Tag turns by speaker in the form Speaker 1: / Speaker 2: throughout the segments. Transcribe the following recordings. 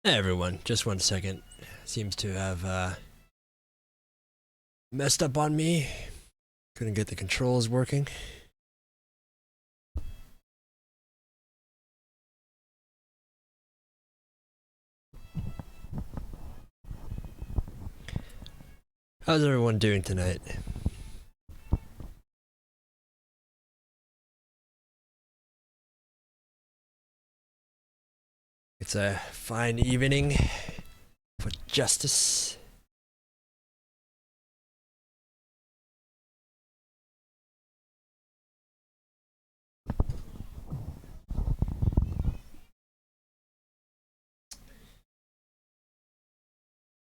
Speaker 1: Hey everyone, just 1 second. Seems to have messed up on me. Couldn't get the controls working. How's everyone doing tonight? It's a fine evening for justice.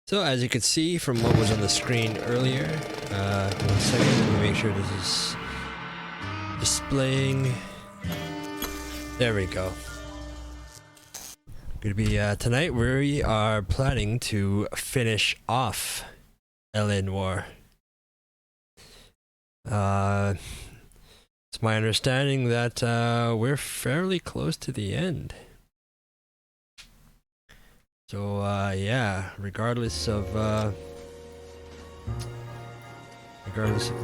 Speaker 1: So as you can see from what was on the screen earlier, 1 second, let me make sure this is displaying. There we go. Gonna be tonight we are planning to finish off L.A. Noire. It's my understanding that we're fairly close to the end. So yeah, regardless of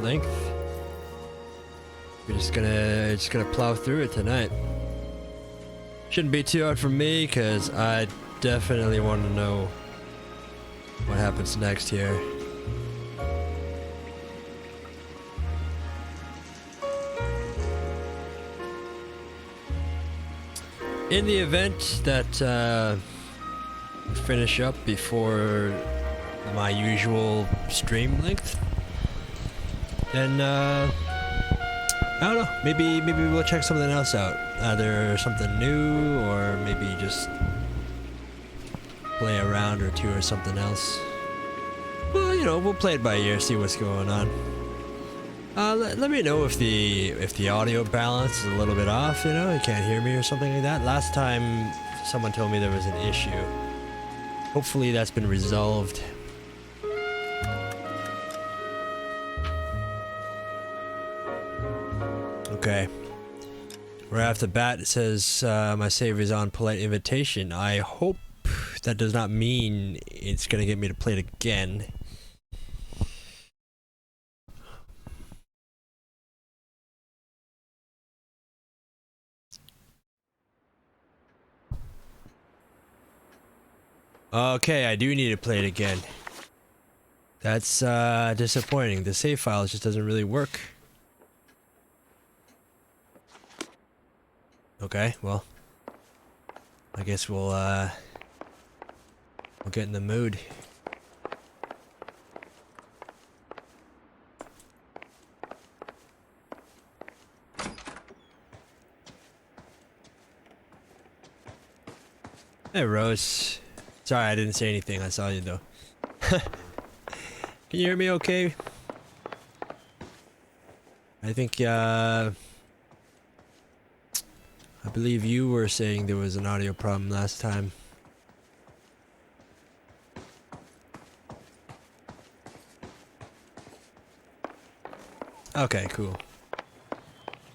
Speaker 1: length, we're just gonna plow through it tonight. Shouldn't be too hard for me, because I definitely want to know what happens next here. In the event that finish up before my usual stream length, then I don't know, maybe we'll check something else out, either something new or maybe just play a round or two or something else. Well, you know, we'll play it by ear, see what's going on. Let me know if the audio balance is a little bit off, you know, you can't hear me or something like that. Last time someone told me there was an issue. Hopefully that's been resolved. Okay. Right off the bat, it says my save is on polite invitation. I hope that does not mean it's gonna get me to play it again. Okay, I do need to play it again. That's disappointing. The save file just doesn't really work. Okay, well, I guess we'll get in the mood. Hey, Rose. Sorry, I didn't say anything. I saw you though. Can you hear me okay? I think I believe you were saying there was an audio problem last time. Okay, cool.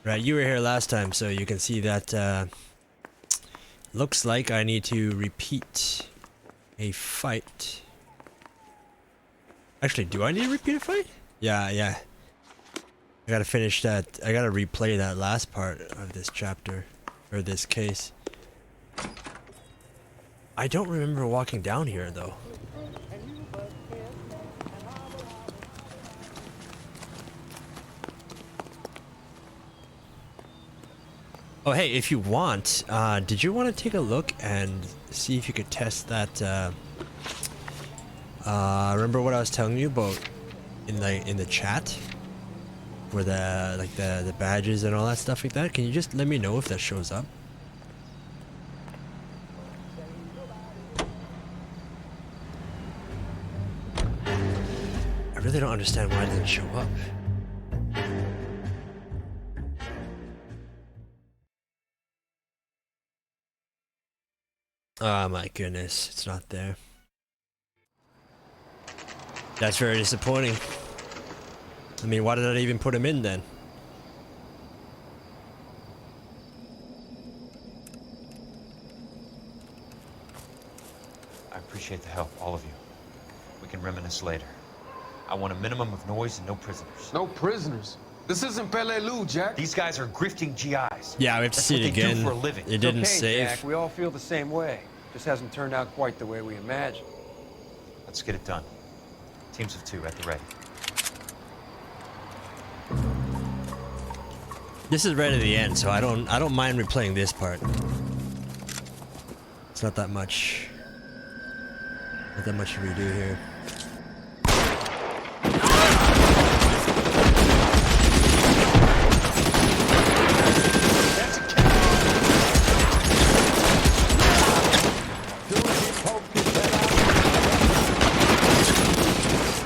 Speaker 1: Right, you were here last time, so you can see that looks like I need to repeat a fight. Actually, do I need to repeat a fight? Yeah. I gotta finish that. I gotta replay that last part of this chapter, or this case. I don't remember walking down here though. Oh hey, if you want, did you want to take a look and see if you could test that, remember what I was telling you about in the chat? Where the badges and all that stuff like that? Can you just let me know if that shows up? I really don't understand why it doesn't show up. Oh my goodness, it's not there. That's very disappointing. I mean, why did I even put him in then?
Speaker 2: appreciate the help, all of you. We can reminisce later. I want a minimum of noise and no prisoners.
Speaker 3: No prisoners? This isn't Peleliu, Jack.
Speaker 2: These guys are grifting GIs.
Speaker 1: Yeah, we have to
Speaker 2: That's
Speaker 1: see
Speaker 2: what
Speaker 1: it
Speaker 2: they
Speaker 1: again.
Speaker 2: do for a living.
Speaker 1: It didn't
Speaker 4: Okay,
Speaker 1: save.
Speaker 4: Jack, we all feel the same way. Just hasn't turned out quite the way we imagined.
Speaker 2: Let's get it done. Teams of 2 at the ready.
Speaker 1: This is right at the end, so I don't mind replaying this part. It's not that much. Not that much to redo here.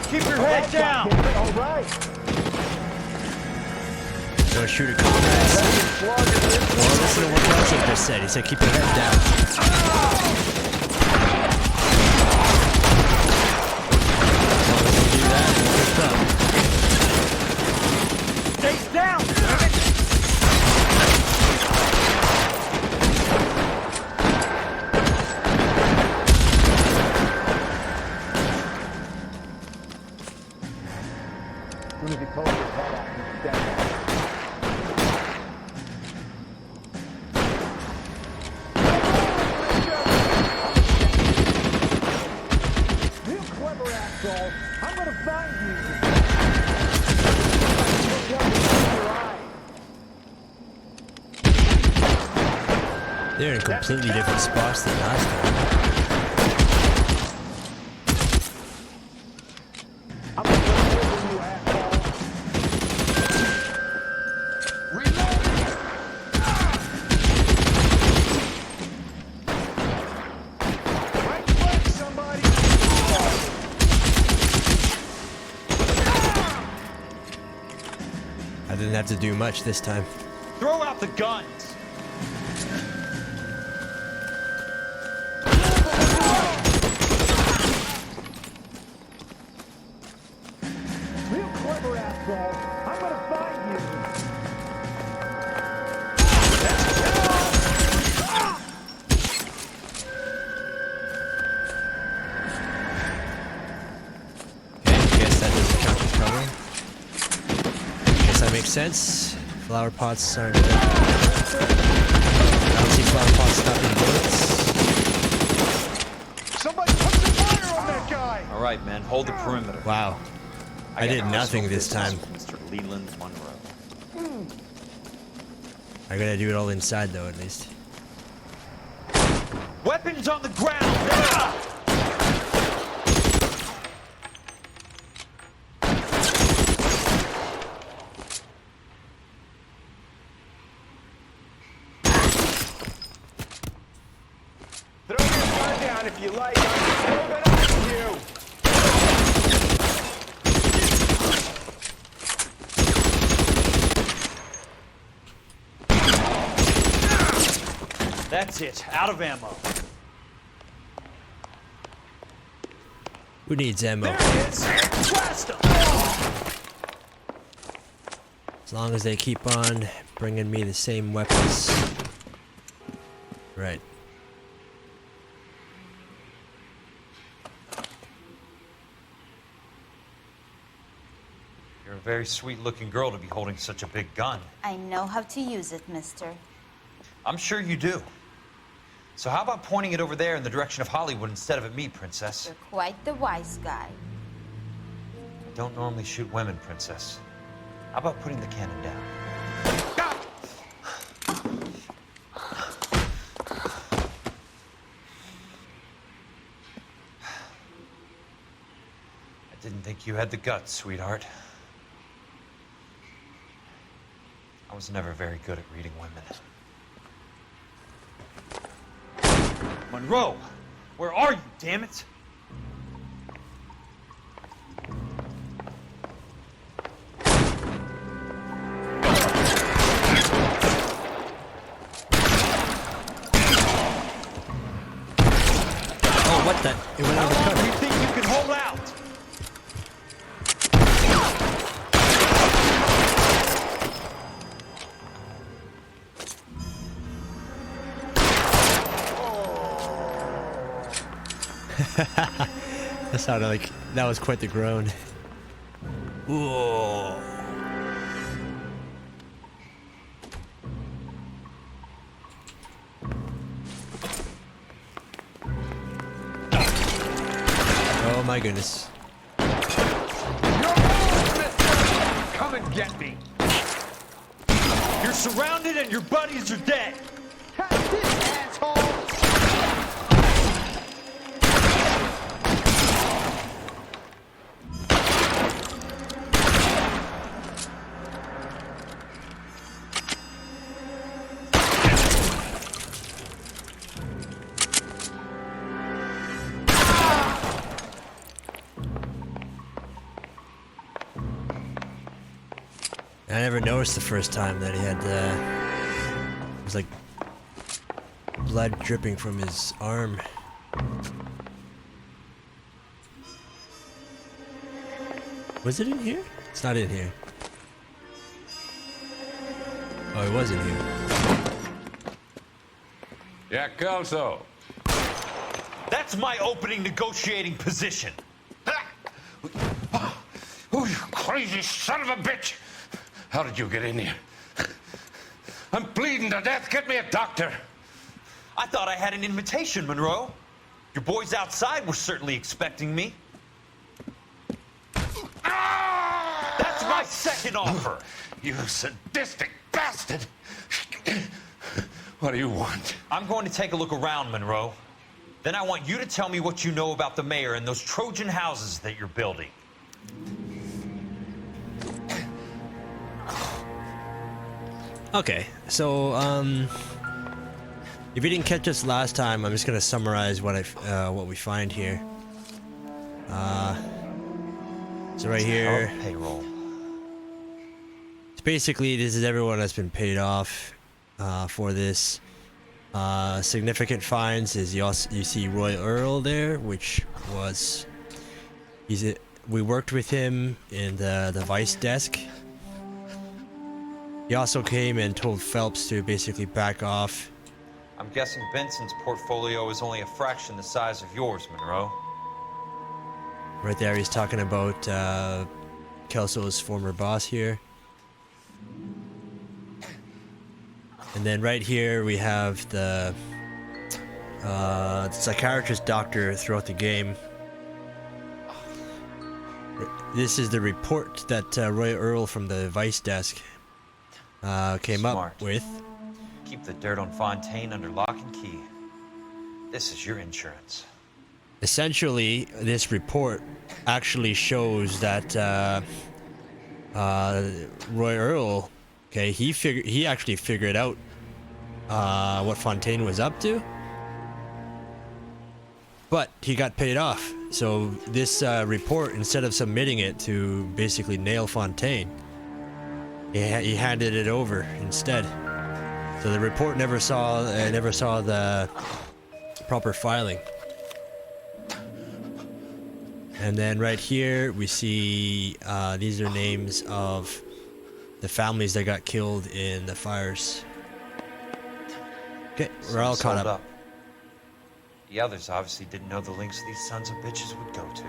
Speaker 4: Keep your head down!
Speaker 5: All right.
Speaker 1: Don't shoot at comrades. Well, listen to what Kelsey just said. He said keep your head down. As long as you do that, you'll pick up.
Speaker 4: Stay down!
Speaker 5: As soon as he pulls his head out, he's dead. You clever asshole! I'm gonna find you! Look out behind your eye.
Speaker 1: They're in completely different spots than last time.
Speaker 5: I'm gonna go over you, asshole! Right flank, somebody!
Speaker 1: I didn't have to do much this time.
Speaker 2: Throw out the guns!
Speaker 5: Real clever asshole! I'm gonna find you!
Speaker 1: Okay, guess that doesn't count as cover. Guess that makes sense. Flower pots aren't good. I don't see flower pots stopping bullets.
Speaker 5: Somebody put the fire on that guy!
Speaker 2: All right, men, hold the perimeter.
Speaker 1: Wow. I
Speaker 2: got
Speaker 1: did nothing
Speaker 2: personal
Speaker 1: this time.
Speaker 2: business with Mr. Leland Monroe.
Speaker 1: I gotta do it all inside though, at least.
Speaker 2: Weapons on the ground! Ah!
Speaker 5: Throw your gun down if you like. I'm moving on you.
Speaker 2: That's it. Out of ammo.
Speaker 1: Who needs ammo?
Speaker 2: There it is! Blast him!
Speaker 1: As long as they keep on bringing me the same weapons. Right.
Speaker 2: You're a very sweet-looking girl to be holding such a big gun.
Speaker 6: I know how to use it, mister.
Speaker 2: I'm sure you do. So how about pointing it over there in the direction of Hollywood instead of at me, Princess?
Speaker 6: You're quite the wise guy.
Speaker 2: I don't normally shoot women, Princess. How about putting the cannon down? I didn't think you had the guts, sweetheart. I was never very good at reading women. Monroe! Where are you, damn it?
Speaker 1: Oh, what the? It went
Speaker 2: How
Speaker 1: under
Speaker 2: long do
Speaker 1: cover.
Speaker 2: you think you can hold out?
Speaker 1: That sounded like that was quite the groan. Whoa. Oh my goodness.
Speaker 5: Come and get me.
Speaker 2: You're surrounded and your buddies are dead.
Speaker 5: Catch this, asshole!
Speaker 1: I never noticed the first time that he had it was like blood dripping from his arm. Was it in here? It's not in here. Oh, it was in here.
Speaker 7: Yeah, Kelso.
Speaker 2: That's my opening negotiating position.
Speaker 7: Oh, you crazy son of a bitch! How did you get in here? I'm bleeding to death. Get me a doctor.
Speaker 2: I thought I had an invitation, Monroe. Your boys outside were certainly expecting me. That's my second offer.
Speaker 7: You sadistic bastard! What do you want?
Speaker 2: I'm going to take a look around, Monroe. Then I want you to tell me what you know about the mayor and those Trojan houses that you're building.
Speaker 1: Okay, so if you didn't catch us last time, I'm just gonna summarize what we find here. So right here,
Speaker 2: Our payroll.
Speaker 1: it's basically this is everyone that's been paid off for this. Significant finds is you see Roy Earl there, which was we worked with him in the Vice desk. He also came and told Phelps to basically back off.
Speaker 2: I'm guessing Benson's portfolio is only a fraction the size of yours, Monroe.
Speaker 1: Right there, he's talking about Kelso's former boss here. And then right here we have the psychiatrist doctor throughout the game. This is the report that Roy Earl from the Vice desk came
Speaker 2: Smart.
Speaker 1: up with.
Speaker 2: Keep the dirt on Fontaine under lock and key. This is your insurance.
Speaker 1: Essentially, this report actually shows that Roy Earl, okay, he actually figured out what Fontaine was up to, but he got paid off. So this report, instead of submitting it to basically nail Fontaine, he handed it over instead. So the report never saw the proper filing. And then right here we see these are names of the families that got killed in the fires. Okay, we're all caught up.
Speaker 2: The others obviously didn't know the links these sons of bitches would go to.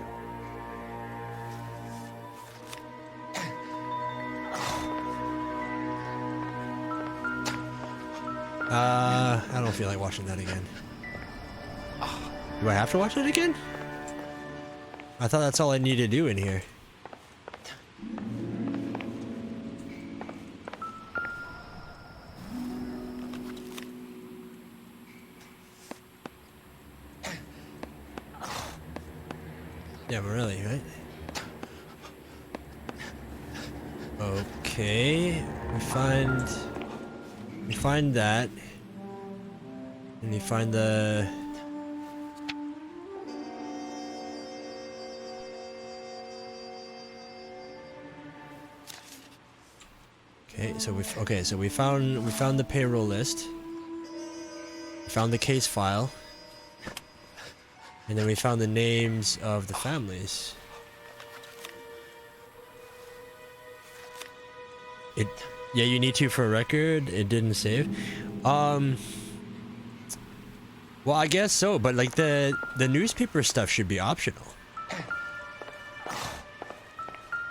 Speaker 1: I don't feel like watching that again. Do I have to watch it again? I thought that's all I need to do in here. Yeah, but really, right? Okay, we find that, and we find the. So we found the payroll list. We found the case file. And then we found the names of the families. Yeah, you need to for a record. It didn't save. What Well, I guess so, but like the newspaper stuff should be optional.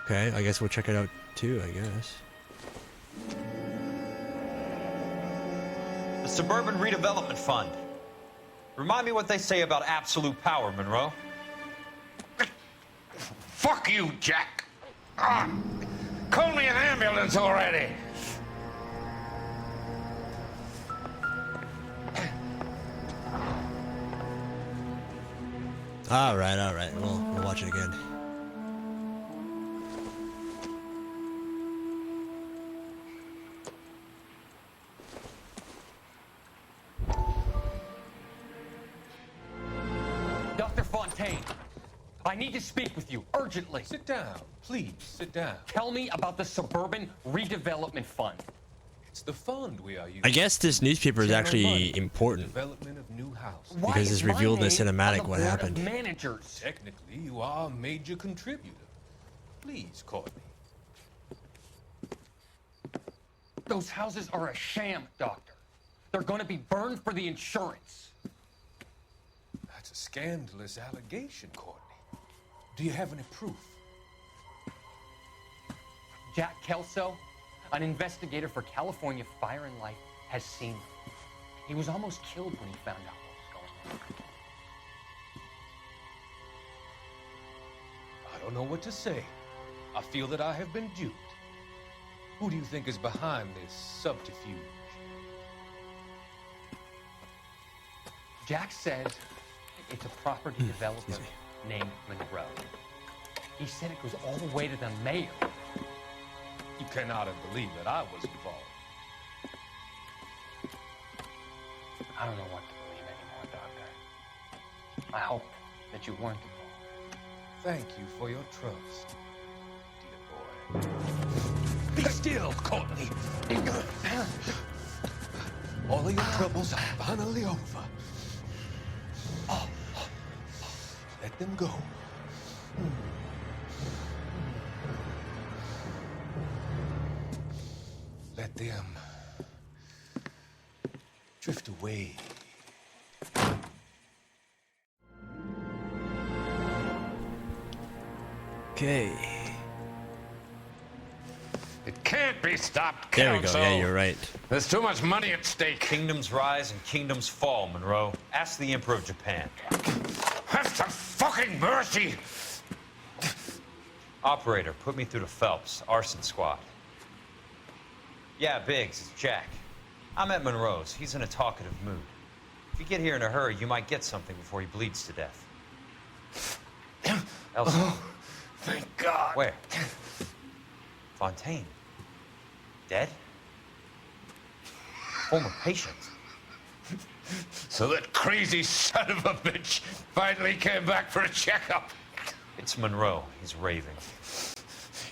Speaker 1: Okay, I guess we'll check it out too, I guess.
Speaker 2: The Suburban Redevelopment Fund. Remind me what they say about absolute power, Monroe.
Speaker 7: Fuck you, Jack. Ah, call me an ambulance already.
Speaker 1: All right. We'll watch it again.
Speaker 8: Dr. Fontaine, I need to speak with you urgently.
Speaker 3: Sit down. Please, sit down.
Speaker 8: Tell me about the Suburban Redevelopment Fund.
Speaker 3: It's the fund we are using.
Speaker 1: I guess this newspaper is
Speaker 3: Channel
Speaker 1: actually
Speaker 3: money.
Speaker 1: important.
Speaker 3: Development of new houses.
Speaker 8: Why
Speaker 1: Because
Speaker 8: is
Speaker 1: it's
Speaker 8: my
Speaker 1: revealed in the
Speaker 8: name
Speaker 1: cinematic
Speaker 8: on the
Speaker 1: what
Speaker 8: board
Speaker 1: happened.
Speaker 8: of managers.
Speaker 3: Technically, you are a major contributor. Please, Courtney.
Speaker 8: Those houses are a sham, Doctor. They're going to be burned for the insurance.
Speaker 3: That's a scandalous allegation, Courtney. Do you have any proof?
Speaker 8: Jack Kelso, an investigator for California Fire and Life, has seen them. He was almost killed when he found out what was going on.
Speaker 3: I don't know what to say. I feel that I have been duped. Who do you think is behind this subterfuge?
Speaker 8: Jack says it's a property developer named Monroe. He said it goes all the way to the mayor.
Speaker 3: You cannot have believed that I was involved.
Speaker 8: I don't know what to believe anymore, Doctor. I hope that you weren't involved.
Speaker 3: Thank you for your trust, dear boy. Be still, Courtney. All of your troubles are finally over. Let them go. Let them drift away.
Speaker 1: Okay.
Speaker 7: It can't be stopped,
Speaker 1: There we go.
Speaker 7: Kelso.
Speaker 1: Yeah, you're right.
Speaker 7: There's too much money at stake.
Speaker 2: Kingdoms rise and kingdoms fall, Monroe. Ask the Emperor of Japan.
Speaker 7: Have some fucking mercy.
Speaker 2: Operator, put me through to Phelps, arson squad. Yeah, Biggs, it's Jack. I'm at Monroe's. He's in a talkative mood. If you get here in a hurry, you might get something before he bleeds to death. Elsa.
Speaker 7: Oh, thank God.
Speaker 2: Where? Fontaine. Dead? Former patient.
Speaker 7: So that crazy son of a bitch finally came back for a checkup.
Speaker 2: It's Monroe. He's raving.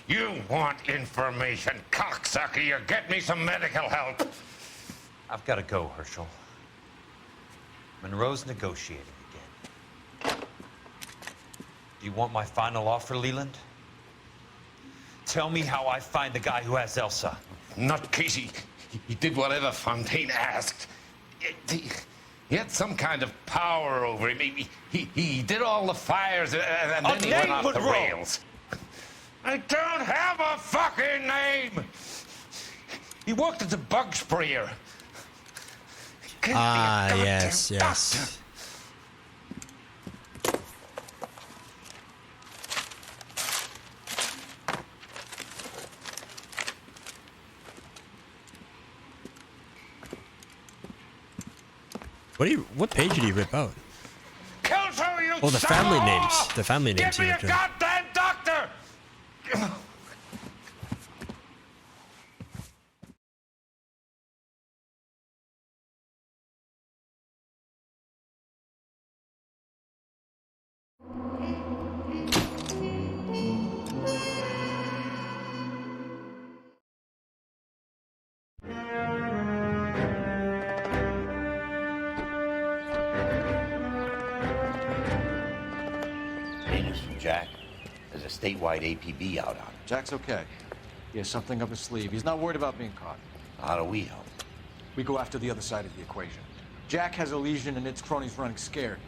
Speaker 7: You want information, cocksucker. You get me some medical help.
Speaker 2: I've got to go, Herschel. Monroe's negotiating again. Do you want my final offer, Leland? Tell me how I find the guy who has Elsa.
Speaker 7: Not Casey. He did whatever Fontaine asked. He had some kind of power over him. He did all the fires and then he went off the rails. I don't have a fucking name. He worked as a bug sprayer.
Speaker 1: Ah, yes. What page did he rip out?
Speaker 7: Kelso, you
Speaker 1: Oh, the
Speaker 7: son
Speaker 1: family
Speaker 7: of a
Speaker 1: names.
Speaker 7: whore!
Speaker 1: The family names
Speaker 7: Get me
Speaker 1: he
Speaker 7: a
Speaker 1: ripped out.
Speaker 7: goddamn doctor!
Speaker 9: Hey, this is from Jack. There's a statewide APB out on it.
Speaker 10: Jack's okay. He has something up his sleeve. He's not worried about being caught.
Speaker 9: How do we help?
Speaker 10: We go after the other side of the equation. Jack has a legion and its cronies running scared.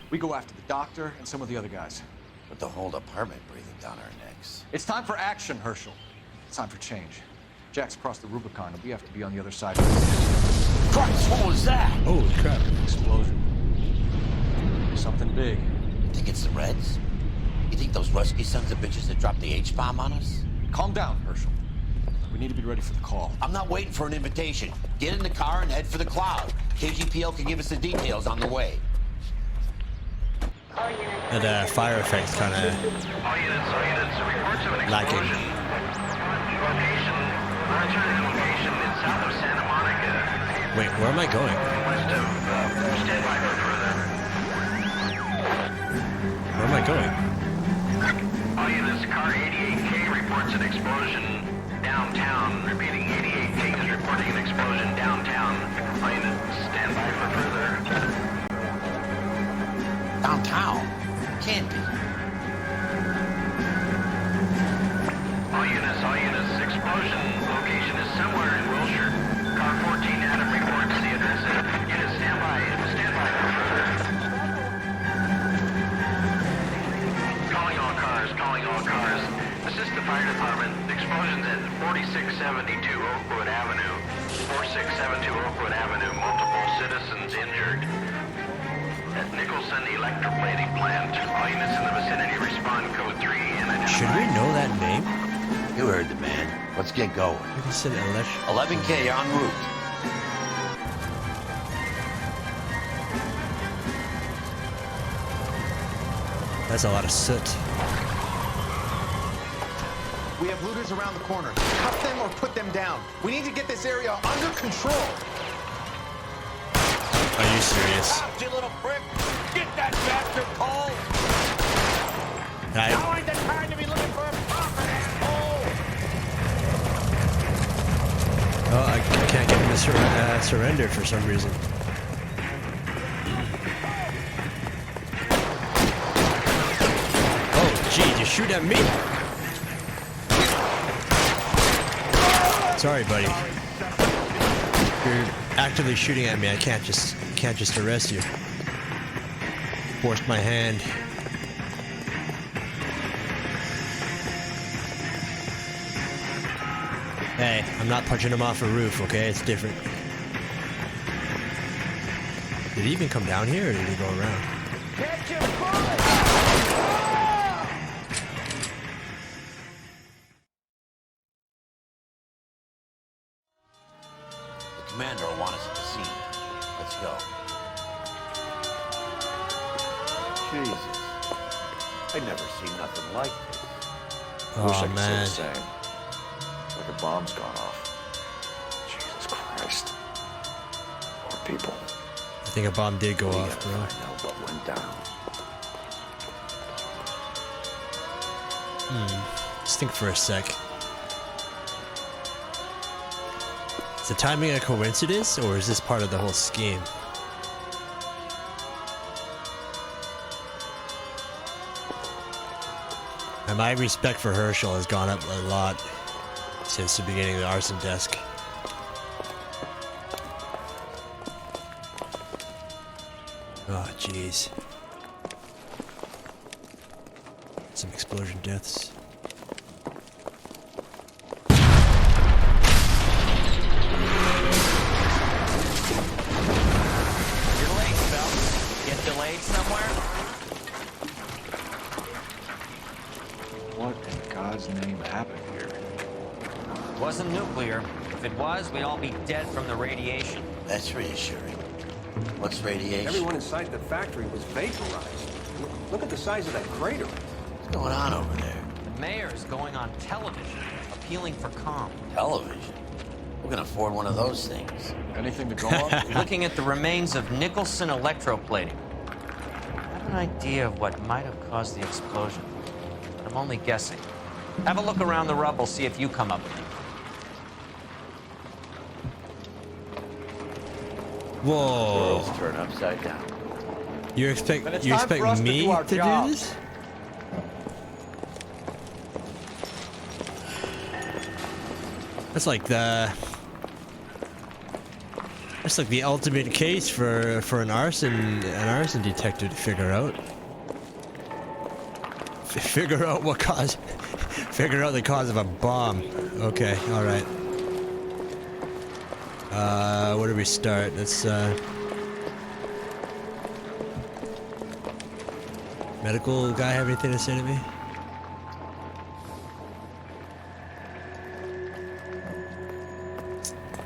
Speaker 10: We go after the doctor and some of the other guys.
Speaker 9: With the whole department breathing down our necks.
Speaker 10: It's time for action, Herschel. It's time for change. Jack's crossed the Rubicon, and we have to be on the other side.
Speaker 9: Christ, what was that?
Speaker 1: Holy crap.
Speaker 10: Explosion. Something big.
Speaker 9: You think it's the Reds? You think those Rusky sons of bitches that dropped the H-bomb on us?
Speaker 10: Calm down, Herschel. We need to be ready for the call.
Speaker 9: I'm not waiting for an invitation. Get in the car and head for the cloud. KGPL can give us the details on the way.
Speaker 1: That fire effect's kind of lacking. Wait, where am I going? Where am I going?
Speaker 11: All units, car 88K reports an explosion downtown. Repeating, 88K is reporting an explosion downtown. All units, stand by for further.
Speaker 9: Downtown? Can't be.
Speaker 11: All units, explosion location is somewhere in Wilshire. Car 14 Adam reports the address. Units, stand by for further. Calling all cars. Assist the fire department. Explosions at 4672 Oakwood Avenue. 4672 Oakwood Avenue. Multiple citizens injured. At Nicholson Electroplating Plant. All units in the vicinity respond code 3 and identify.
Speaker 1: Should we know that name?
Speaker 9: You heard the man. Let's get going.
Speaker 1: Nicholson
Speaker 9: 11K en route.
Speaker 1: That's a lot of soot.
Speaker 5: We have looters around the corner. Cuff them or put them down. We need to get this area under control.
Speaker 1: Are you serious?
Speaker 7: You little prick! Get that bastard, Paul! Now ain't the time to be looking for a profit, asshole!
Speaker 1: Oh, I can't get him to surrender for some reason. Oh, gee, you shoot at me! Sorry, buddy. You're actively shooting at me. I can't just arrest you. Forced my hand. Hey, I'm not punching him off a roof, okay? It's different. Did he even come down here, or did he go around?
Speaker 5: Catch him, bullet!
Speaker 9: The commander will want us at the scene. Let's go. Jesus. I've never seen nothing like this.
Speaker 10: Wish I
Speaker 1: Oh,
Speaker 10: could say
Speaker 1: man.
Speaker 10: the same. It's like a bomb's gone off. Jesus Christ. Poor people.
Speaker 1: I think a bomb did go off, bro.
Speaker 9: I know what went down.
Speaker 1: Just think for a sec. Is the timing a coincidence, or is this part of the whole scheme? And my respect for Herschel has gone up a lot since the beginning of the arson desk. Oh, jeez. Some explosion deaths.
Speaker 8: You're late, Phelps. Get delayed somewhere?
Speaker 10: What in God's name happened here?
Speaker 8: Wasn't nuclear. If it was, we'd all be dead from the radiation.
Speaker 9: That's reassuring. What's radiation?
Speaker 4: Everyone inside the factory was vaporized. Look at the size of that crater.
Speaker 9: What's going on over there?
Speaker 8: The mayor is going on television, appealing for calm.
Speaker 9: Television? Who can afford one of those things?
Speaker 10: Anything to go on?
Speaker 8: Looking at the remains of Nicholson electroplating. I have an idea of what might have caused the explosion, but I'm only guessing. Have a look around the rubble, see if you come up with it.
Speaker 1: Whoa!
Speaker 9: World's turned upside down.
Speaker 1: You
Speaker 4: Then
Speaker 1: expect
Speaker 4: it's time for us to
Speaker 1: me
Speaker 4: do our
Speaker 1: to do
Speaker 4: jobs.
Speaker 1: this? That's like the That's like the ultimate case for an arson detective to figure out. Figure out what cause. Figure out the cause of a bomb. Okay, all right. Where do we start? Let's medical guy have anything to say to me?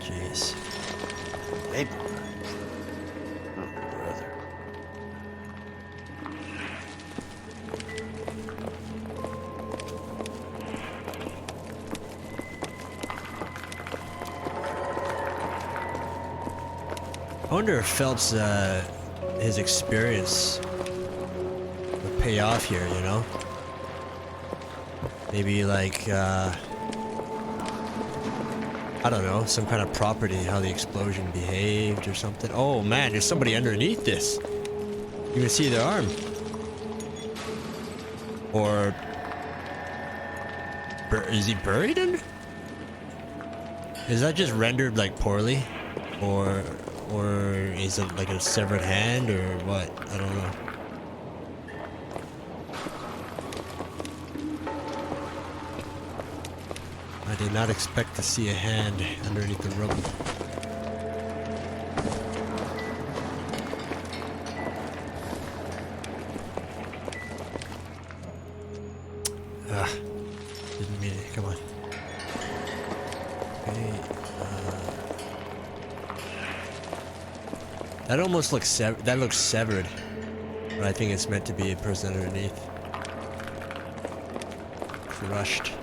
Speaker 1: Jeez.
Speaker 10: Hey, brother. Oh, brother.
Speaker 1: I wonder if Phelps, his experience would pay off here, you know? Maybe like, I don't know, some kind of property, how the explosion behaved or something. Oh man, there's somebody underneath this. You can see their arm. Or, is he buried in? Is that just rendered like poorly? Or is it like a severed hand or what? I don't know. I did not expect to see a hand underneath the rubble. Didn't mean it. Come on. Okay. That almost looks that looks severed, but I think it's meant to be a person underneath. Crushed.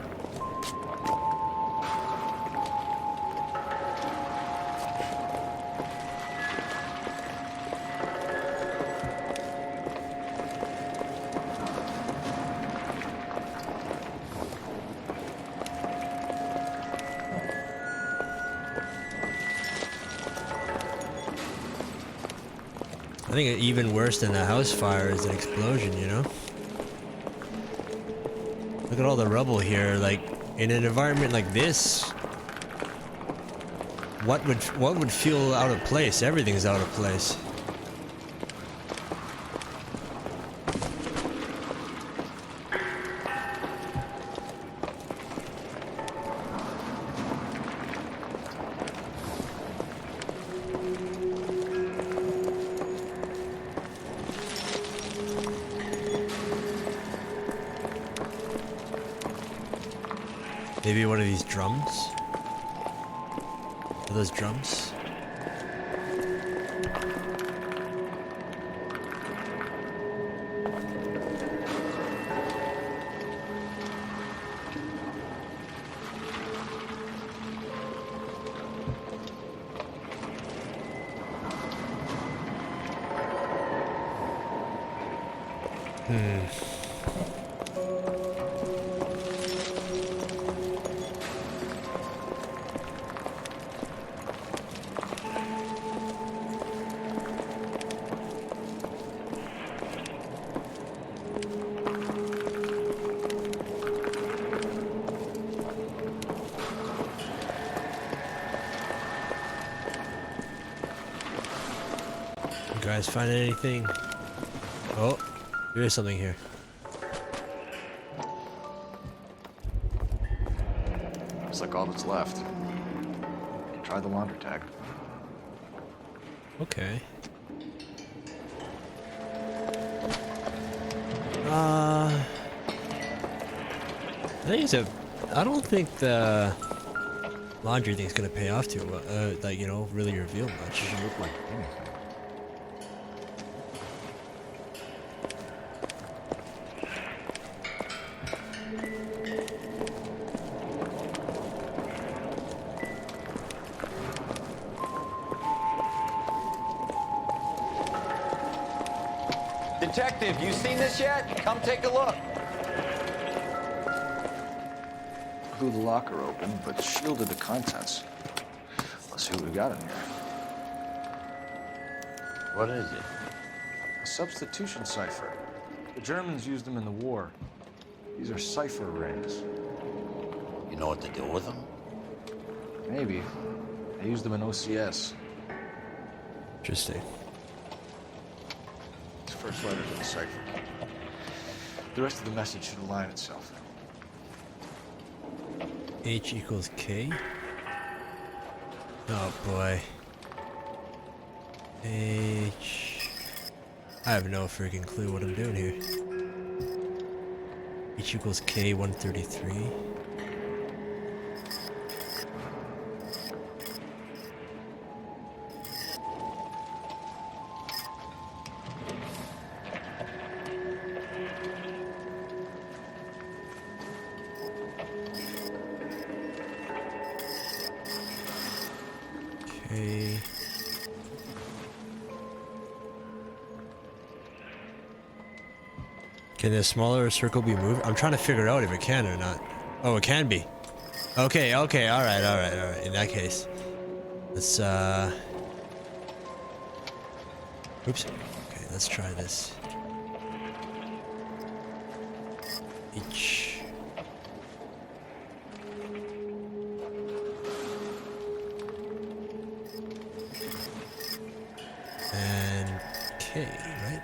Speaker 1: I think even worse than a house fire is an explosion, you know? Look at all the rubble here, like, in an environment like this, what would feel out of place? Everything's out of place. Maybe one of these drums? Are those drums? You guys find anything? Oh, there is something here.
Speaker 10: Looks like all that's left. Try the laundry tag.
Speaker 1: Okay. I don't think the laundry thing's gonna pay off too well. Like, you know, really reveal much.
Speaker 10: Doesn't look like anything.
Speaker 5: Detective, you seen this yet? Come take a look.
Speaker 10: Blew the locker open, but shielded the contents. Let's see what we got in here.
Speaker 9: What is it?
Speaker 10: A substitution cipher. The Germans used them in the war. These are cipher rings.
Speaker 9: You know what to do with them?
Speaker 10: Maybe. They used them in OCS.
Speaker 1: Interesting.
Speaker 10: It's the first letter to the cipher. The rest of the message should align itself.
Speaker 1: H equals K. Oh boy. H. I have no freaking clue what I'm doing here. H equals K 133. Okay. Can the smaller circle be moved? I'm trying to figure out if it can or not. Oh, it can be. Okay, okay, alright. In that case. Let's, oops. Okay, let's try this. H. And K, right?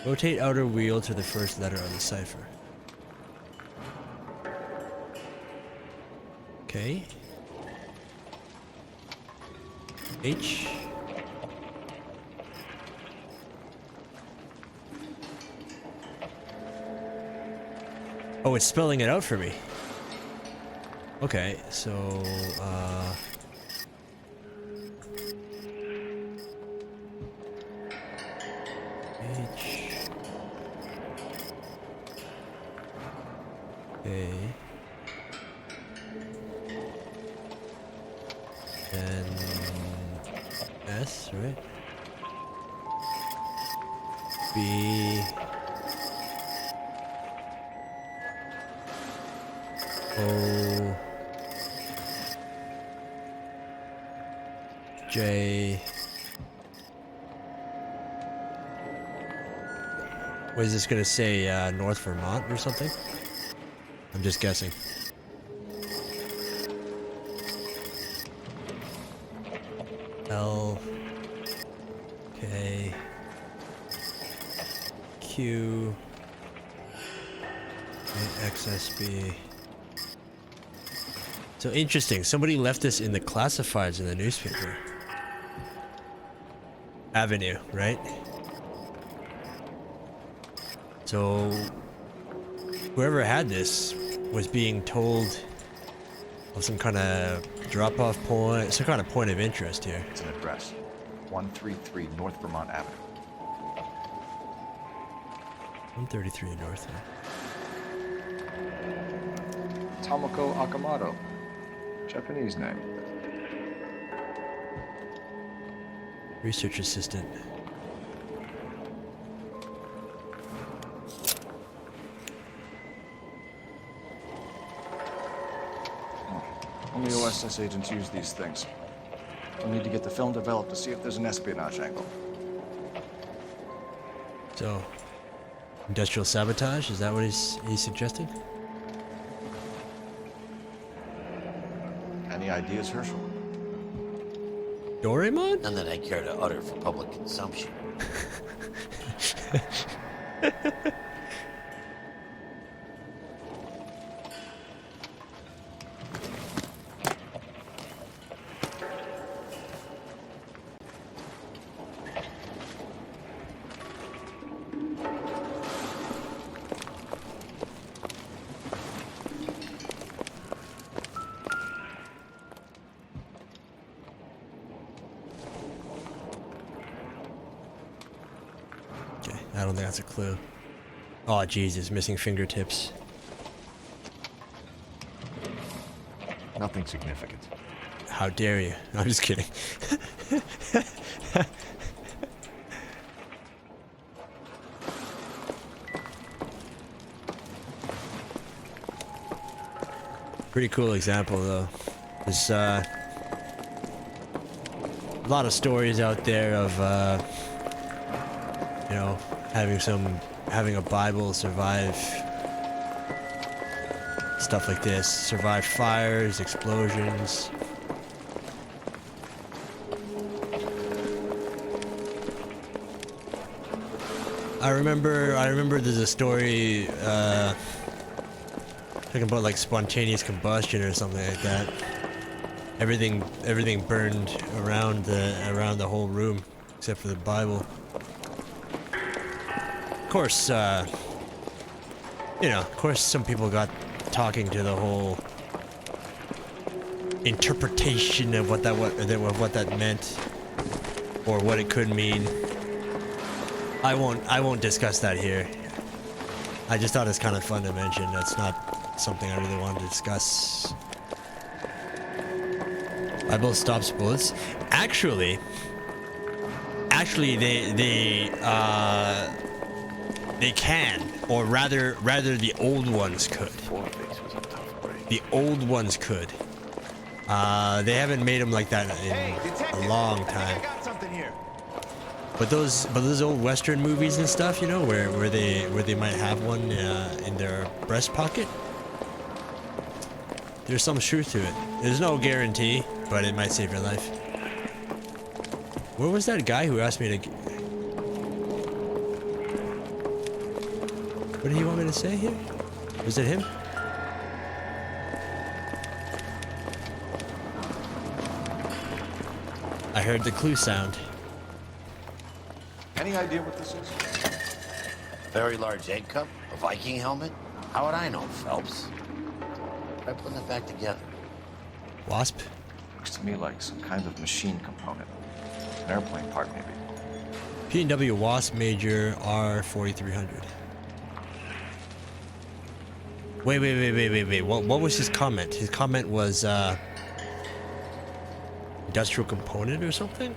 Speaker 1: Rotate outer wheel to the first letter of the cipher. Okay. H. Oh, it's spelling it out for me. Okay, so, H. A. And S, right? B. O. J. What is this gonna say? North Vermont or something? I'm just guessing. L. K. Q. And XSB. So interesting. Somebody left this in the classifieds in the newspaper. Avenue, right? So whoever had this was being told of some kind of drop-off point, some kind of point of interest here.
Speaker 10: It's an address. 133 North Vermont Avenue.
Speaker 1: 133 North.
Speaker 10: Tomoko Akamoto. Japanese name.
Speaker 1: Research assistant.
Speaker 10: Only OSS agents use these things. We'll need to get the film developed to see if there's an espionage angle.
Speaker 1: So, industrial sabotage? Is that what he's suggesting?
Speaker 10: Any ideas, Herschel?
Speaker 1: Doraemon?
Speaker 9: None that I care to utter for public consumption.
Speaker 1: I don't think that's a clue. Oh, Jesus, missing fingertips.
Speaker 10: Nothing significant.
Speaker 1: How dare you? I'm just kidding. Pretty cool example, though. There's a lot of stories out there of, you know, having a Bible survive stuff like this, survive fires, explosions. I remember there's a story talking about like spontaneous combustion or something like that. Everything burned around the whole room except for the Bible. Of course, of course some people got talking to the whole interpretation of what that meant or what it could mean. I won't discuss that here. I just thought it's kind of fun to mention. That's not something I really wanted to discuss. Bible stops bullets. Actually, they can, or rather the old ones could. The old ones could. They haven't made them like that in a long time.
Speaker 5: I got something here.
Speaker 1: But those old Western movies and stuff, you know, where they might have one in their breast pocket. There's some truth to it. There's no guarantee, but it might save your life. Where was that guy who asked me to? What did he want me to say here? Was it him? I heard the clue sound.
Speaker 10: Any idea what this is?
Speaker 9: Very large egg cup? A Viking helmet? How would I know, Phelps? Try putting it back together.
Speaker 1: Wasp?
Speaker 10: Looks to me like some kind of machine component. An airplane part, maybe.
Speaker 1: P&W Wasp Major R4300. Wait. What was his comment? His comment was, industrial component or something?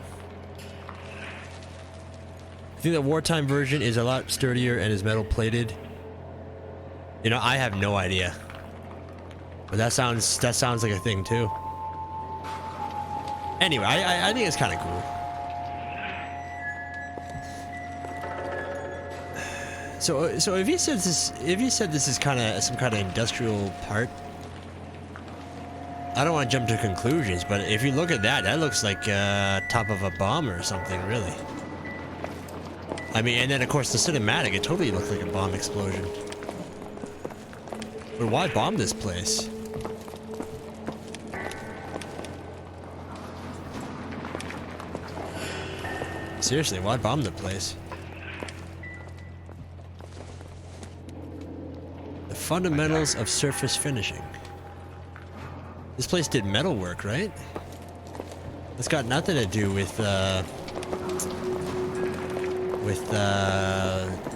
Speaker 1: I think the wartime version is a lot sturdier and is metal plated. You know, I have no idea. But that sounds like a thing too. Anyway, I think it's kind of cool. So if you said this is kind of some kind of industrial part, I don't want to jump to conclusions, but if you look at that looks like top of a bomb or something, really. I mean, and then of course the cinematic, it totally looks like a bomb explosion. But why bomb this place? Seriously, why bomb the place? The fundamentals of surface finishing. This place did metal work, right? It's got nothing to do with the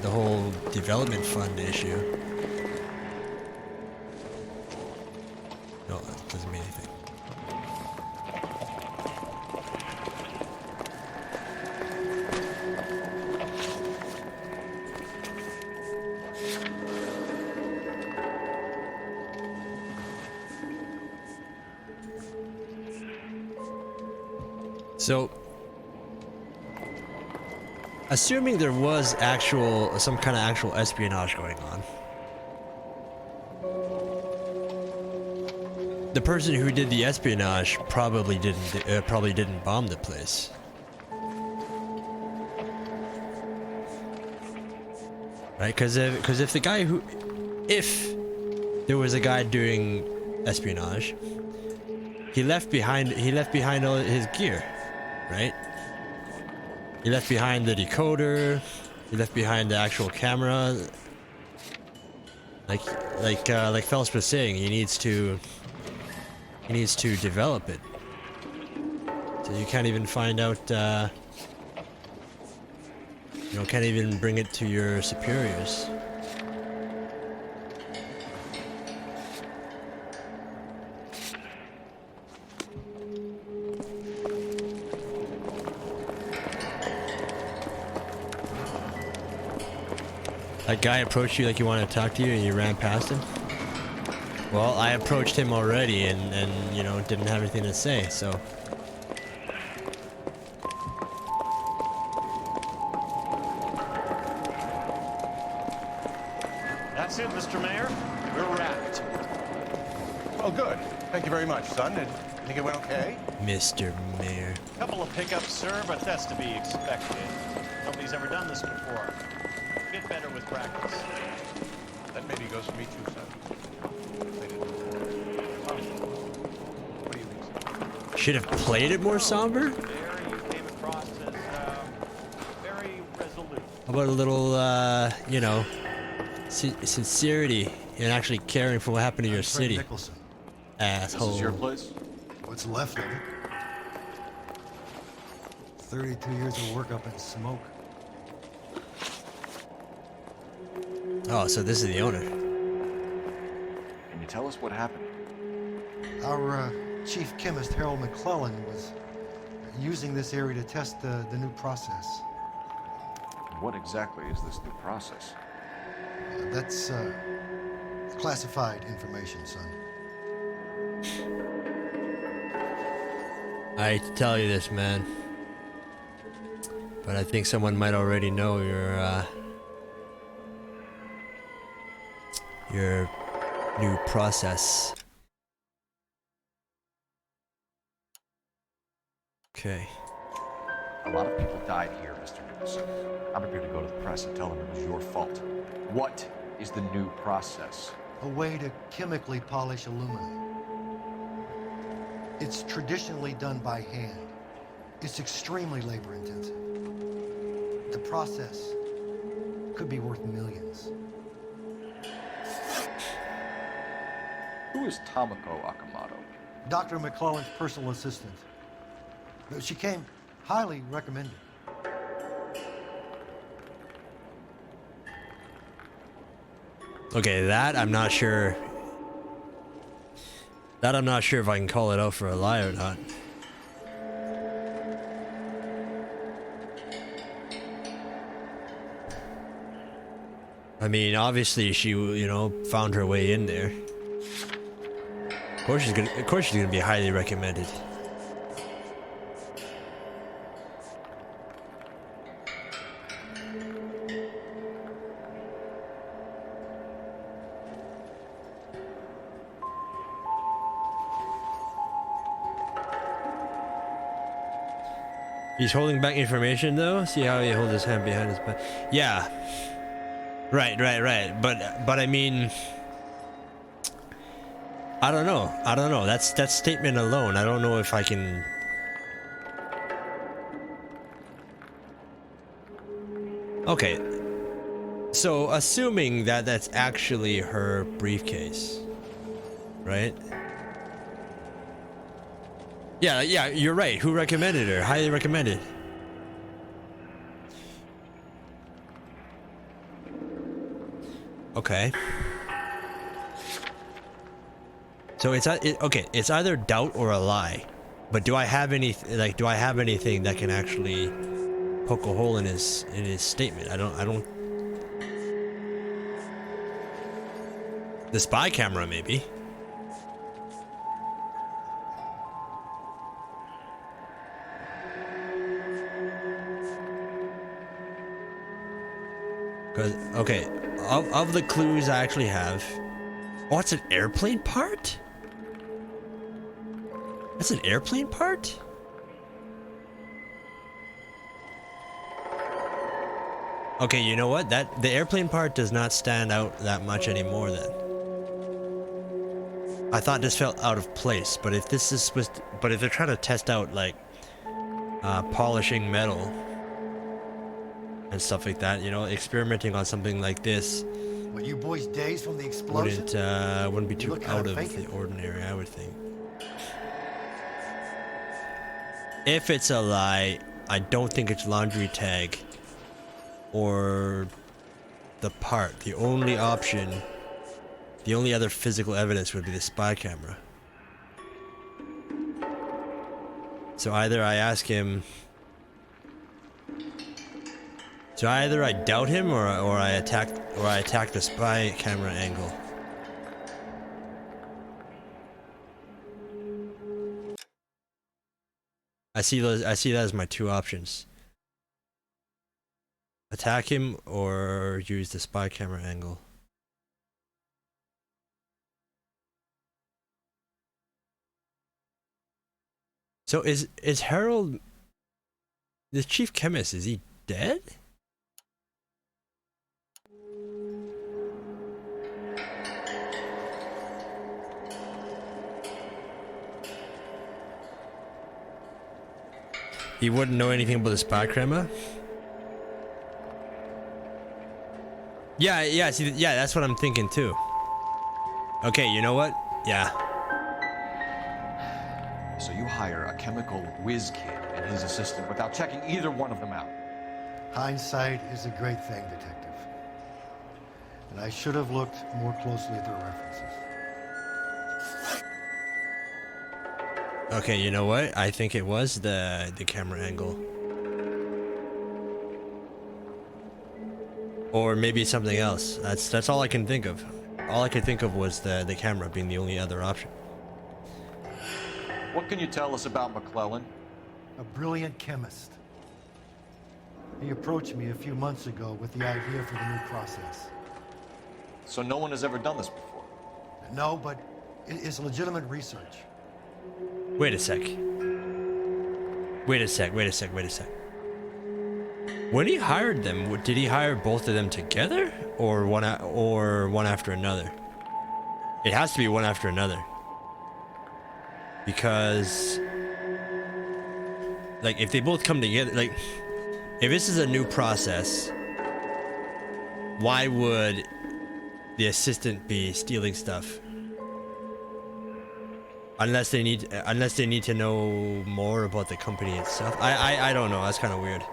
Speaker 1: whole development fund issue. No, that doesn't mean anything. So, assuming there was some kind of actual espionage going on, the person who did the espionage probably didn't bomb the place. Right? Because if there was a guy doing espionage, he left behind all his gear, right? He left behind the decoder. He left behind the actual camera. Like Phelps was saying, he needs to develop it. So you can't even find out. Can't even bring it to your superiors. That guy approached you like he wanted to talk to you and you ran past him? Well, I approached him already and didn't have anything to say, so.
Speaker 12: That's it, Mr. Mayor. We're wrapped.
Speaker 5: Oh, good. Thank you very much, son. And you think it went okay?
Speaker 1: Mr. Mayor.
Speaker 12: Couple of pickups, sir, but that's to be expected. Nobody's ever done this before. Get better with practice.
Speaker 5: That maybe goes for me too, son. What do you think, sir?
Speaker 1: Should have played it more somber.
Speaker 12: There you came across as very resolute.
Speaker 1: How about a little, you know, sincerity and actually caring for what happened to your city?
Speaker 13: Nicholson.
Speaker 1: Asshole.
Speaker 13: This is your place? What's left of it. 32 years of work up in smoke.
Speaker 1: Oh, so this is the owner.
Speaker 10: Can you tell us what happened?
Speaker 13: Our chief chemist, Harold McClellan, was using this area to test the new process.
Speaker 10: What exactly is this new process?
Speaker 13: That's classified information, son.
Speaker 1: I hate to tell you this, man, but I think someone might already know your new process. Okay.
Speaker 10: A lot of people died here, Mr. Nicholson. I'm prepared to go to the press and tell them it was your fault. What is the new process?
Speaker 13: A way to chemically polish aluminum. It's traditionally done by hand. It's extremely labor intensive. The process could be worth millions.
Speaker 10: Who is Tomoko Akamoto?
Speaker 13: Dr. McClellan's personal assistant. She came highly recommended.
Speaker 1: Okay, that I'm not sure. That I'm not sure if I can call it out for a lie or not. I mean, obviously she, you know, found her way in there. Of course she's gonna be highly recommended. He's holding back information though. See how he holds his hand behind his back. Yeah. Right. But I mean, I don't know. That's that statement alone. I don't know if I can. Okay. So assuming that that's actually her briefcase, right? Yeah, you're right. Who recommended her? Highly recommended. Okay. So it's okay. It's either doubt or a lie. But do I have anything that can actually poke a hole in his statement? I don't. The spy camera, maybe. Because, okay, of the clues I actually have... Oh, it's an airplane part? That's an airplane part? Okay, you know what? The airplane part does not stand out that much anymore then. I thought this felt out of place, but if this is supposed to, but if they're trying to test out like polishing metal and stuff like that, you know, experimenting on something like this,
Speaker 13: What, you boys dazed from the explosion?
Speaker 1: wouldn't be
Speaker 13: You
Speaker 1: too
Speaker 13: look
Speaker 1: out
Speaker 13: kinda
Speaker 1: of
Speaker 13: faking.
Speaker 1: the ordinary, I would think. If it's a lie, I don't think it's laundry tag or the part. The only option, the only other physical evidence would be the spy camera. So either I ask him, so either I doubt him or I attack the spy camera angle. I see that as my two options. Attack him or use the spy camera angle. So is Harold, the chief chemist, is he dead? He wouldn't know anything about the spy camera? Yeah, see, yeah, that's what I'm thinking too. Okay, you know what? Yeah.
Speaker 10: So you hire a chemical whiz kid and his assistant without checking either one of them out.
Speaker 13: Hindsight is a great thing, Detective. And I should have looked more closely at their references.
Speaker 1: Okay, you know what? I think it was the camera angle. Or maybe something else. That's all I can think of. All I could think of was the camera being the only other option.
Speaker 10: What can you tell us about McClellan?
Speaker 13: A brilliant chemist. He approached me a few months ago with the idea for the new process.
Speaker 10: So no one has ever done this before?
Speaker 13: No, but it is legitimate research.
Speaker 1: Wait a sec. When he hired them, did he hire both of them together, or one after another? It has to be one after another, because, like, if they both come together, like, if this is a new process, why would the assistant be stealing stuff? Unless they need to know more about the company itself. I don't know. That's kind of weird.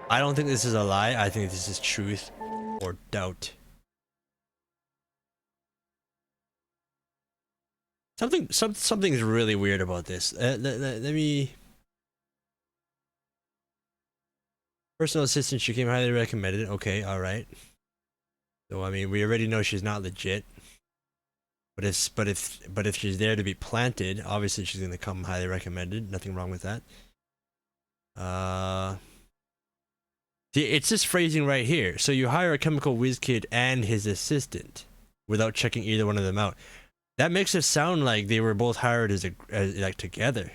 Speaker 1: I don't think this is a lie. I think this is truth or doubt. Something's really weird about this. Let me. Personal assistant, she came highly recommended. Okay, all right. So I mean, we already know she's not legit. But if she's there to be planted, obviously she's gonna come highly recommended. Nothing wrong with that. See, it's this phrasing right here. So you hire a chemical whiz kid and his assistant without checking either one of them out. That makes it sound like they were both hired as like together.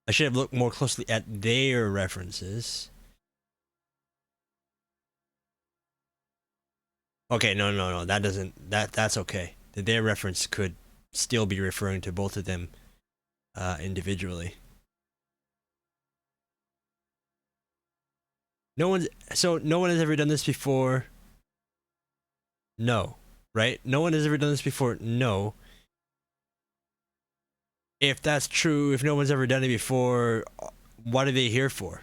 Speaker 1: I should have looked more closely at their references. Okay, no. That's okay. Their reference could still be referring to both of them individually. No one has ever done this before. No, right? No one has ever done this before. No. If that's true, if no one's ever done it before, what are they here for?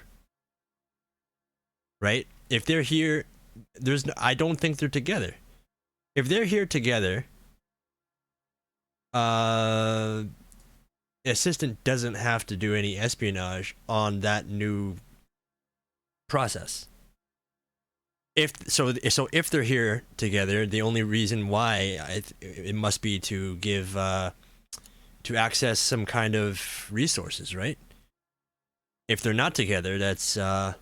Speaker 1: Right? If they're here, I don't think they're together. If they're here together, assistant doesn't have to do any espionage on that new process. If they're here together, the only reason why it must be to give to access some kind of resources, right? If they're not together, that's well,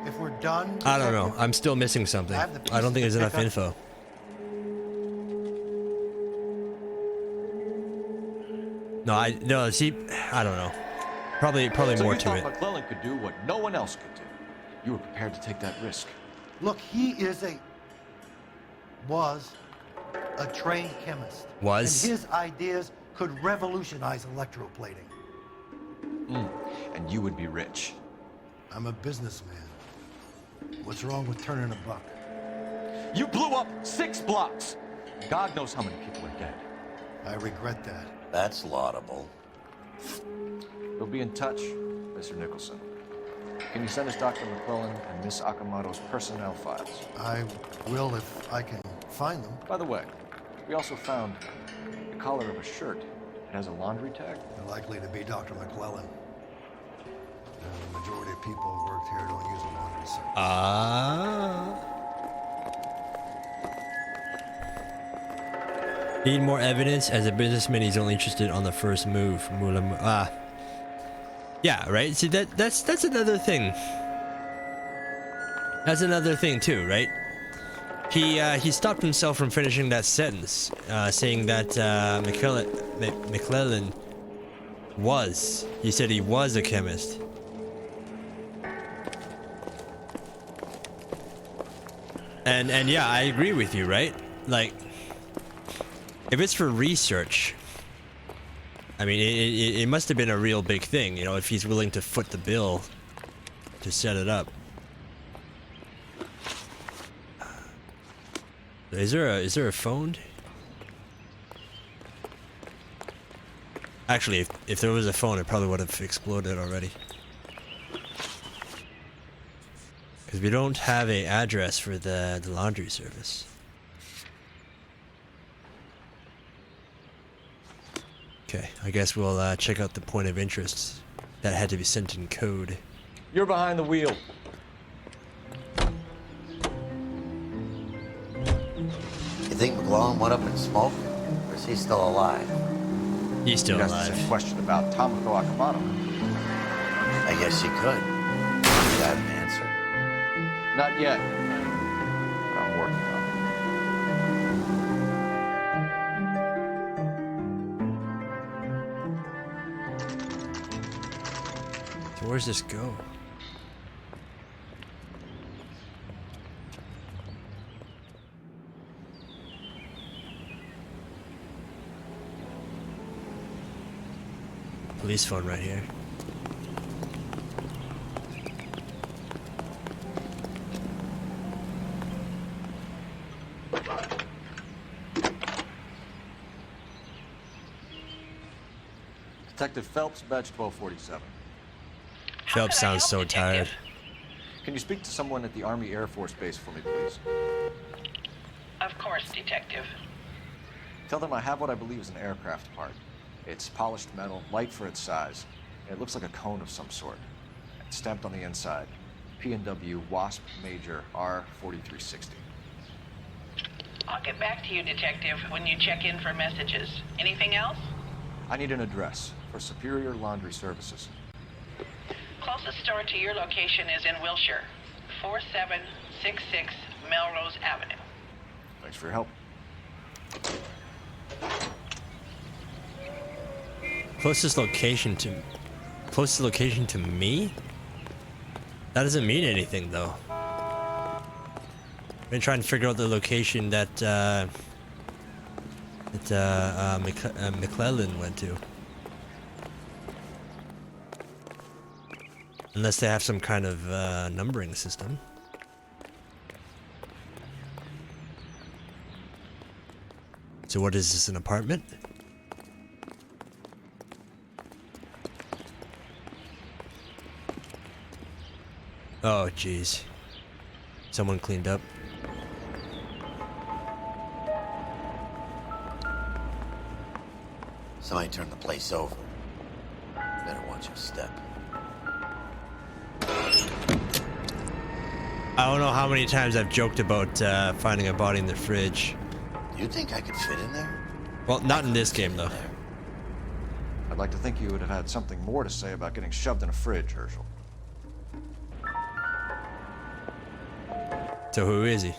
Speaker 13: if we're done,
Speaker 1: I don't know. I'm still missing something. I don't think there's enough info. No. See, I don't know. Probably more to it.
Speaker 10: McClellan could do what no one else could do. You were prepared to take that risk.
Speaker 13: Look, he was a trained chemist. And his ideas could revolutionize electroplating.
Speaker 10: And you would be rich.
Speaker 13: I'm a businessman. What's wrong with turning a buck?
Speaker 10: You blew up 6 blocks. God knows how many people are dead.
Speaker 13: I regret that.
Speaker 9: That's laudable.
Speaker 10: We'll be in touch, Mr. Nicholson. Can you send us Dr. McClellan and Miss Akamoto's personnel files?
Speaker 13: I will if I can find them.
Speaker 10: By the way, we also found the collar of a shirt. It has a laundry tag.
Speaker 13: They're likely to be Dr. McClellan. The majority of people who worked here don't use a laundry service.
Speaker 1: Need more evidence? As a businessman, he's only interested on the first move. Yeah, right? See, that's another thing. That's another thing too, right? He stopped himself from finishing that sentence, saying that McClellan was. He said he was a chemist. And yeah, I agree with you, right? Like, if it's for research, I mean, it must have been a real big thing, you know, if he's willing to foot the bill to set it up. Is there a phone? Actually, if there was a phone, it probably would have exploded already. Because we don't have an address for the laundry service. Okay, I guess we'll check out the point of interest. That had to be sent in code.
Speaker 10: You're behind the wheel.
Speaker 9: You think McClellan went up in smoke? Or is he still alive?
Speaker 1: He's still
Speaker 10: You
Speaker 1: alive.
Speaker 10: asked the same question about Tamako Akamato.
Speaker 9: I guess you could. You got an answer?
Speaker 10: Not yet. But I'm working on it.
Speaker 1: So where's this go? Police phone right here.
Speaker 10: Detective Phelps, badge 1247.
Speaker 1: Phelps sounds so tired.
Speaker 10: Can you speak to someone at the Army Air Force Base for me, please?
Speaker 14: Of course, Detective.
Speaker 10: Tell them I have what I believe is an aircraft part. It's polished metal, light for its size. And it looks like a cone of some sort. It's stamped on the inside. P&W Wasp Major R4360.
Speaker 14: I'll get back to you, Detective, when you check in for messages. Anything else?
Speaker 10: I need an address for Superior Laundry Services.
Speaker 14: Closest store to your location is in Wilshire, 4766 Melrose Avenue.
Speaker 10: Thanks for your help.
Speaker 1: Closest location to me? That doesn't mean anything though. I've been trying to figure out the location that McClellan went to. Unless they have some kind of numbering system. So what is this, an apartment? Oh, jeez. Someone cleaned up.
Speaker 9: Somebody turned the place over. Better watch your step.
Speaker 1: I don't know how many times I've joked about finding a body in the fridge.
Speaker 9: Do you think I could fit in there?
Speaker 1: Well, not in this game, though.
Speaker 10: I'd like to think you would have had something more to say about getting shoved in a fridge, Herschel.
Speaker 1: So who is he?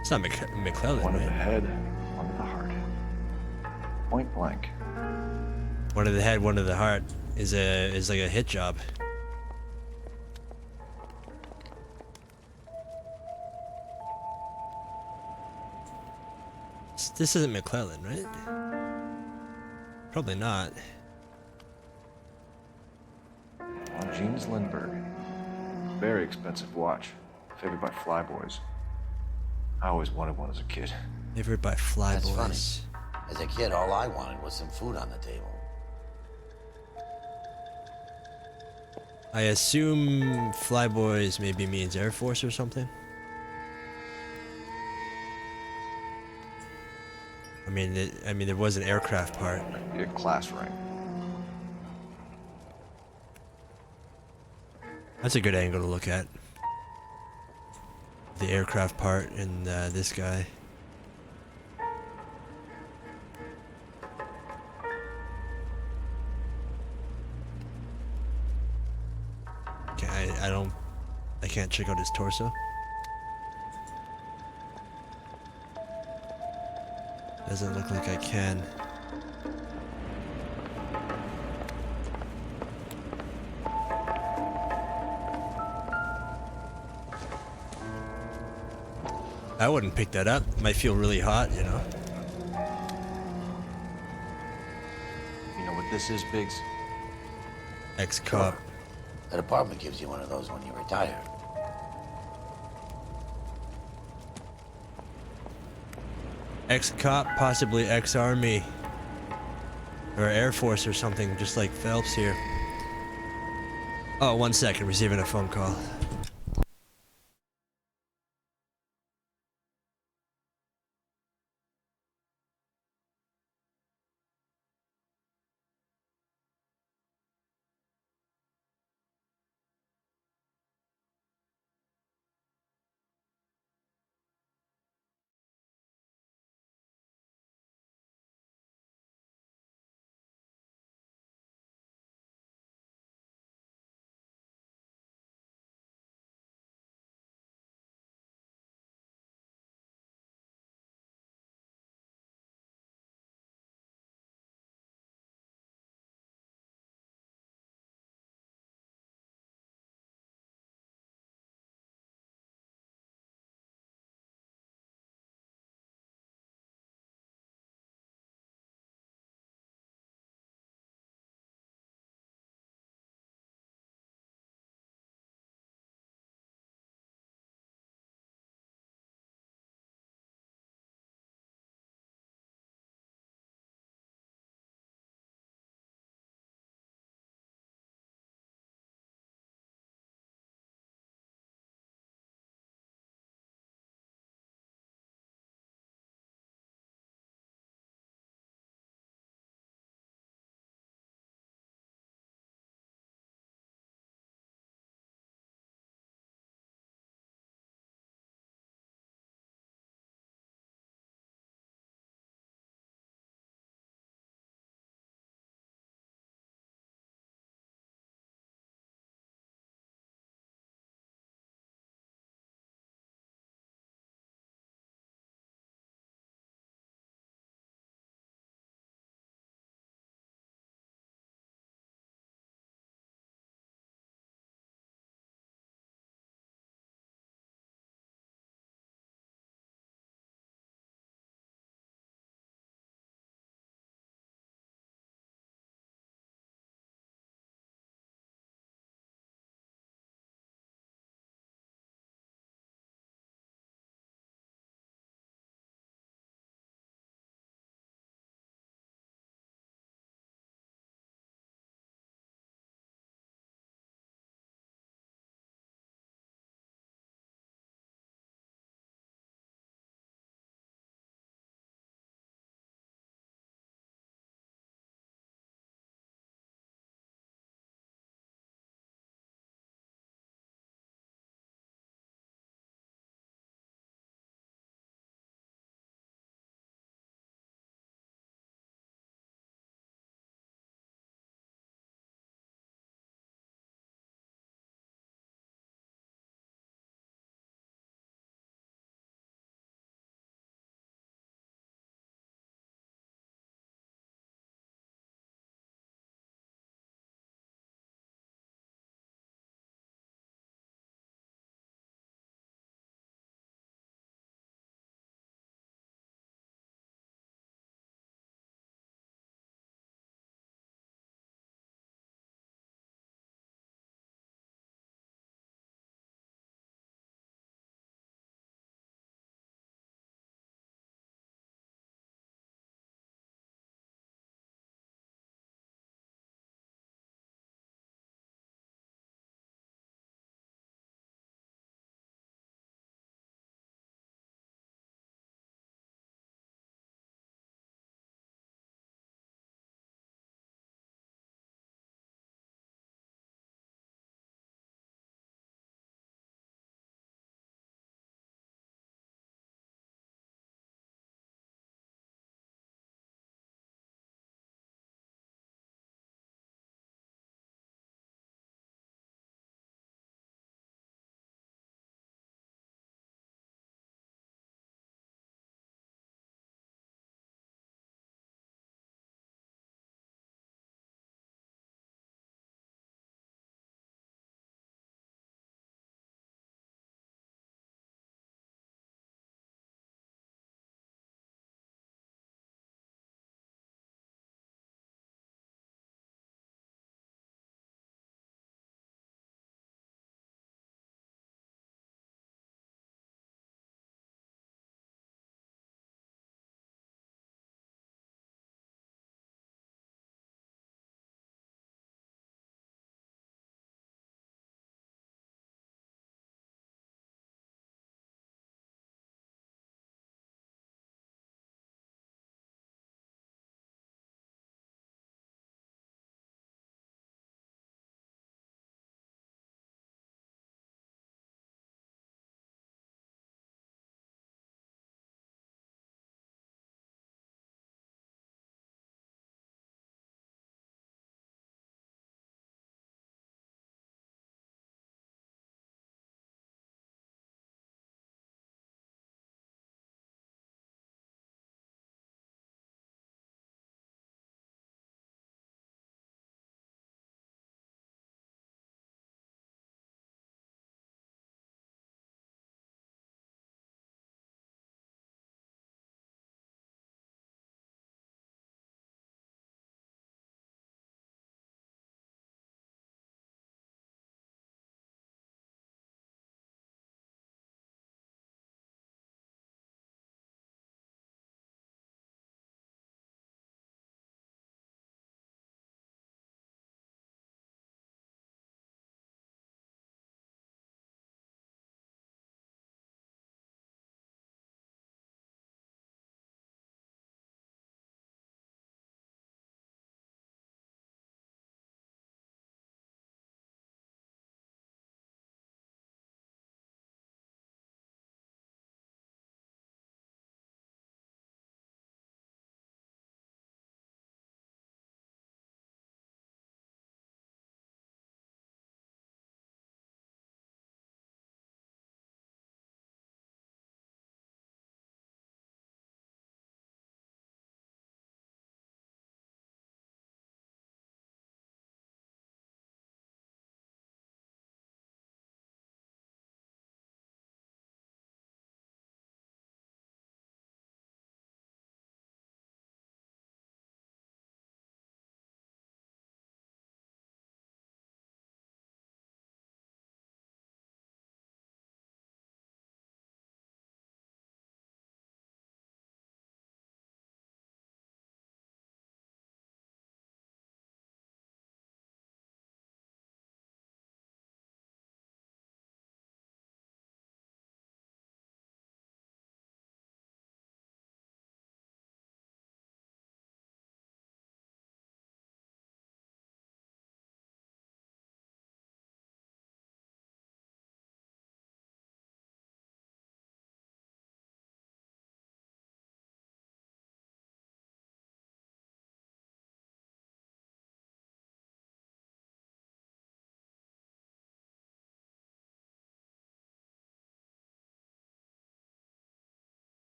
Speaker 1: It's not McClellan,
Speaker 10: One
Speaker 1: right?
Speaker 10: of the head, one of the heart. Point blank.
Speaker 1: One of the head, one of the heart is like a hit job. This isn't McClellan, right? Probably not.
Speaker 10: Jeans Lindbergh. Very expensive watch. Favored by flyboys. I always wanted one as a kid.
Speaker 1: Favored by
Speaker 9: That's
Speaker 1: flyboys.
Speaker 9: funny. As a kid, all I wanted was some food on the table.
Speaker 1: I assume flyboys maybe means Air Force or something. I mean, there was an aircraft part.
Speaker 10: Be a class ring.
Speaker 1: That's a good angle to look at. The aircraft part and this guy. I can't check out his torso. Doesn't look like I can. I wouldn't pick that up. Might feel really hot, you know.
Speaker 10: You know what this is, Biggs?
Speaker 1: Ex-cop.
Speaker 9: The department gives you one of those when you retire.
Speaker 1: Ex-cop, possibly ex-army. Or Air Force or something, just like Phelps here. Oh, 1 second, receiving a phone call.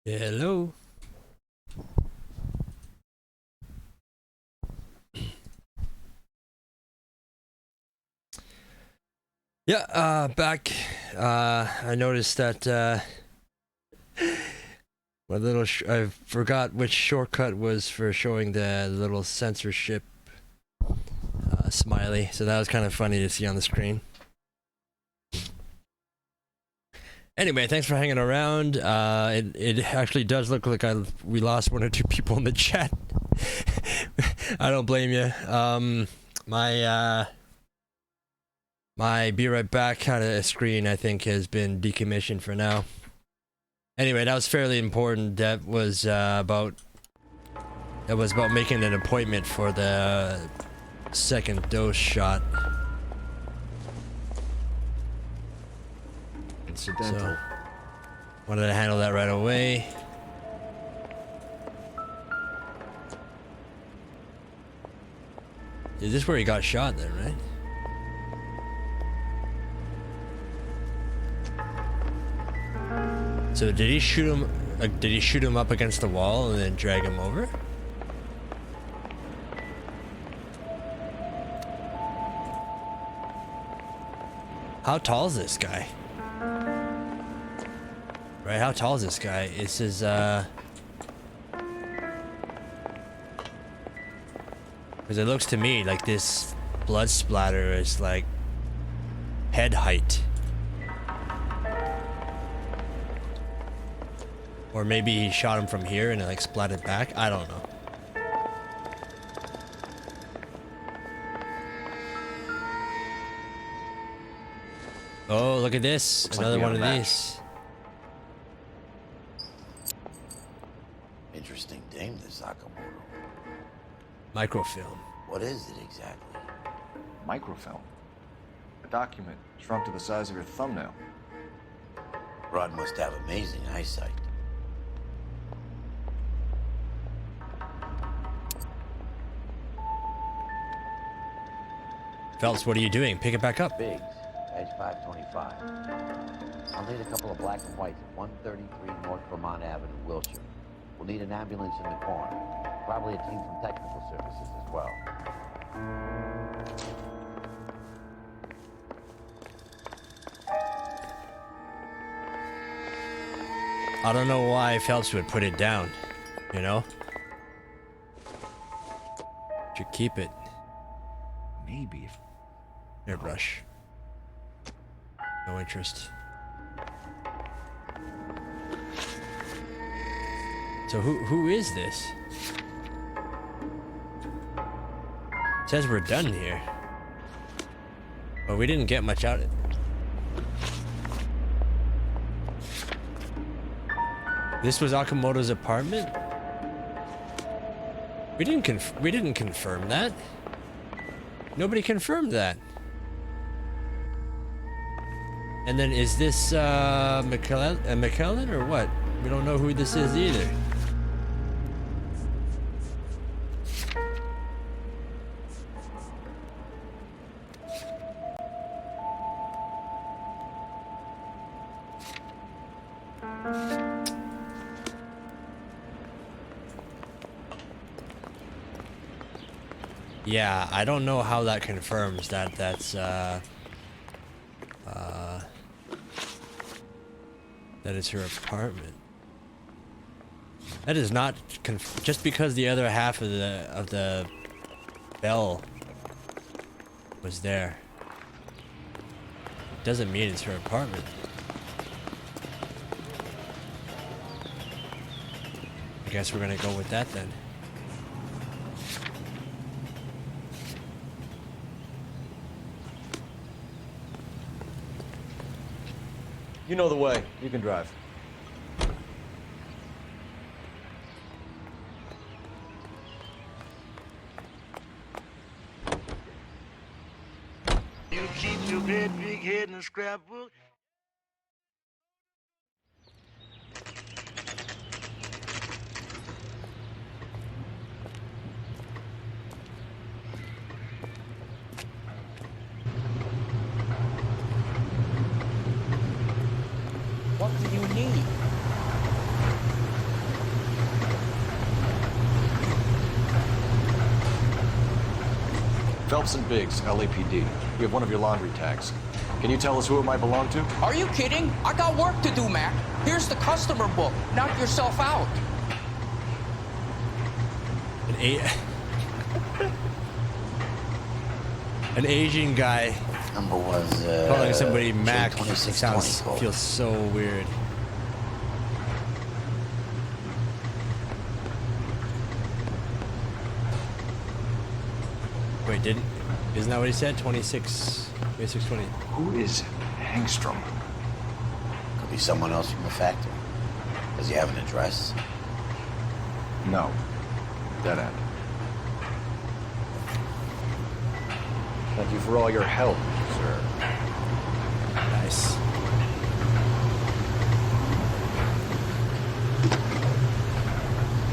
Speaker 1: Hello. Yeah, back. I noticed that my little I forgot which shortcut was for showing the little censorship smiley, so that was kind of funny to see on the screen. Anyway, thanks for hanging around. It actually does look like we lost 1 or 2 people in the chat. I don't blame you. My be right back kind of screen, I think, has been decommissioned for now. Anyway, that was fairly important. That was about making an appointment for the second dose shot.
Speaker 10: Incidental.
Speaker 1: So, wanted to handle that right away. Is this where he got shot then, right? So did he shoot him? Did he shoot him up against the wall and then drag him over? How tall is this guy? Right, how tall is this guy? This is because it looks to me like this blood splatter is like head height. Or maybe he shot him from here and it like splattered back. I don't know. Oh, look at this.
Speaker 9: Looks
Speaker 1: Another
Speaker 9: like we
Speaker 1: one of
Speaker 9: have a match.
Speaker 1: these.
Speaker 9: Interesting dame, this Akamoto.
Speaker 1: Microfilm.
Speaker 9: What is it exactly?
Speaker 10: Microfilm. A document shrunk to the size of your thumbnail.
Speaker 9: Rod must have amazing eyesight.
Speaker 1: Phelps, what are you doing? Pick it back up.
Speaker 9: Biggs, edge 525. I'll need a couple of black and whites at 133 North Vermont Avenue, Wilshire. We'll need an ambulance in the corner. Probably a team from technical services as well.
Speaker 1: I don't know why Phelps would put it down, you know? Should keep it.
Speaker 10: Maybe if...
Speaker 1: Airbrush. No interest. So who is this? Says we're done here. But we didn't get much out of it. This was Akamoto's apartment? We didn't confirm that. Nobody confirmed that. And then is this McKellen or what? We don't know who this is either. Yeah, I don't know how that confirms that that is her apartment. That is not just because the other half of the bell was there. Doesn't mean it's her apartment. I guess we're gonna go with that then.
Speaker 10: You know the way. You can drive.
Speaker 15: You keep your great big head in a scrapbook.
Speaker 8: What do you need?
Speaker 10: Phelps and Biggs, LAPD. We have one of your laundry tags. Can you tell us who it might belong to?
Speaker 16: Are you kidding? I got work to do, Mac. Here's the customer book. Knock yourself out.
Speaker 1: An Asian guy
Speaker 9: Number was
Speaker 1: calling somebody Mac
Speaker 9: J2620.
Speaker 1: feels so weird. Wait, isn't that what he said? 2620.
Speaker 10: Who is Hangstrom?
Speaker 9: Could be someone else from the factory. Does he have an address?
Speaker 10: No. Dead end. Thank you for all your help, sir.
Speaker 1: Nice.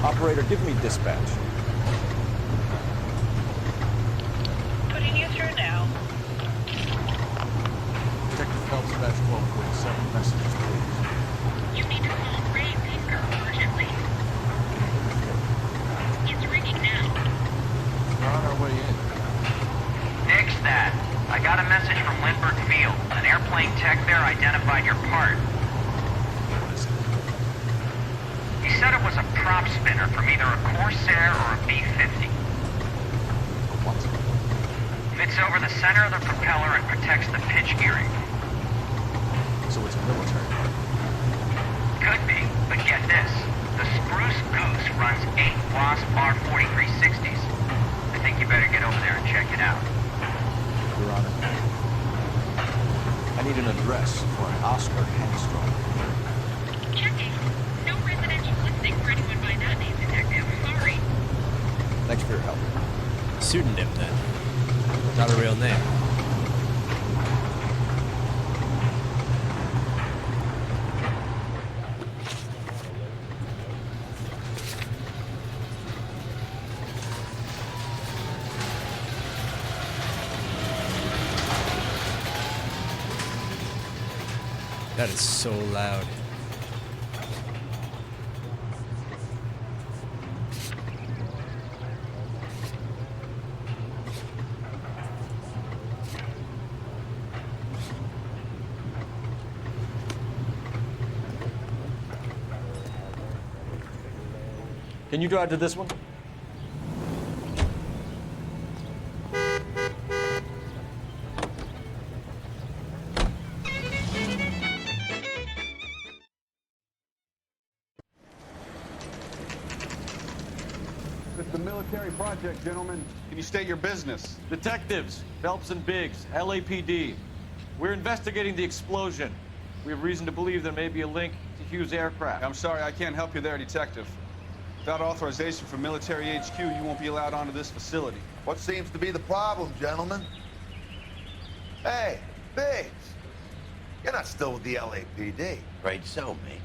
Speaker 10: Operator, give me dispatch.
Speaker 14: Putting you through now.
Speaker 10: Detective Phelps, batch 1247. Messages, please.
Speaker 14: You need to call Ray Pinker urgently. It's ringing now.
Speaker 10: We're on our way in.
Speaker 11: Nix that. I got a message from Lindbergh Field. An airplane tech there identified your part. He said it was a prop spinner from either a Corsair or a B-50. Fits over the center of the propeller and protects the pitch gearing.
Speaker 10: So it's a military part.
Speaker 11: Could be, but get this. The Spruce Goose runs 8 Wasp R4360s. I think you better get over there and check it out.
Speaker 10: Your Honor. I need an address for an Oscar Hangstrom.
Speaker 14: Checking. No residential listing for anyone by that name, Detective. Sorry.
Speaker 10: Thanks for your help.
Speaker 1: Pseudonym then. Not a real name. That is so loud.
Speaker 10: Can you drive to this one?
Speaker 5: It's a military project, gentlemen. Can you state your business?
Speaker 10: Detectives, Phelps and Biggs, LAPD. We're investigating the explosion. We have reason to believe there may be a link to Hughes aircraft.
Speaker 5: I'm sorry, I can't help you there, Detective. Without authorization from military HQ, you won't be allowed onto this facility.
Speaker 17: What seems to be the problem, gentlemen? Hey, Biggs. You're not still with the LAPD.
Speaker 9: Right so, Miggs.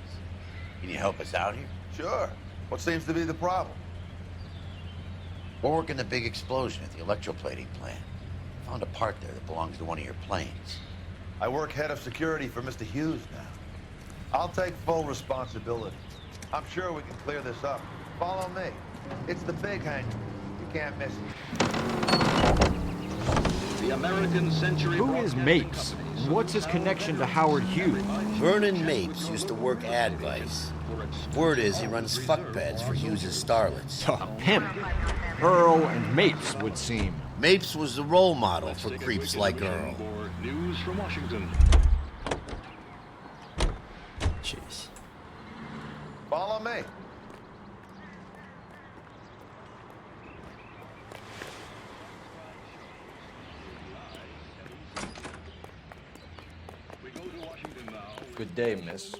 Speaker 9: Can you help us out here?
Speaker 17: Sure. What seems to be the problem?
Speaker 9: We're working the big explosion at the electroplating plant. Found a part there that belongs to one of your planes.
Speaker 17: I work head of security for Mr. Hughes now. I'll take full responsibility. I'm sure we can clear this up. Follow me. It's the big hangar. You can't miss it.
Speaker 18: The American Century
Speaker 10: Who is Mapes? What's his connection to Howard Hughes?
Speaker 9: Vernon Mapes used to work Advice. Word is he runs fuck beds for Hughes' starlets.
Speaker 10: Him. Earl and Mapes would seem.
Speaker 9: Mapes was the role model for creeps like Earl.
Speaker 18: News from Washington.
Speaker 1: Jeez.
Speaker 17: Follow me.
Speaker 10: Good day, miss.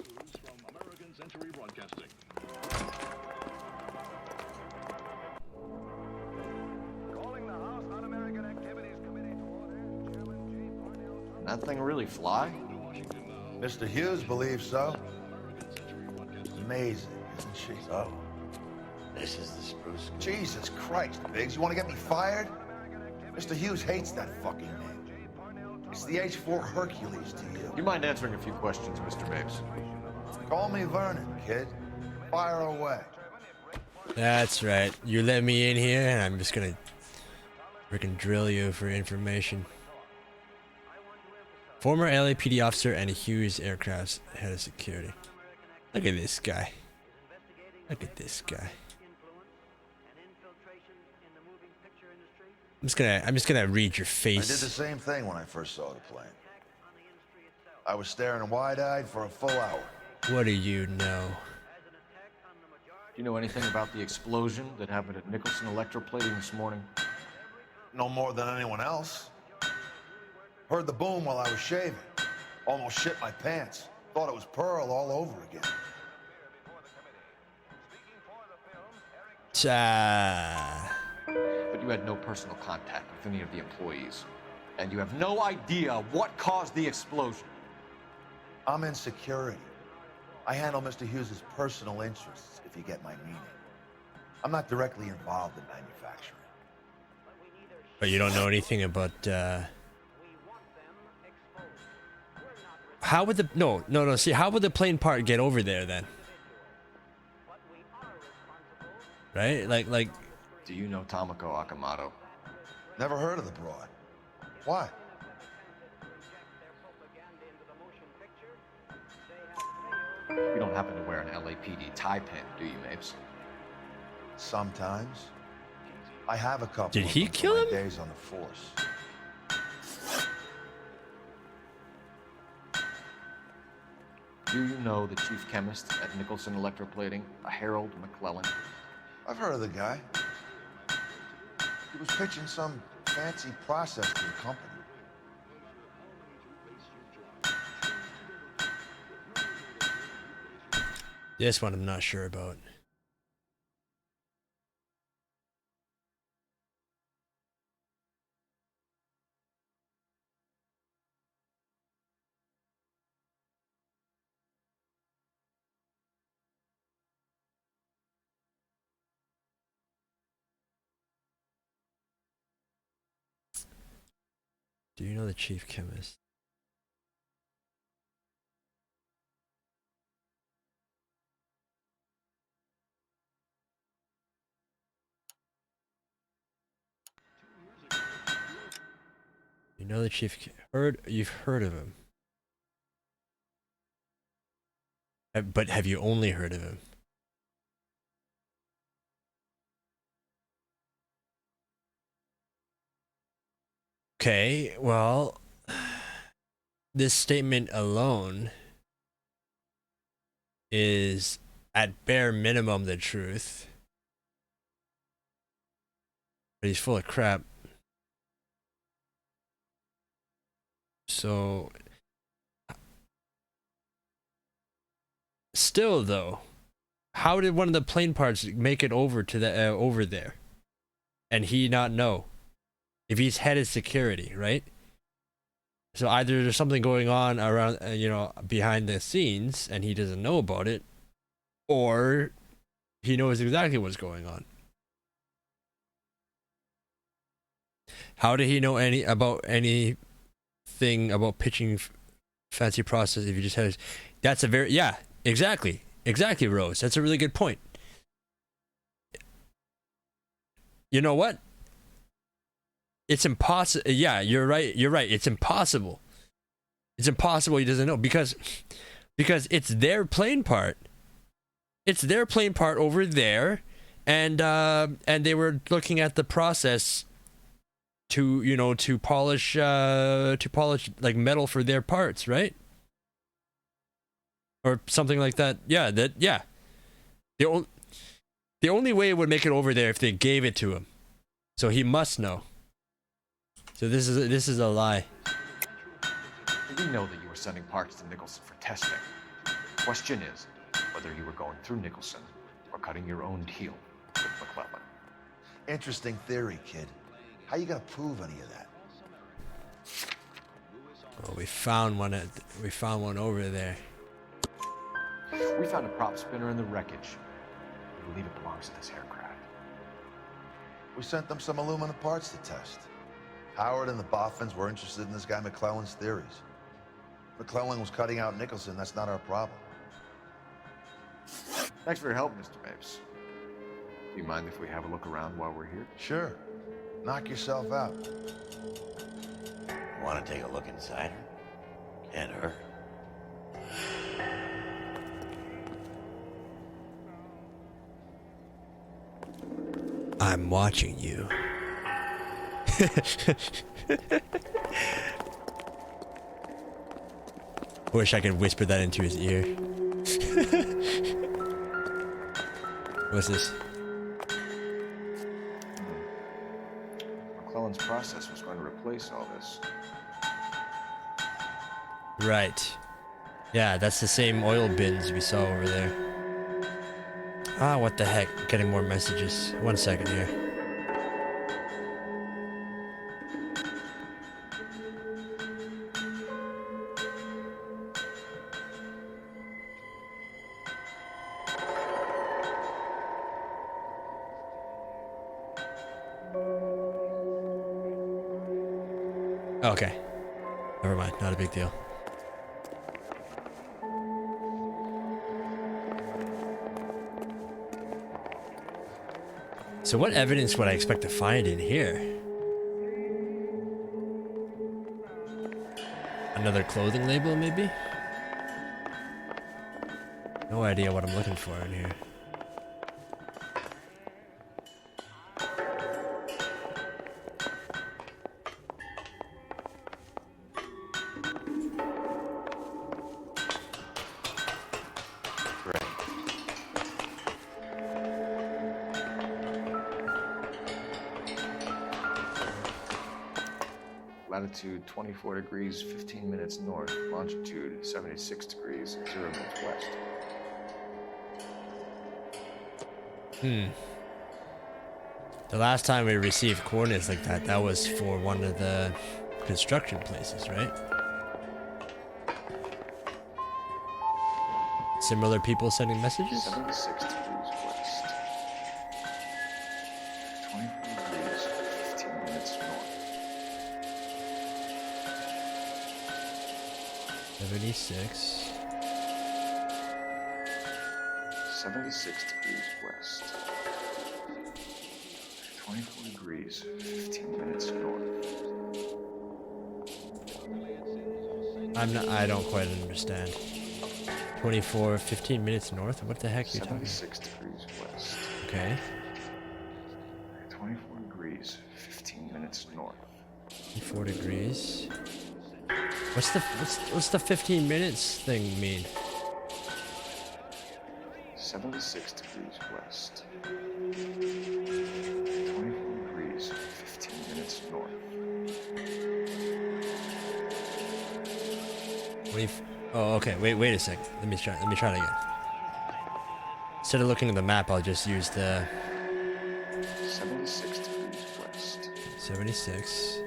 Speaker 18: American Century Broadcasting.
Speaker 10: That thing really fly?
Speaker 17: Mr. Hughes believes so. Amazing, isn't she?
Speaker 9: So, this is the Spruce Goose.
Speaker 17: Jesus Christ, Biggs, you want to get me fired? Mr. Hughes hates that fucking name. It's the H-4 Hercules to you.
Speaker 10: You mind answering a few questions, Mr. Mapes?
Speaker 17: Call me Vernon, kid. Fire away.
Speaker 1: That's right. You let me in here, and I'm just gonna We can drill you for information. Former LAPD officer and Hughes Aircraft's head of security. Look at this guy. Look at this guy. I'm just gonna read your face.
Speaker 17: I did the same thing when I first saw the plane. I was staring wide-eyed for a full hour.
Speaker 1: What do you know?
Speaker 10: Do you know anything about the explosion that happened at Nicholson Electroplating this morning?
Speaker 17: No more than anyone else. Heard the boom while I was shaving. Almost shit my pants. Thought it was Pearl all over again.
Speaker 10: But you had no personal contact with any of the employees. And you have no idea what caused the explosion.
Speaker 17: I'm in security. I handle Mr. Hughes' personal interests, if you get my meaning. I'm not directly involved in manufacturing.
Speaker 1: But you don't know anything about, How would the... No, see, how would the plane part get over there, then? Right? Like...
Speaker 10: Do you know Tomoko Akamoto?
Speaker 17: Never heard of the broad. Why?
Speaker 10: You don't happen to wear an LAPD tie pin, do you, Mapes?
Speaker 17: Sometimes. I have a couple.
Speaker 1: Did he kill him?
Speaker 17: Days on the force.
Speaker 10: Do you know the chief chemist at Nicholson Electroplating, a Harold McClellan?
Speaker 17: I've heard of the guy. He was pitching some fancy process to the company.
Speaker 1: This one I'm not sure about. Do you know the chief chemist? You know the chief... You've heard of him. But have you only heard of him? Okay, well... This statement alone is, at bare minimum, the truth. But he's full of crap. So... Still, though, how did one of the plane parts make it over to the over there, and he not know? If he's headed security, right? So either there's something going on around, behind the scenes, and he doesn't know about it, or he knows exactly what's going on. How did he know anything about pitching fancy process if you just had? That's a very exactly, Rose. That's a really good point. You know what? It's impossible. Yeah, you're right. It's impossible. It's impossible he doesn't know because it's their plane part. It's their plane part over there, and they were looking at the process to polish like metal for their parts, right? Or something like that. Yeah, The only way it would make it over there if they gave it to him. So he must know. So this is a lie.
Speaker 10: We know that you were sending parts to Nicholson for testing. Question is whether you were going through Nicholson or cutting your own deal with McClellan.
Speaker 17: Interesting theory, kid. How you gonna prove any of that?
Speaker 1: Well, we found one over there.
Speaker 10: We found a prop spinner in the wreckage. We believe it belongs to this aircraft.
Speaker 17: We sent them some aluminum parts to test. Howard and the Boffins were interested in this guy McClellan's theories. McClellan was cutting out Nicholson. That's not our problem.
Speaker 10: Thanks for your help, Mr. Mapes. Do you mind if we have a look around while we're here?
Speaker 17: Sure. Knock yourself out.
Speaker 9: Want to take a look inside her? Can't hurt.
Speaker 1: I'm watching you. Wish I could whisper that into his ear. What's this?
Speaker 10: McClellan's process was going to replace all this.
Speaker 1: Right. Yeah, that's the same oil bins we saw over there. Ah, what the heck? Getting more messages. 1 second here. Okay. Never mind, not a big deal. So what evidence would I expect to find in here? Another clothing label, maybe? No idea what I'm looking for in here.
Speaker 10: Latitude 24 degrees, 15 minutes north. Longitude 76 degrees, 0 minutes west.
Speaker 1: The last time we received coordinates like that, that was for one of the construction places, right? Similar people sending messages?
Speaker 10: 76 degrees west. 24 degrees, 15 minutes north.
Speaker 1: 76.
Speaker 10: 76 degrees west. 24 degrees, 15 minutes north.
Speaker 1: I don't quite understand. 24, 15 minutes north? What the heck are you talking about?
Speaker 10: 76 degrees west.
Speaker 1: Okay.
Speaker 10: 24 degrees, 15 minutes north.
Speaker 1: 4 degrees. What's the 15 minutes thing mean?
Speaker 10: 76 degrees west. 24 degrees, 15 minutes north.
Speaker 1: 20, oh, okay. Wait a sec. Let me try it again. Instead of looking at the map, I'll just use the
Speaker 10: 76 degrees west.
Speaker 1: 76.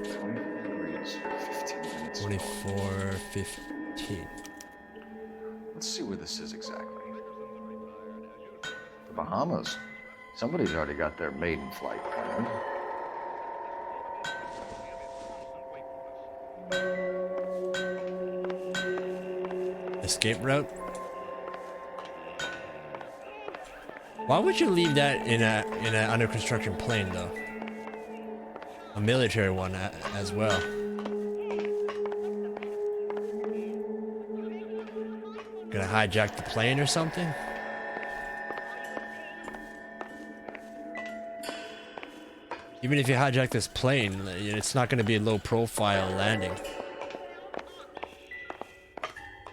Speaker 10: 24 degrees, 15 minutes
Speaker 1: 24, 15.
Speaker 10: Let's see where this is exactly. The Bahamas. Somebody's already got their maiden flight planned.
Speaker 1: Escape route? Why would you leave that in a under construction plane though? A military one as well. Gonna hijack the plane or something? Even if you hijack this plane, it's not gonna be a low profile landing.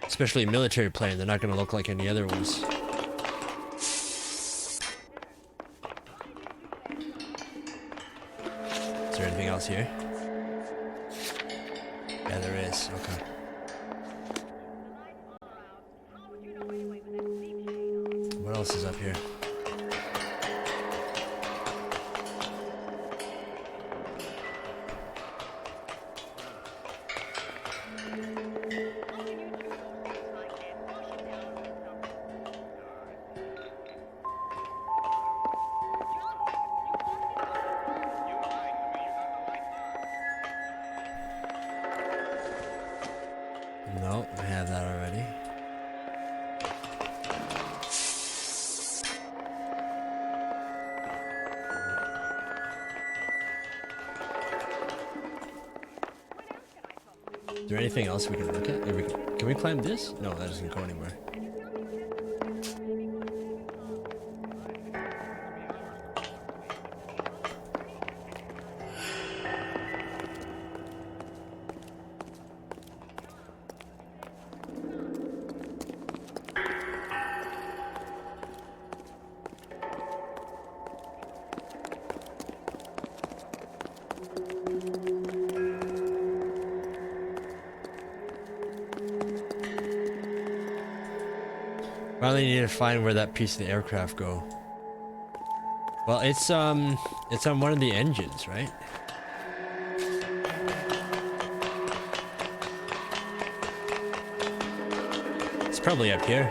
Speaker 1: Especially a military plane, they're not gonna look like any other ones. Is there anything else here? Yeah, there is. Okay. What else is up here? there anything else we can look at? Can we climb this? No, that doesn't go anywhere. Finally need to find where that piece of the aircraft go. Well, it's on one of the engines, right? It's probably up here.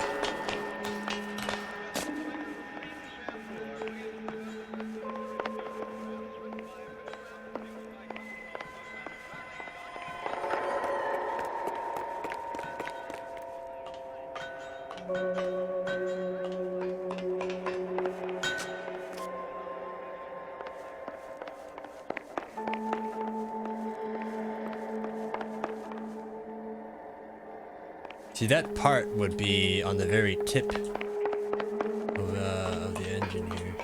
Speaker 1: See, that part would be on the very tip of the engine here.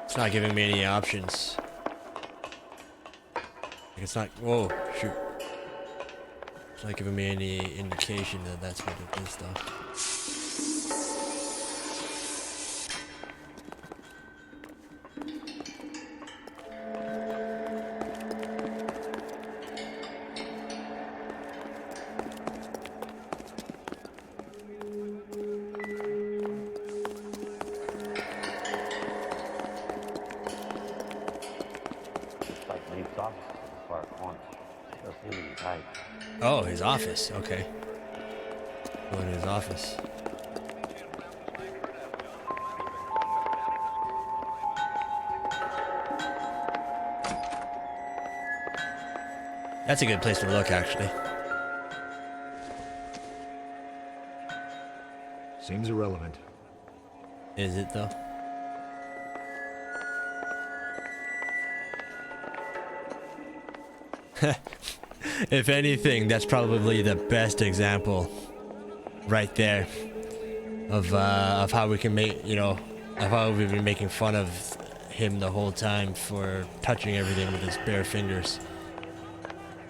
Speaker 1: It's not giving me any options. Like it's not. Whoa, shoot. It's not giving me any indication that that's what it is, though. Oh, his office. Okay. Go in his office. That's a good place to look, actually.
Speaker 19: Seems irrelevant.
Speaker 1: Is it, though? If anything, that's probably the best example right there of how we can make, you know, of how we've been making fun of him the whole time for touching everything with his bare fingers.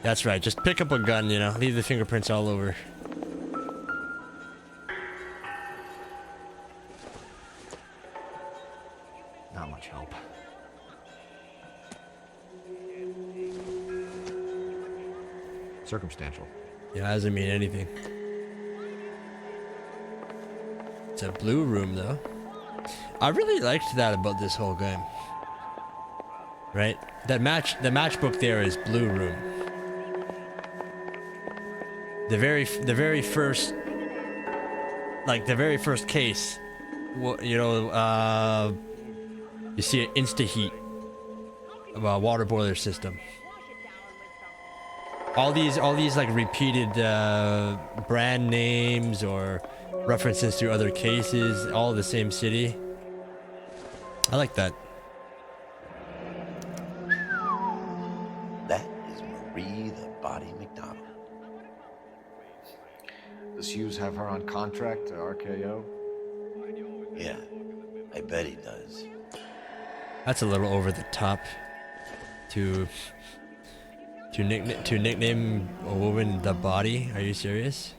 Speaker 1: That's right, just pick up a gun, you know, leave the fingerprints all over.
Speaker 19: Not much help. Circumstantial.
Speaker 1: Yeah, it doesn't mean anything. It's a blue room, though. I really liked that about this whole game. Right? The matchbook there is blue room. The very first, like the very first case, you know, you see an insta-heat water boiler system. All these like repeated brand names or references to other cases, all the same city. I like that.
Speaker 9: That is Marie the Body McDonald.
Speaker 10: Does Hughes have her on contract to RKO?
Speaker 9: Yeah, I bet he does.
Speaker 1: That's a little over the top to nickname a woman the Body. Are you serious?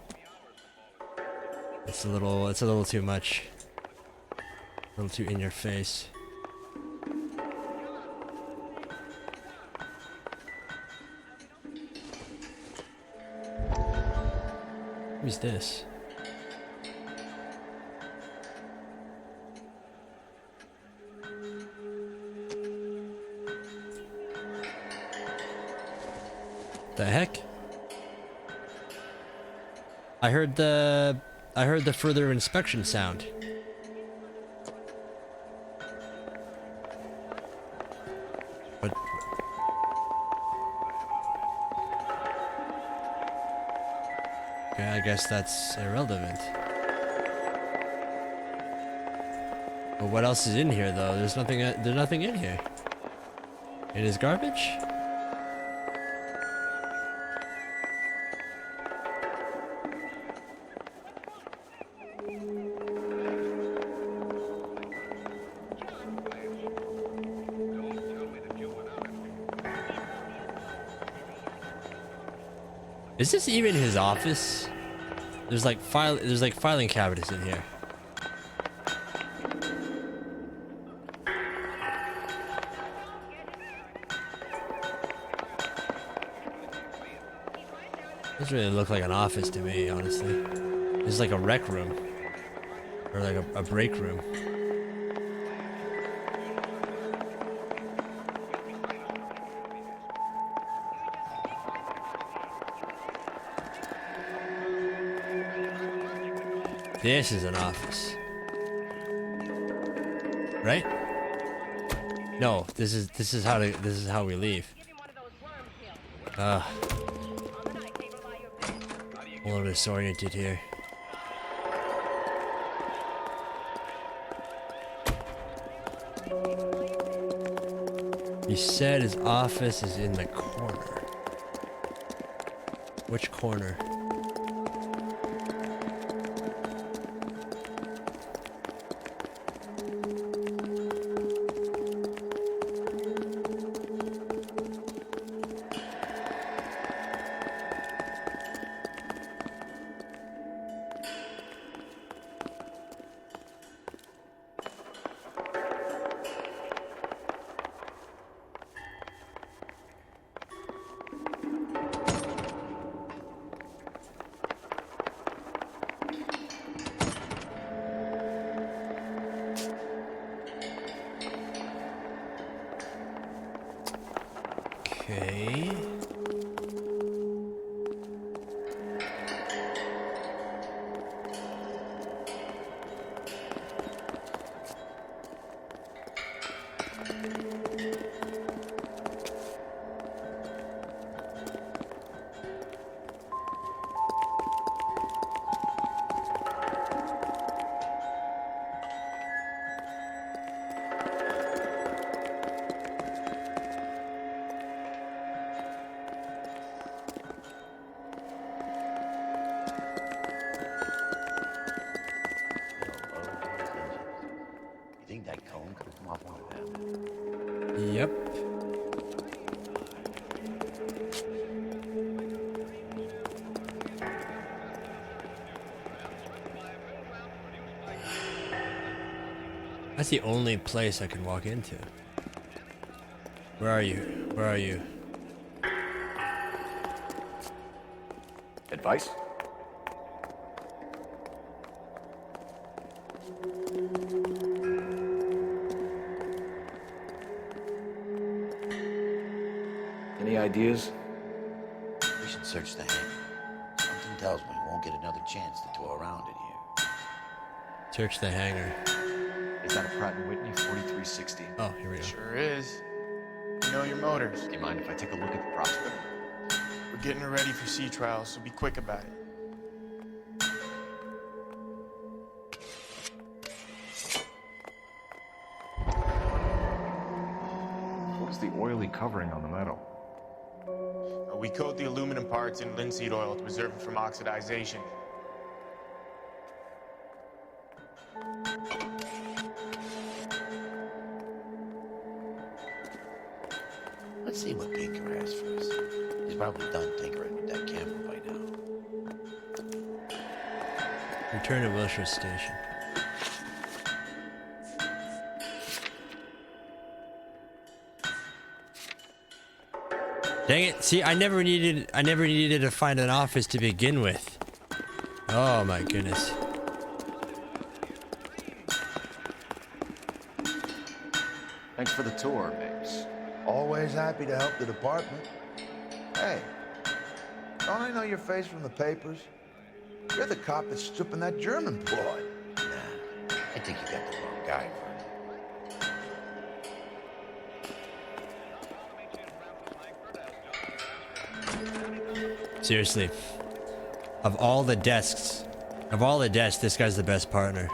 Speaker 1: It's a little too much. A little too in your face. Who's this? The heck? I heard the further inspection sound. But okay, I guess that's irrelevant. But what else is in here, though? There's nothing in here. In his garbage? Is this even his office? There's like filing cabinets in here. Doesn't really look like an office to me, honestly. It's like a rec room. Or like a break room. This is an office. Right? No, this is how we leave. A little disoriented here. He said his office is in the corner. Which corner? Okay. Yep. That's the only place I can walk into. Where are you? Where are you?
Speaker 10: Advice? Any ideas?
Speaker 9: We should search the hangar. Something tells me we won't get another chance to tour around in here.
Speaker 1: Search the hangar.
Speaker 10: Is that a Pratt & Whitney 4360?
Speaker 1: Oh, here we go.
Speaker 20: Sure is. You know your motors.
Speaker 10: Do you mind if I take a look at the prospect?
Speaker 20: We're getting her ready for sea trials, so be quick about it.
Speaker 10: What's the oily covering on the metal?
Speaker 20: We coat the aluminum parts in linseed oil to preserve it from oxidization.
Speaker 9: Let's see what Pinker has for us. He's probably done tinkering with that camera by now.
Speaker 1: Return to Wilshire Station. Dang it. See, I never needed to find an office to begin with. Oh my goodness.
Speaker 10: Thanks for the tour, Mapes.
Speaker 17: Always happy to help the department. Hey, don't I know your face from the papers? You're the cop that's stripping that German boy.
Speaker 9: Nah, I think you got the wrong guy, Vernon.
Speaker 1: Seriously. Of all the desks, this guy's the best partner.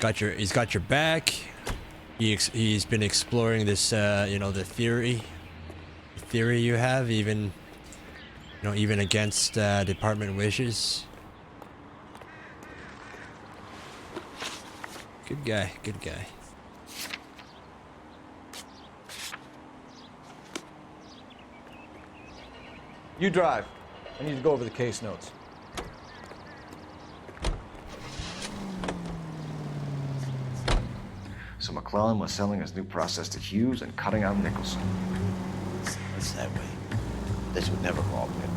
Speaker 1: He's got your back. He's been exploring this, you know, the theory you have, even, you know, even against department wishes. Good guy, good guy.
Speaker 10: You drive. I need to go over the case notes. So McClellan was selling his new process to Hughes and cutting out Nicholson.
Speaker 9: It's that way. This would never go all good.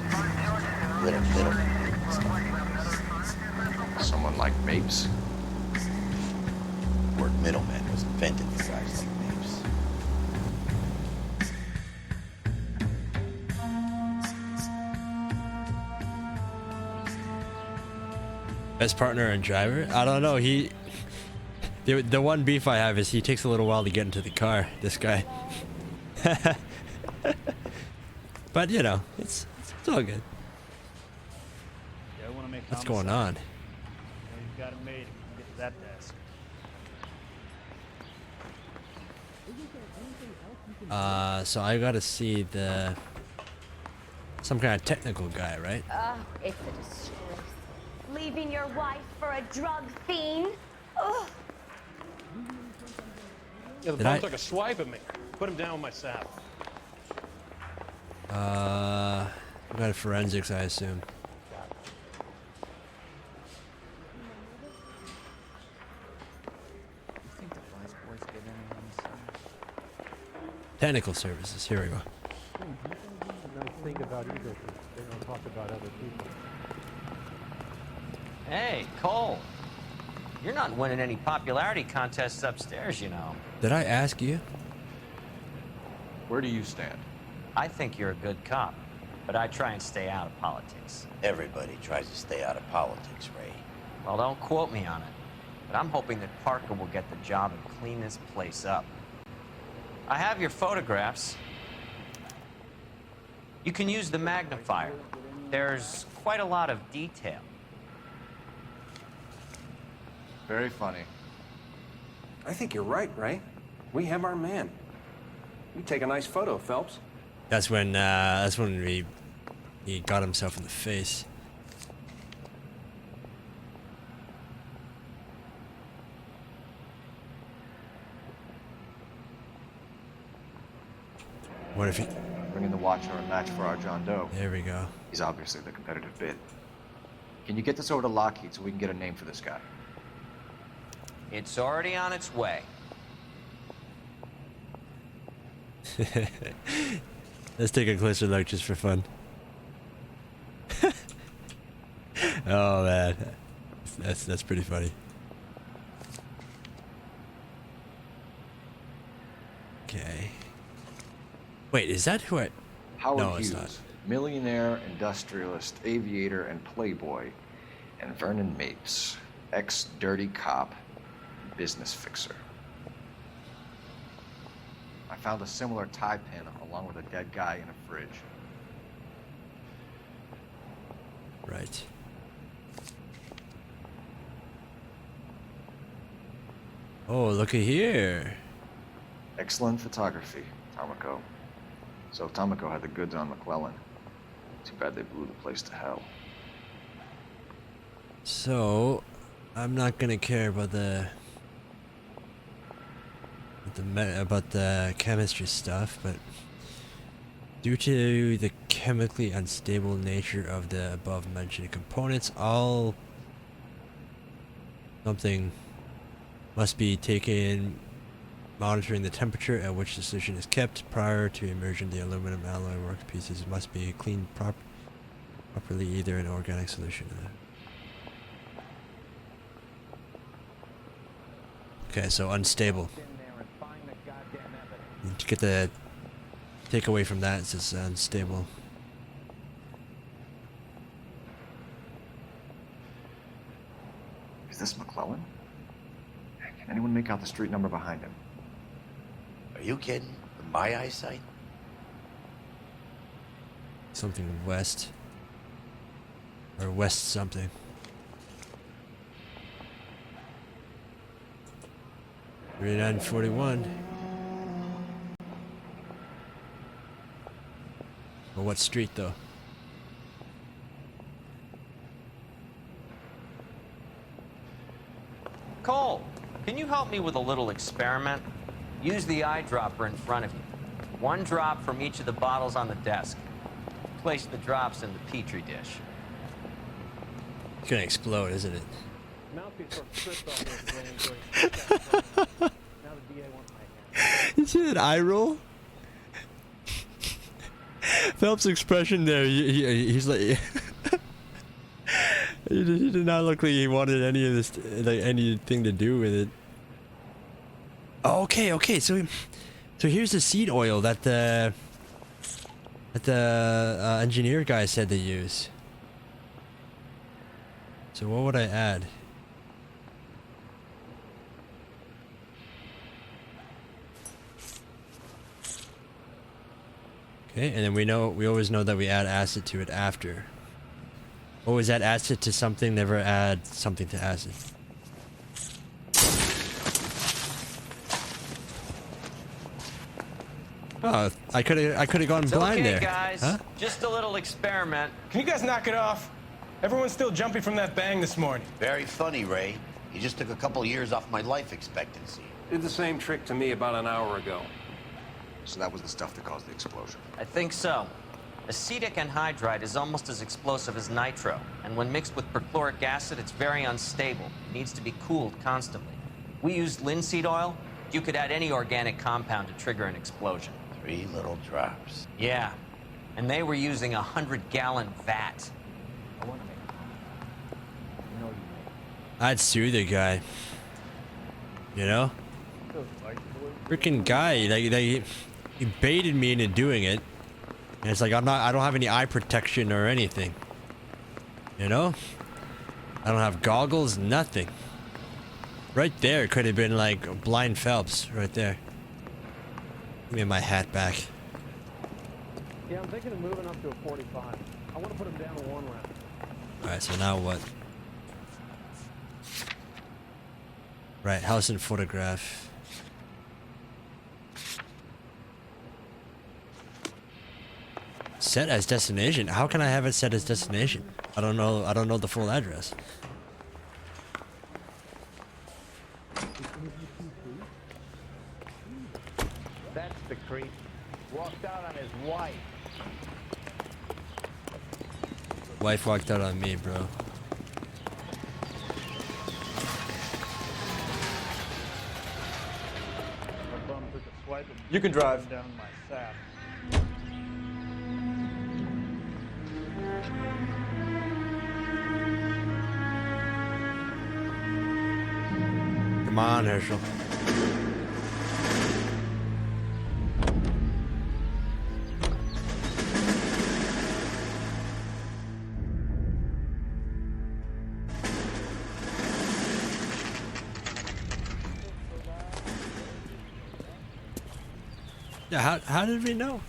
Speaker 9: Little.
Speaker 10: Someone like Mapes?
Speaker 9: The word middleman was invented for guys like Mapes.
Speaker 1: Best partner and driver? I don't know. The one beef I have is he takes a little while to get into the car. This guy. But you know, it's all good.
Speaker 12: Yeah, I want to make
Speaker 1: What's going on?
Speaker 12: You've got it made. You can get to that desk.
Speaker 1: So I gotta see some kind of technical guy, right?
Speaker 21: Oh, it's a disgrace. Leaving your wife for a drug fiend? Ugh.
Speaker 12: Yeah, the bum took a swipe at me. Put him down with my saddle.
Speaker 1: We got forensics, I assume. Technical services. Here we go.
Speaker 22: Nice thing about either is they don't talk about other people.
Speaker 8: Hey, Cole. You're not winning any popularity contests upstairs, you know.
Speaker 1: Did I ask you?
Speaker 10: Where do you stand?
Speaker 8: I think you're a good cop, but I try and stay out of politics.
Speaker 9: Everybody tries to stay out of politics, Ray.
Speaker 8: Well, don't quote me on it, but I'm hoping that Parker will get the job and clean this place up. I have your photographs. You can use the magnifier. There's quite a lot of detail.
Speaker 10: Very funny.
Speaker 4: I think you're right, Ray. We have our man. You take a nice photo, Phelps.
Speaker 1: That's when he got himself in the face. What if he...
Speaker 10: Bring in the Watcher and match for our John Doe.
Speaker 1: There we go.
Speaker 10: He's obviously the competitive bid. Can you get this over to Lockheed so we can get a name for this guy?
Speaker 8: It's already on its way.
Speaker 1: Let's take a closer look just for fun. Oh man, that's pretty funny. Okay. Wait, is that who I...
Speaker 10: Howard
Speaker 1: No,
Speaker 10: Hughes,
Speaker 1: it's not.
Speaker 10: millionaire, industrialist, aviator, and playboy, and Vernon Mapes, ex-dirty cop, business fixer. I found a similar tie pin along with a dead guy in a fridge.
Speaker 1: Right. Oh, looky here.
Speaker 10: Excellent photography, Tomoko. So Tomoko had the goods on McClellan. Too bad they blew the place to hell.
Speaker 1: So, I'm not gonna care about about the chemistry stuff, but due to the chemically unstable nature of the above-mentioned components, something must be taken monitoring the temperature at which the solution is kept prior to immersion. The aluminum alloy workpieces must be cleaned properly, either in organic solution. Okay, so unstable. To get the takeaway from that, it says unstable.
Speaker 10: Is this McClellan? Can anyone make out the street number behind him?
Speaker 9: Are you kidding? With my eyesight?
Speaker 1: Something west. Or west something. 3941. Well, what street though?
Speaker 8: Cole, can you help me with a little experiment? Use the eyedropper in front of you. One drop from each of the bottles on the desk. Place the drops in the petri dish.
Speaker 1: It's gonna explode, isn't it?
Speaker 22: Mouthpiece sort of stripped off those brains during now the DA wants my hand.
Speaker 1: You see that eye roll? Phelps' expression there, he's like... he did not look like he wanted any of this, like anything to do with it. Oh, okay, so here's the seed oil that the engineer guy said to use. So what would I add? Okay, and then we always know that we add acid to it after. Always add acid to something, never add something to acid. Oh, I could have gone blind
Speaker 8: okay,
Speaker 1: there.
Speaker 8: Guys.
Speaker 1: Huh?
Speaker 8: Just a little experiment.
Speaker 3: Can you guys knock it off? Everyone's still jumping from that bang this morning.
Speaker 9: Very funny, Ray. You just took a couple years off my life expectancy.
Speaker 4: Did the same trick to me about an hour ago.
Speaker 10: So that was the stuff that caused the explosion.
Speaker 8: I think so. Acetic anhydride is almost as explosive as nitro, and when mixed with perchloric acid, it's very unstable. It needs to be cooled constantly. We used linseed oil. You could add any organic compound to trigger an explosion.
Speaker 9: 3 little drops.
Speaker 8: Yeah, and they were using a 100-gallon vat.
Speaker 22: I want to make you know you
Speaker 1: I'd sue the guy. You know? Freaking guy, like he baited me into doing it. And it's like I don't have any eye protection or anything. You know? I don't have goggles, nothing. Right there could have been like blind Phelps right there. Give me my hat back.
Speaker 22: Yeah, I'm thinking of moving up to a 45. I want to put him down to 1 round.
Speaker 1: Alright, so now what? Right, house and photograph. Set as destination? How can I have it set as destination? I don't know the full address.
Speaker 12: That's the creep. Walked out on his wife.
Speaker 1: Wife walked out on me, bro.
Speaker 12: My bum took a swipe and
Speaker 3: You can drive.
Speaker 12: down my sap.
Speaker 1: Come on, Herschel. Yeah, how did we know?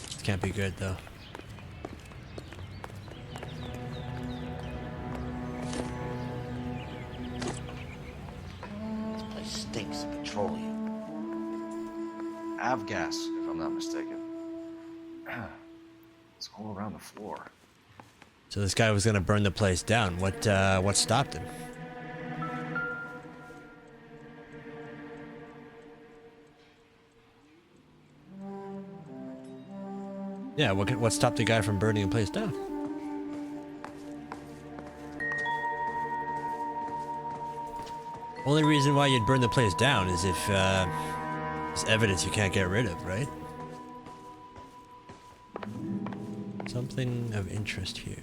Speaker 1: This can't be good though.
Speaker 9: This place stinks of petroleum.
Speaker 10: Avgas, if I'm not mistaken. It's all around the floor.
Speaker 1: So this guy was gonna burn the place down. What stopped him? Yeah, what stopped the guy from burning the place down? Only reason why you'd burn the place down is if it's evidence you can't get rid of, right? Something of interest here.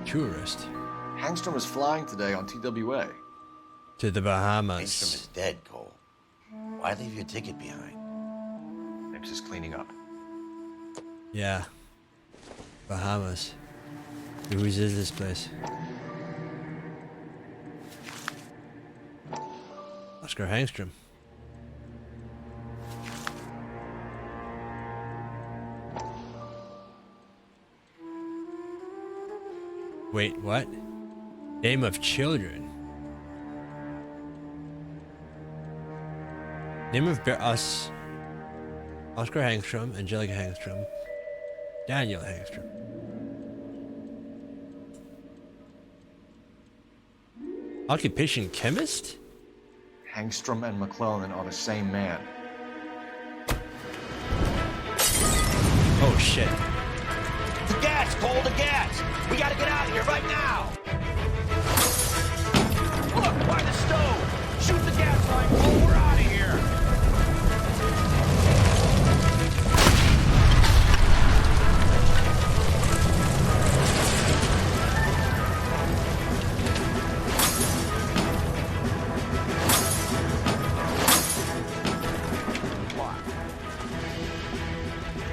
Speaker 1: Tourist.
Speaker 10: Hangstrom is flying today on TWA.
Speaker 1: To the Bahamas.
Speaker 9: Hangstrom is dead, Cole. Why leave your ticket behind?
Speaker 10: Maybe just cleaning up.
Speaker 1: Yeah. Bahamas. Whose is this place? Oscar Hangstrom. Wait, what? Name of children. Name of us. Oscar Hangstrom, Angelica Hangstrom, Daniel Hangstrom. Occupation chemist?
Speaker 10: Hangstrom and McClellan are the same man.
Speaker 1: Oh shit.
Speaker 2: The gas, Cole, the gas! We gotta get out of here right now! Look, by the stove! Shoot the gas line, Cole, we're out of here!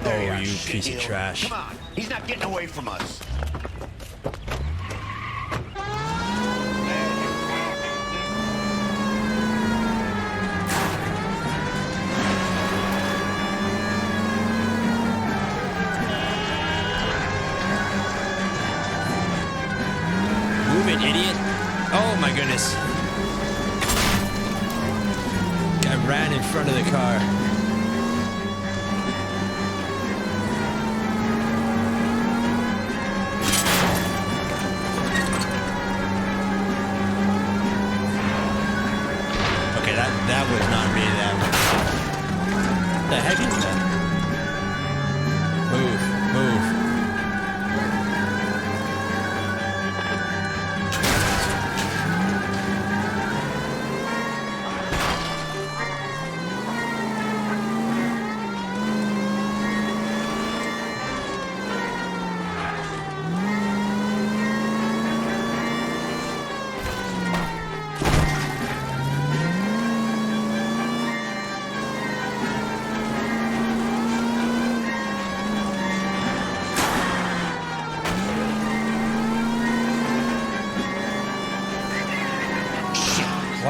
Speaker 1: Oh, you piece of trash.
Speaker 2: Come on, he's not getting away from us.
Speaker 1: Move it, idiot. Oh my goodness. I ran in front of the car. That was not really that one. What the heck is that? Move, move.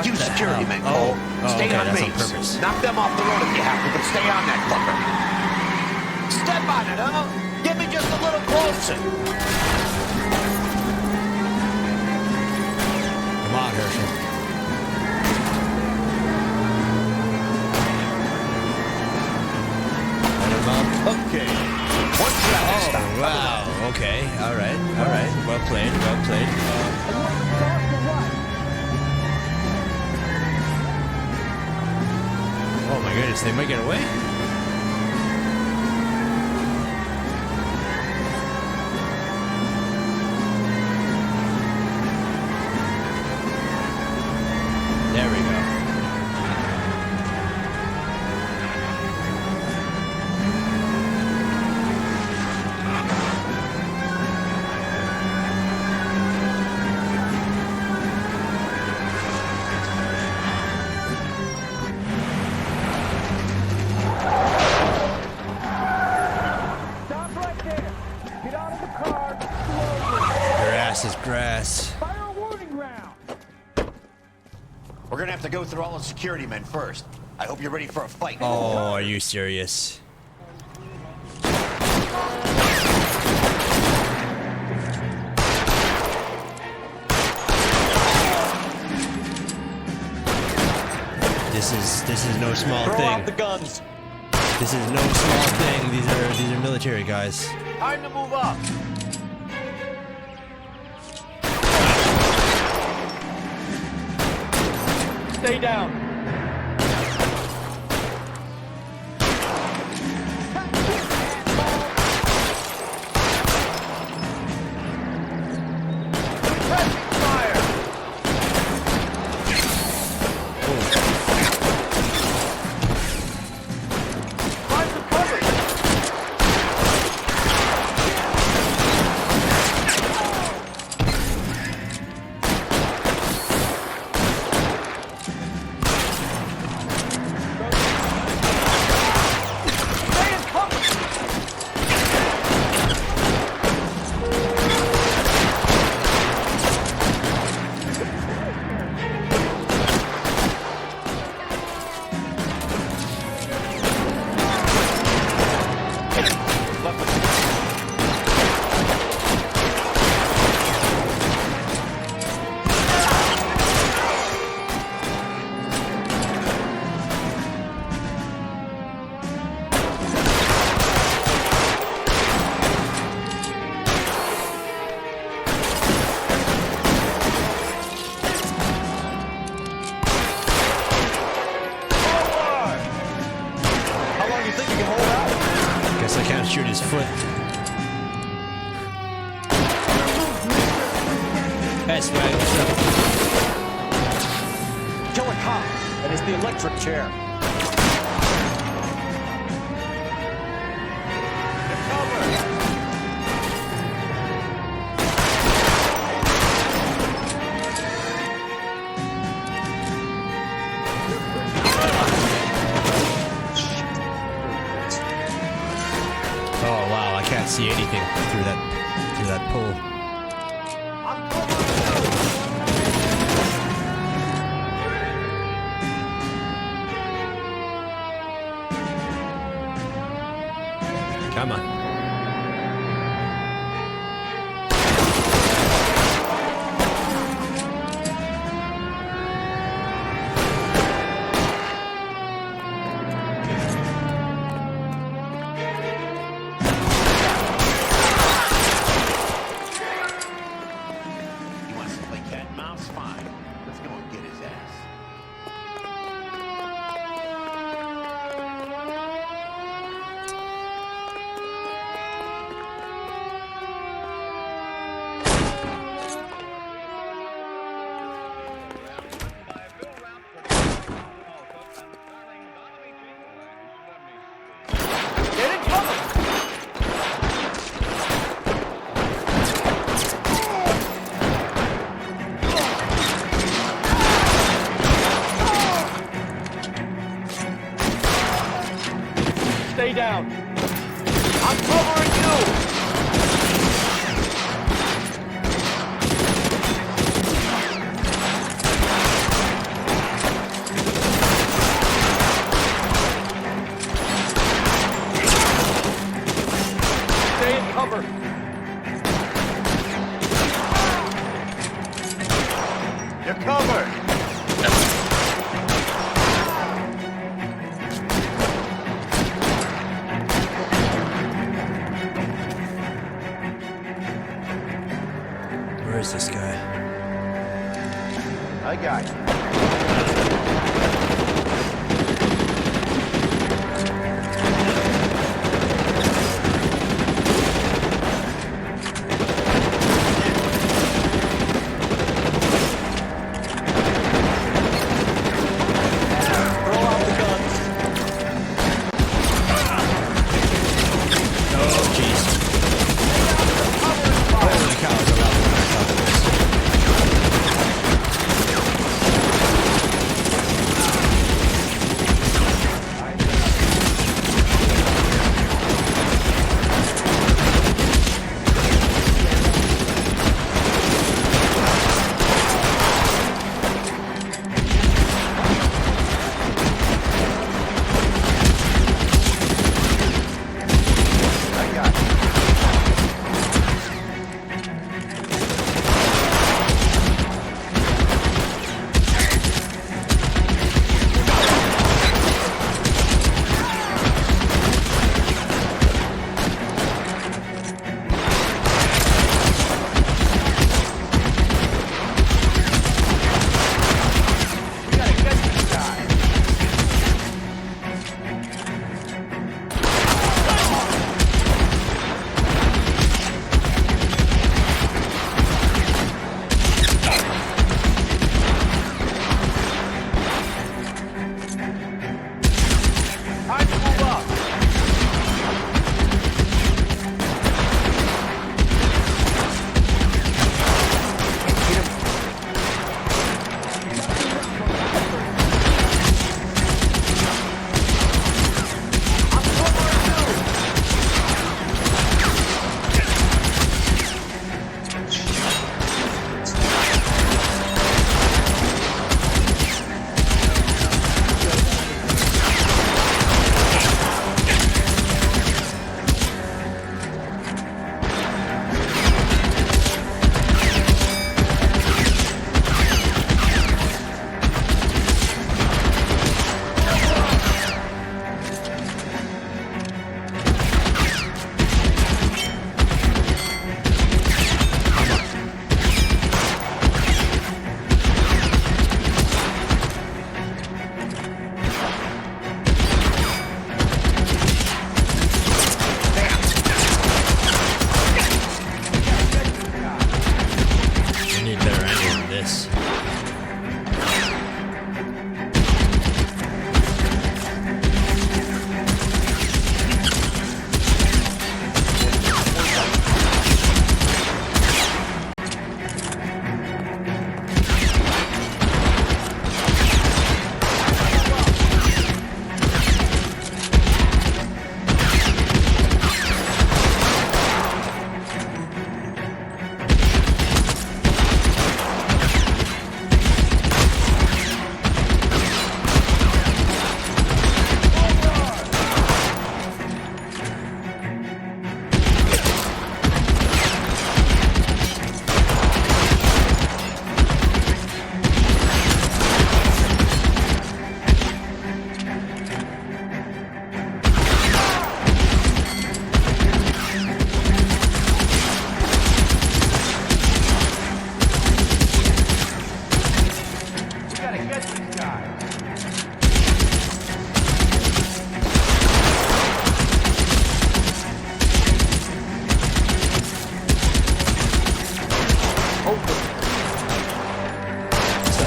Speaker 2: You security men, Cole. Stay
Speaker 1: okay,
Speaker 2: on
Speaker 1: that's
Speaker 2: base.
Speaker 1: on purpose.
Speaker 2: Knock them off the road if you have to, but stay on that fucker. Step on it, huh? Get me just a little closer.
Speaker 1: Come on, Herschel. Let him up.
Speaker 2: Okay. One traffic stop.
Speaker 1: Oh, wow. Okay. All right. All right. Well played. Well played. Oh my goodness, they might get away. There we go. Is grass.
Speaker 2: We're gonna have to go through all the security men first. I hope you're ready for a fight.
Speaker 1: Oh, are you serious? This is no small
Speaker 2: Throw
Speaker 1: thing.
Speaker 2: out the guns.
Speaker 1: This is no small thing. These are military guys.
Speaker 2: Time to move up. Stay down.
Speaker 1: That's right. What's up?
Speaker 2: Kill a cop. That is the electric chair.
Speaker 1: Oh wow, I can't see anything through that pole. Come on.
Speaker 9: He wants to play cat and mouse? Fine. Let's go and get his ass.
Speaker 2: Get in cover! Stay down. I'm covering you. Stay in cover. You're covered.
Speaker 1: Where is this guy?
Speaker 2: I got you. Throw out the guns.
Speaker 1: Oh jeez. Holy cow, there's a lot of guys out there. shots.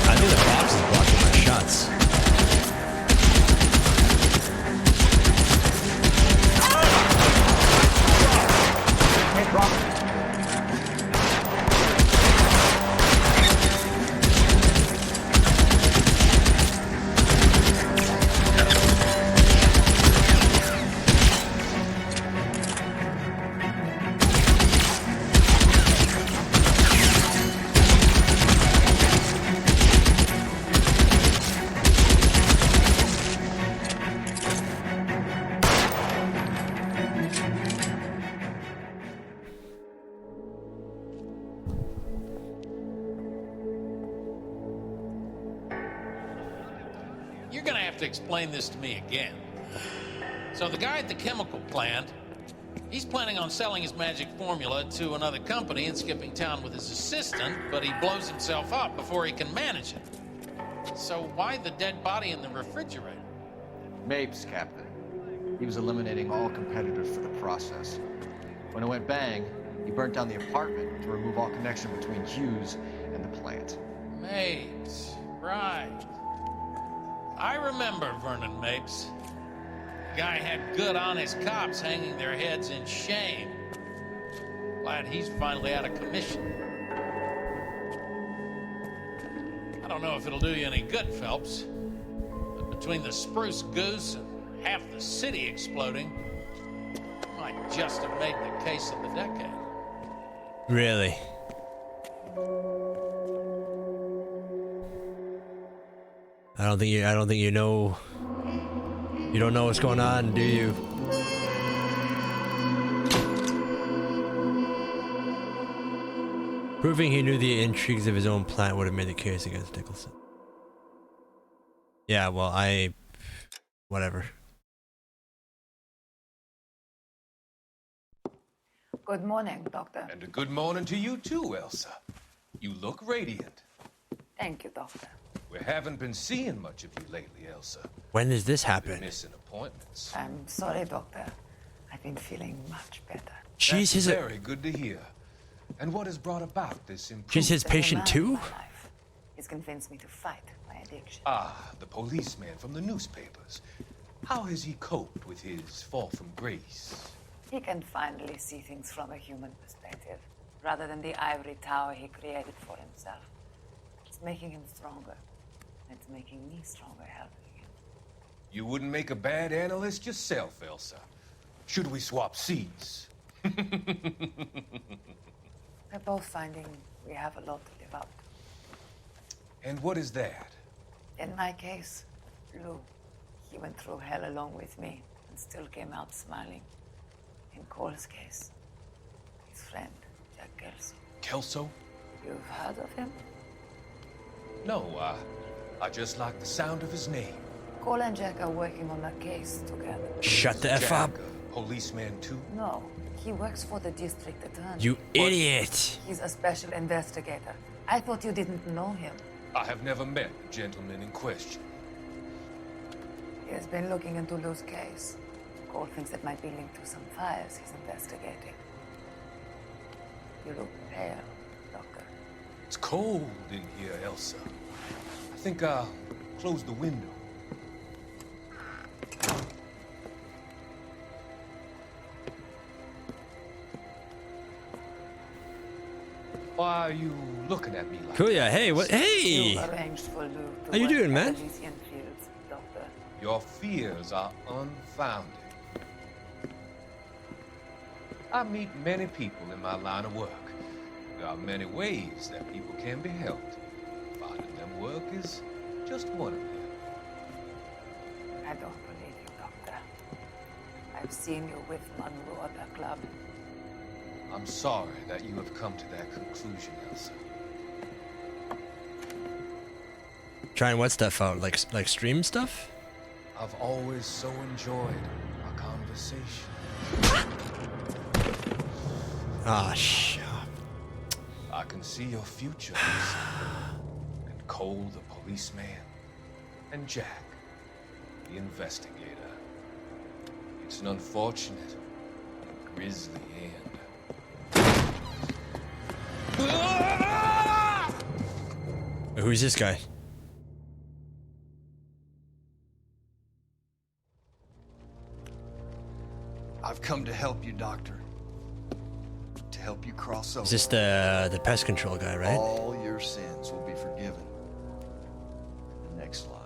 Speaker 1: I think the box is blocking my shots.
Speaker 2: Hey, drop.
Speaker 6: You're gonna have to explain this to me again. So the guy at the chemical plant, he's planning on selling his magic formula to another company and skipping town with his assistant, but he blows himself up before he can manage it. So why the dead body in the refrigerator?
Speaker 10: Mapes, Captain. He was eliminating all competitors for the process. When it went bang, he burnt down the apartment to remove all connection between Hughes and the plant.
Speaker 6: Mapes, right. I remember Vernon Mapes. Guy had good, honest cops hanging their heads in shame. Glad he's finally out of commission. I don't know if it'll do you any good, Phelps, but between the Spruce Goose and half the city exploding, you might just have made the case of the decade.
Speaker 1: Really? I don't think you know. You don't know what's going on, do you? Proving he knew the intrigues of his own plant would have made the case against Nicholson. Yeah, well, whatever.
Speaker 7: Good morning, Doctor.
Speaker 4: And a good morning to you too, Elsa. You look radiant.
Speaker 7: Thank you, Doctor.
Speaker 4: We haven't been seeing much of you lately, Elsa.
Speaker 1: When does this happen?
Speaker 4: Missing appointments.
Speaker 7: I'm sorry, Doctor. I've been feeling much better.
Speaker 1: She's
Speaker 4: That's very good to hear. And what has brought about this improvement?
Speaker 1: She's his patient too?
Speaker 7: He's convinced me to fight my addiction.
Speaker 4: Ah, the policeman from the newspapers. How has he coped with his fall from grace?
Speaker 7: He can finally see things from a human perspective, rather than the ivory tower he created for himself. It's making him stronger. It's making me stronger helping him.
Speaker 4: You wouldn't make a bad analyst yourself, Elsa. Should we swap seats?
Speaker 7: We're both finding we have a lot to live up to.
Speaker 4: And what is that?
Speaker 7: In my case, Lou, he went through hell along with me and still came out smiling. In Cole's case, his friend, Jack Kelso.
Speaker 4: Kelso?
Speaker 7: You've heard of him?
Speaker 4: No, I just like the sound of his name.
Speaker 7: Cole and Jack are working on a case together.
Speaker 1: Shut the F up.
Speaker 4: Policeman too?
Speaker 7: No, he works for the district attorney.
Speaker 1: You idiot!
Speaker 7: He's a special investigator. I thought you didn't know him.
Speaker 4: I have never met the gentleman in question.
Speaker 7: He has been looking into Lou's case. Cole thinks it might be linked to some fires he's investigating. You look pale, Doctor.
Speaker 13: It's cold in here, Elsa. I think I'll close the window. Why are you looking at me like
Speaker 1: Cool,
Speaker 13: that?
Speaker 1: yeah. Hey, what? Hey!
Speaker 7: You arranged for Luke to
Speaker 1: How you
Speaker 7: work
Speaker 1: doing, man?
Speaker 7: at Elysian Fields, Doctor.
Speaker 13: Your fears are unfounded. I meet many people in my line of work. There are many ways that people can be helped. Finding them work is just one of them.
Speaker 7: I don't believe you, Doctor. I've seen you with Monroe at the club.
Speaker 13: I'm sorry that you have come to that conclusion, Elsa.
Speaker 1: Trying what stuff out? Like stream stuff?
Speaker 13: I've always so enjoyed our conversation.
Speaker 1: Ah, shit.
Speaker 13: I can see your future, Elsa. And Cole, the policeman, and Jack, the investigator. It's an unfortunate and grisly end.
Speaker 1: Who's this guy?
Speaker 15: I've come to help you, Doctor. To help you cross over.
Speaker 1: Is this the pest control guy, right?
Speaker 15: All your sins will be forgiven. The next line.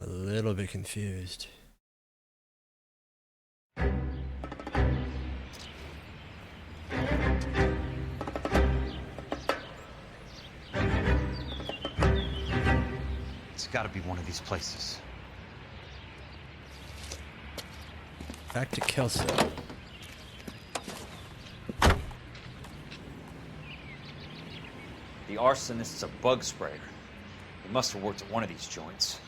Speaker 1: A little bit confused.
Speaker 23: It's gotta be one of these places.
Speaker 1: Back to Kelso.
Speaker 24: The arsonist's a bug sprayer. He must have worked at one of these joints.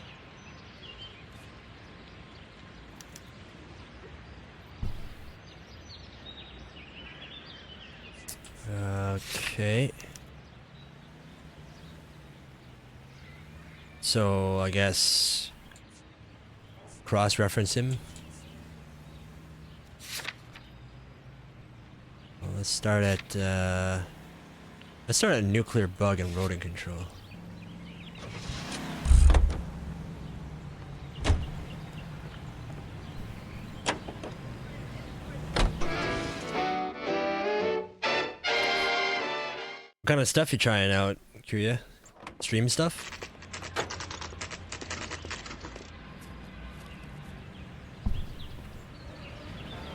Speaker 1: Okay. So I guess cross-reference him. Well, let's start at nuclear bug and rodent control. What kind of stuff you trying out, Kuya? Stream stuff?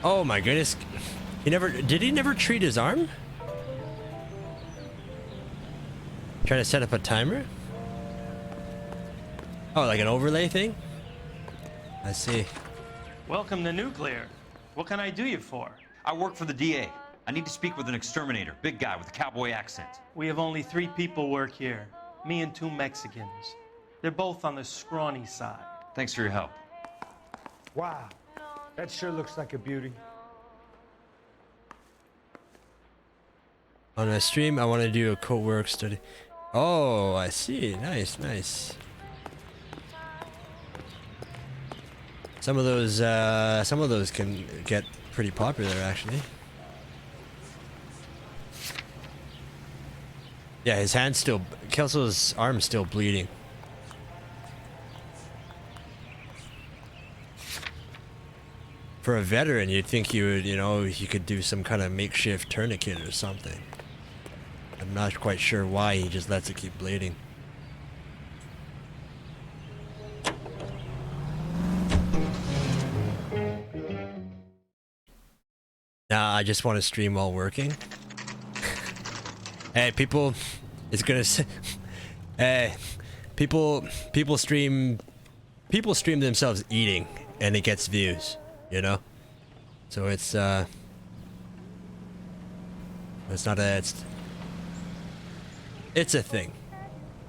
Speaker 1: Oh my goodness. Did he never treat his arm? Trying to set up a timer? Oh, like an overlay thing? I see.
Speaker 12: Welcome to Nuclear. What can I do you for?
Speaker 24: I work for the DA. I need to speak with an exterminator, big guy with a cowboy accent.
Speaker 12: We have only 3 people work here. Me and 2 Mexicans. They're both on the scrawny side.
Speaker 24: Thanks for your help.
Speaker 22: Wow, that sure looks like a beauty.
Speaker 1: On my stream, I want to do a co-work study. Oh, I see. Nice, nice. Some of those can get pretty popular, actually. Yeah, his hand's still... Kelso's arm's still bleeding. For a veteran, you'd think you would, you could do some kind of makeshift tourniquet or something. I'm not quite sure why he just lets it keep bleeding. Nah, I just want to stream while working. Hey, people, it's gonna say, hey, people stream themselves eating, and it gets views, So it's not it's a thing.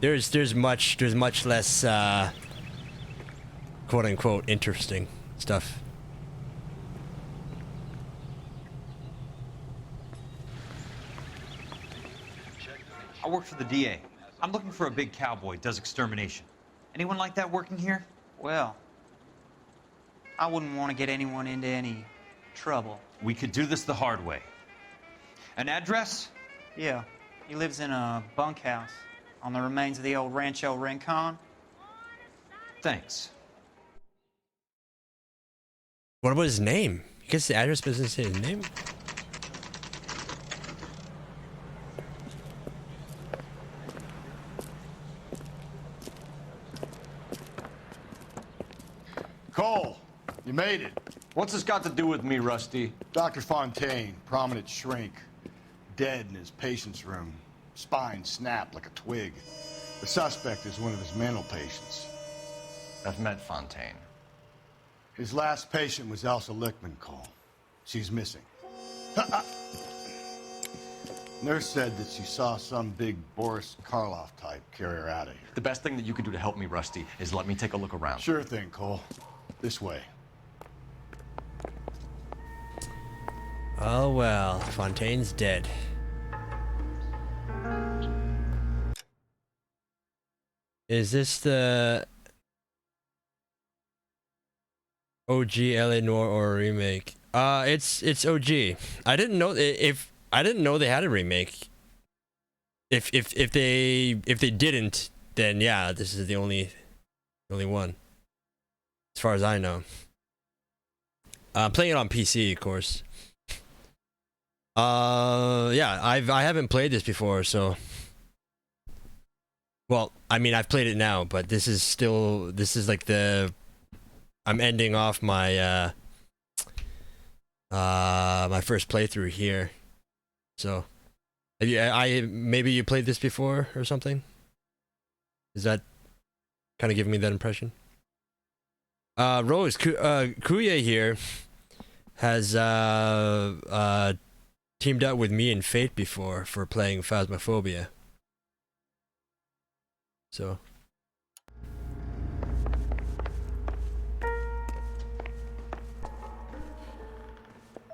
Speaker 1: There's much less quote unquote interesting stuff.
Speaker 24: I work for the DA. I'm looking for a big cowboy, does extermination. Anyone like that working here?
Speaker 5: Well, I wouldn't want to get anyone into any trouble.
Speaker 24: We could do this the hard way. An address?
Speaker 5: Yeah, he lives in a bunkhouse on the remains of the old Rancho Rincon.
Speaker 24: Thanks.
Speaker 1: What about his name? I guess the address doesn't say his name.
Speaker 11: Cole, you made it.
Speaker 10: What's this got to do with me, Rusty?
Speaker 11: Dr. Fontaine, prominent shrink, dead in his patient's room. Spine snapped like a twig. The suspect is one of his mental patients.
Speaker 10: I've met Fontaine.
Speaker 11: His last patient was Elsa Lickman, Cole. She's missing. Nurse said that she saw some big Boris Karloff type carry her out of here.
Speaker 10: The best thing that you can do to help me, Rusty, is let me take a look around.
Speaker 11: Sure thing, Cole. This way.
Speaker 1: Oh well, Fontaine's dead. Is this the OG LA Noire or a remake? It's OG. I didn't know I didn't know they had a remake. If they didn't, then yeah, this is the only one. As far as I know. I'm playing it on PC, of course. Yeah, I haven't played this before, so. Well, I mean, I've played it now, but this is like I'm ending off my my first playthrough here. So, maybe you played this before or something? Is that kind of giving me that impression? Rose Kuya here has teamed up with me and Fate before for playing Phasmophobia. So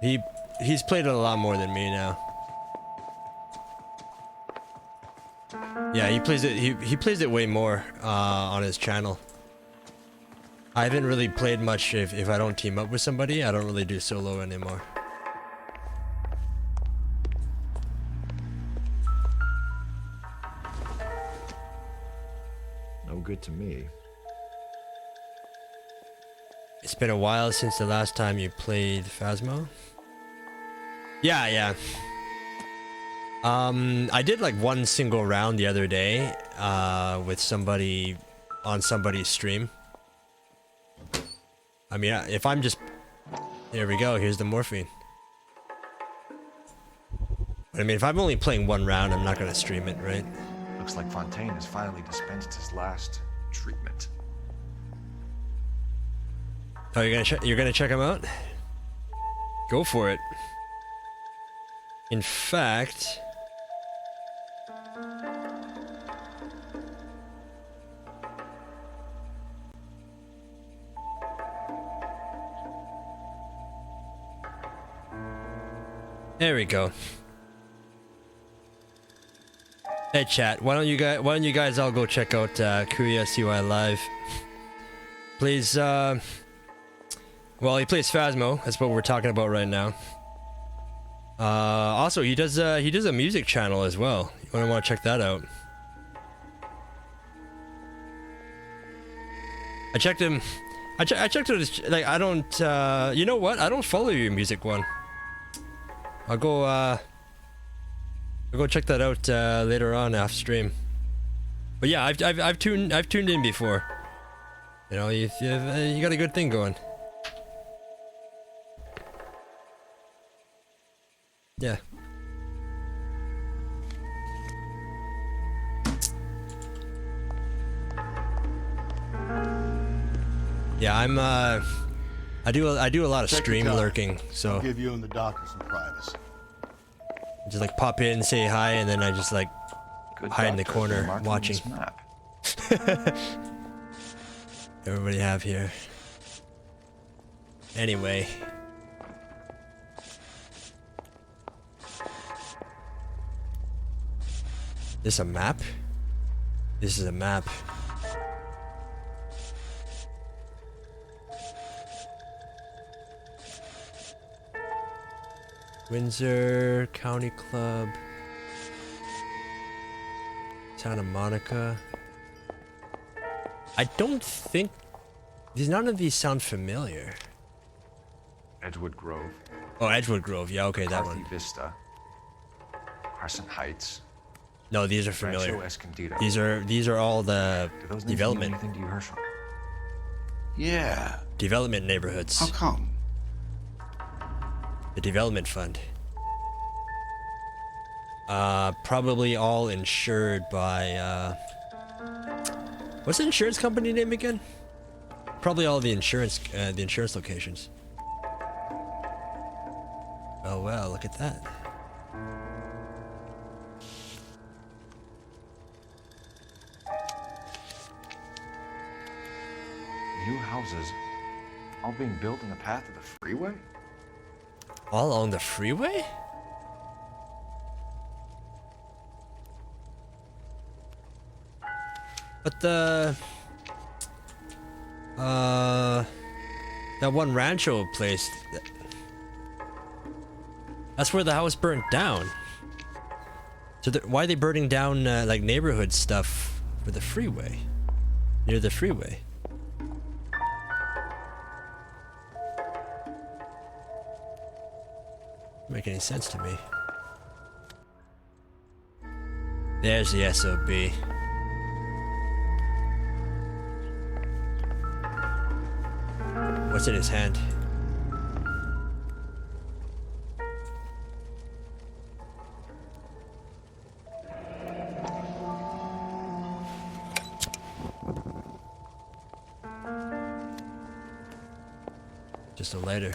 Speaker 1: he's played it a lot more than me now. Yeah, he plays it way more on his channel. I haven't really played much if I don't team up with somebody. I don't really do solo anymore.
Speaker 19: No good to me.
Speaker 1: It's been a while since the last time you played Phasmo. Yeah. I did like one single round the other day with somebody on somebody's stream. I mean, if I'm just... Here we go, here's the morphine. But I mean, if I'm only playing one round, I'm not gonna stream it, right?
Speaker 10: Looks like Fontaine has finally dispensed his last treatment.
Speaker 1: Oh, you're gonna check him out? Go for it. In fact... There we go. Hey chat, why don't you guys all go check out Kuya CY Live? Please, well, he plays Phasmo, that's what we're talking about right now. Also he does a music channel as well. You wanna check that out. I checked him. I checked out his, like, I don't you know what? I don't follow your music one. I'll go check that out later on off stream. But yeah, I've tuned in before. You know, you got a good thing going. Yeah. Yeah, I'm I do a lot of stream lurking, so
Speaker 11: I'll give you and the doctor some privacy.
Speaker 1: Just like pop in, say hi, and then I just like hide in the corner watching. Everybody have here. Anyway. This a map? This is a map. Windsor County Club. Santa Monica. I don't think none of these sound familiar.
Speaker 10: Edgewood Grove.
Speaker 1: Oh, Edgewood Grove. Yeah, okay, that one.
Speaker 10: Vista. Carson Heights.
Speaker 1: No, these are familiar.
Speaker 10: Rancho Escondido.
Speaker 1: These are all the
Speaker 10: Do those names
Speaker 1: development.
Speaker 10: mean anything to you, Herschel?
Speaker 15: Yeah.
Speaker 1: Development neighborhoods.
Speaker 15: How come?
Speaker 1: The development fund. Probably all insured by what's the insurance company name again? Probably all the insurance locations. Oh well, look at that.
Speaker 10: New houses, all being built in the path of the freeway?
Speaker 1: All along the freeway? But that one Rancho place, that's where the house burnt down. So why are they burning down like neighborhood stuff for the freeway, near the freeway? Doesn't make any sense to me. There's the SOB. What's in his hand? Just a lighter.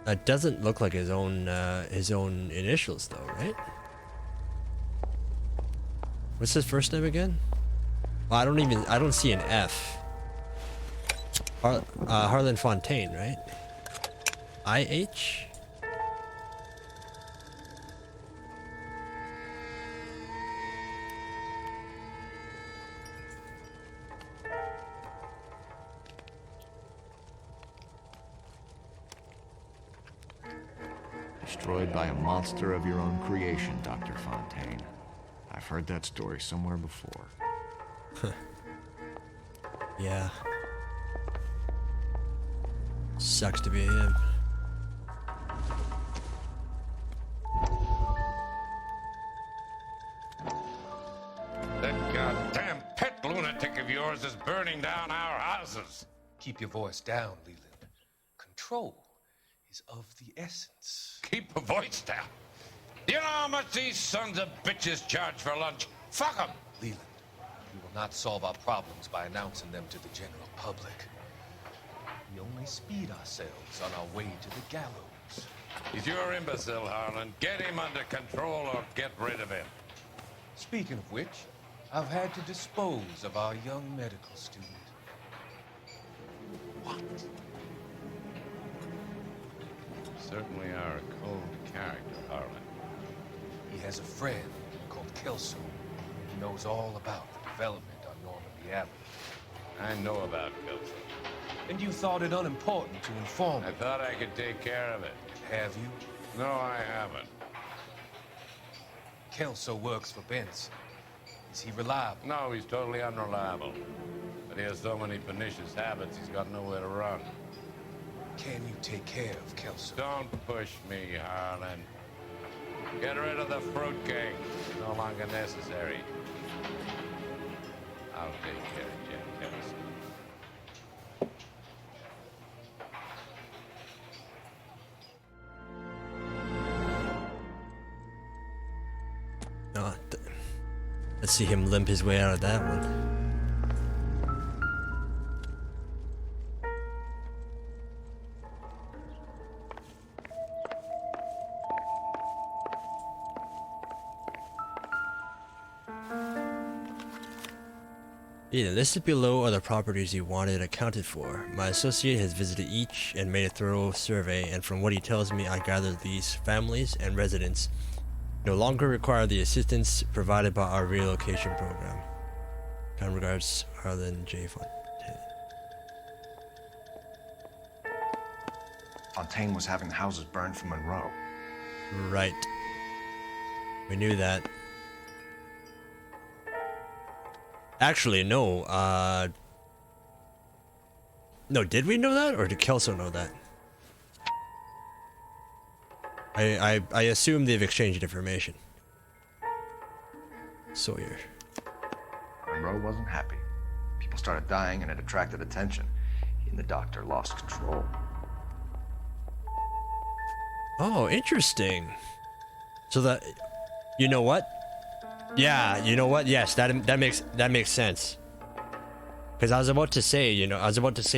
Speaker 1: That doesn't look like his own initials though, right? What's his first name again? Well, I don't see an F. Harlan Fontaine, right? IH?
Speaker 19: Destroyed by a monster of your own creation, Dr. Fontaine. I've heard that story somewhere before.
Speaker 1: Yeah. Sucks to be him.
Speaker 14: That goddamn pet lunatic of yours is burning down our houses.
Speaker 13: Keep your voice down, Leland. Control is of the essence.
Speaker 14: Keep your voice down. You know how much these sons of bitches charge for lunch? Fuck them.
Speaker 13: Leland, we will not solve our problems by announcing them to the general public. We only speed ourselves on our way to the gallows.
Speaker 14: He's your imbecile, Harlan. Get him under control or get rid of him.
Speaker 13: Speaking of which, I've had to dispose of our young medical student.
Speaker 14: What? Certainly are a cold character, Harlan.
Speaker 13: He has a friend called Kelso. He knows all about the development on Normandy Avenue.
Speaker 14: I know about Kelso.
Speaker 13: And you thought it unimportant to inform me.
Speaker 14: I thought I could take care of it.
Speaker 13: Have you?
Speaker 14: No, I haven't.
Speaker 13: Kelso works for Benson. Is he reliable?
Speaker 14: No, he's totally unreliable. But he has so many pernicious habits, he's got nowhere to run.
Speaker 13: Can you take care of Kelso?
Speaker 14: Don't push me, Harlan. Get rid of the fruitcake. It's no longer necessary. I'll take care of Jack Kelso.
Speaker 1: Oh, let's see him limp his way out of that one. Yeah, listed below are the properties he wanted accounted for. My associate has visited each and made a thorough survey, and from what he tells me, I gather these families and residents no longer require the assistance provided by our relocation program. Kind regards, Harlan J. Fontaine.
Speaker 10: Fontaine was having the houses burned for Monroe.
Speaker 1: Right. We knew that. Actually, no. No, did we know that, or did Kelso know that? I assume they've exchanged information. Sawyer.
Speaker 10: Monroe wasn't happy. People started dying and it attracted attention. He and the doctor lost control.
Speaker 1: Oh, interesting. So that, you know what? Yeah, you know what? Yes, that makes sense. Because I was about to say,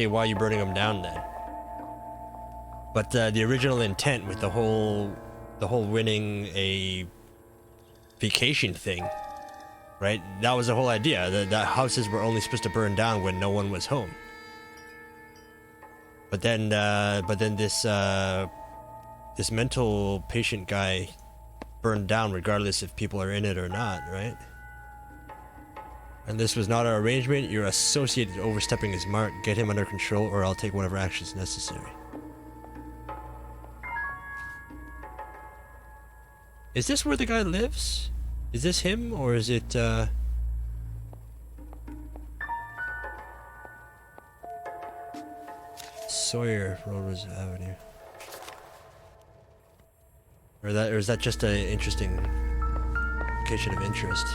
Speaker 1: why are you burning them down then? But the original intent with the whole winning a vacation thing, right? That was the whole idea. The houses were only supposed to burn down when no one was home. But then this mental patient guy burned down regardless if people are in it or not, right? And this was not our arrangement. Your associate is overstepping his mark. Get him under control or I'll take whatever actions necessary. Is this where the guy lives? Is this him or is it Sawyer, Rose Avenue? Or is that just an interesting location of interest?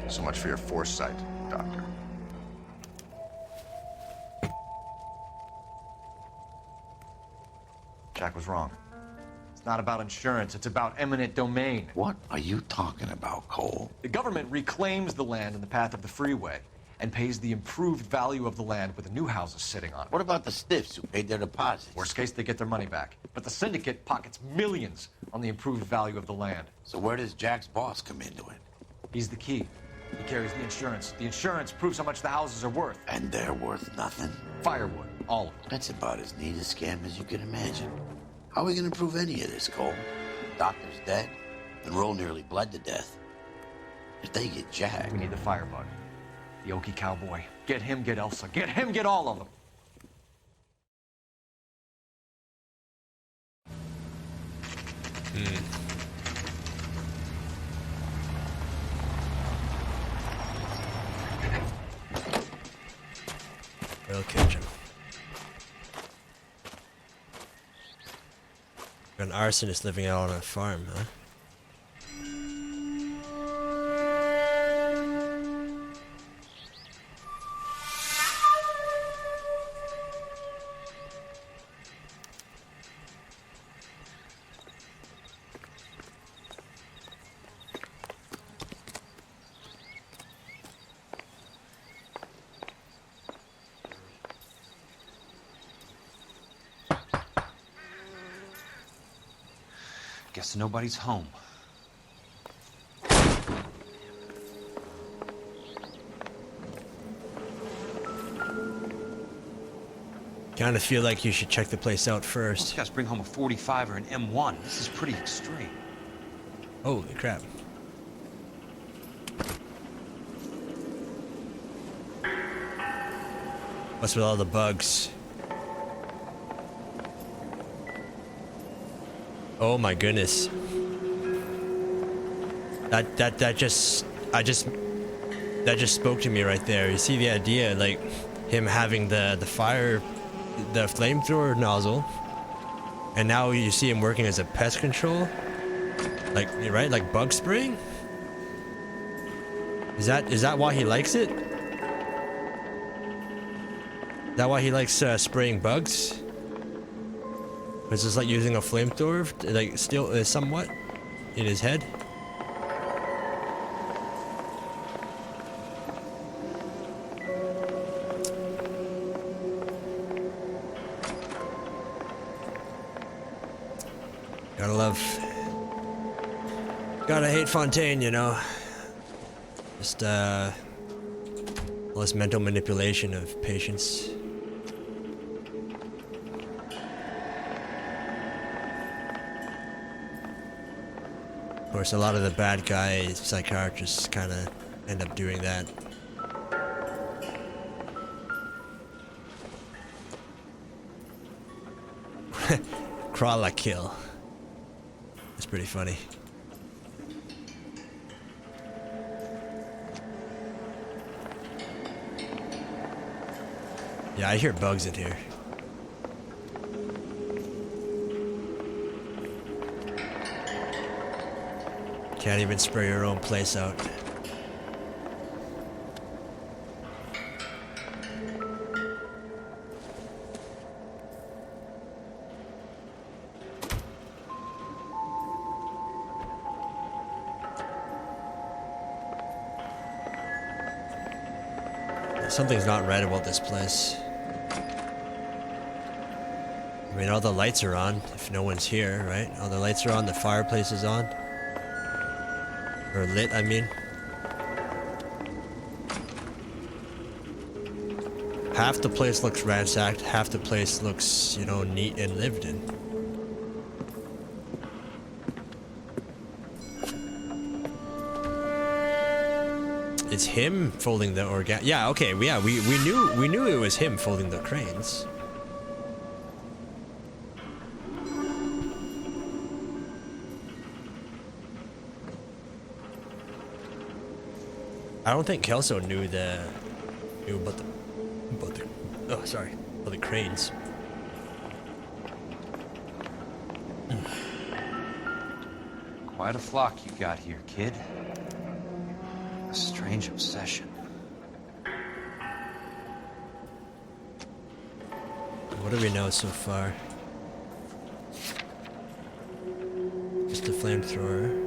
Speaker 10: So much for your foresight, Doctor. Jack was wrong. It's not about insurance, it's about eminent domain.
Speaker 9: What are you talking about, Cole?
Speaker 10: The government reclaims the land in the path of the freeway and pays the improved value of the land with the new houses sitting on it.
Speaker 9: What about the stiffs who paid their deposits?
Speaker 10: Worst case, they get their money back. But the syndicate pockets millions on the improved value of the land.
Speaker 9: So where does Jack's boss come into it?
Speaker 10: He's the key. He carries the insurance. The insurance proves how much the houses are worth.
Speaker 9: And they're worth nothing?
Speaker 10: Firewood, all of them.
Speaker 9: That's about as neat a scam as you can imagine. How are we going to prove any of this, Cole? Doctor's dead. Monroe nearly bled to death. If they get Jack...
Speaker 10: We need the firebug. The Okie cowboy. Get him, get Elsa. Get him, get all of them.
Speaker 1: We'll catch him. An arsonist living out on a farm, huh?
Speaker 23: Guess nobody's home.
Speaker 1: Kinda feel like you should check the place out first.
Speaker 23: These guys bring home a 45 or an M1. This is pretty extreme.
Speaker 1: Holy crap. What's with all the bugs? Oh my goodness. That just spoke to me right there. You see the idea, like him having the flamethrower nozzle, and now you see him working as a pest control, like, right, like bug spraying. Is that why he likes it? Is that why he likes spraying bugs? It's just like using a flamethrower, like still somewhat in his head. Gotta hate Fontaine, you know. Just all this mental manipulation of patients. Of course, a lot of the bad guy psychiatrists kind of end up doing that. Crawler kill. It's pretty funny. Yeah, I hear bugs in here. Can't even spray your own place out. Something's not right about this place. I mean, all the lights are on if no one's here, right? All the lights are on, the fireplace is on. Or lit, I mean. Half the place looks ransacked, half the place looks, you know, neat and lived in. It's him folding the yeah, okay, yeah, we knew it was him folding the cranes. I don't think Kelso knew about the cranes.
Speaker 23: Quite a flock you got here, kid. A strange obsession.
Speaker 1: What do we know so far? Just a flamethrower.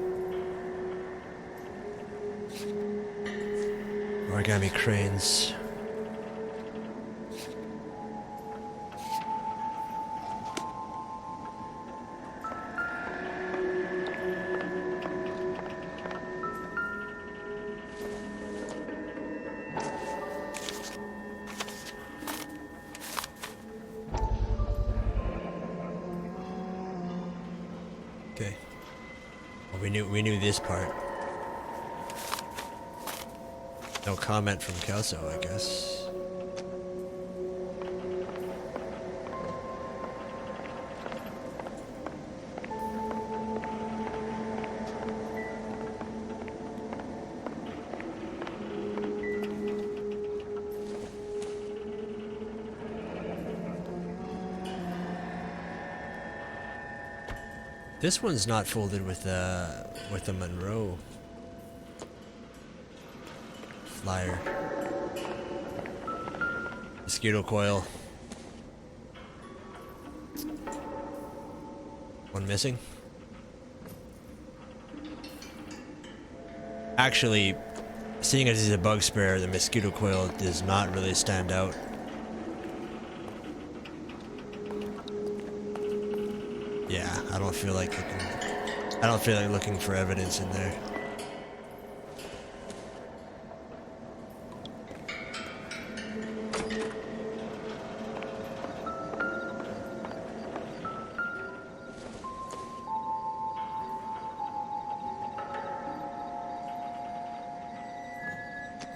Speaker 1: Origami cranes. Okay. Well, we knew this part. No comment from Kelso, I guess. This one's not folded with the Monroe flyer. Mosquito coil. One missing. Actually, seeing as he's a bug sprayer, the mosquito coil does not really stand out. Yeah, I don't feel like looking for evidence in there.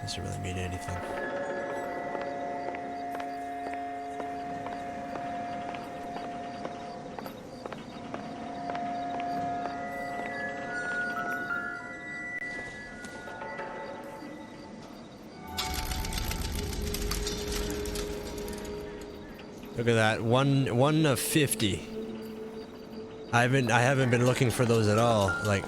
Speaker 1: Doesn't really mean anything. Look at that, one of 50. I haven't been looking for those at all. Like,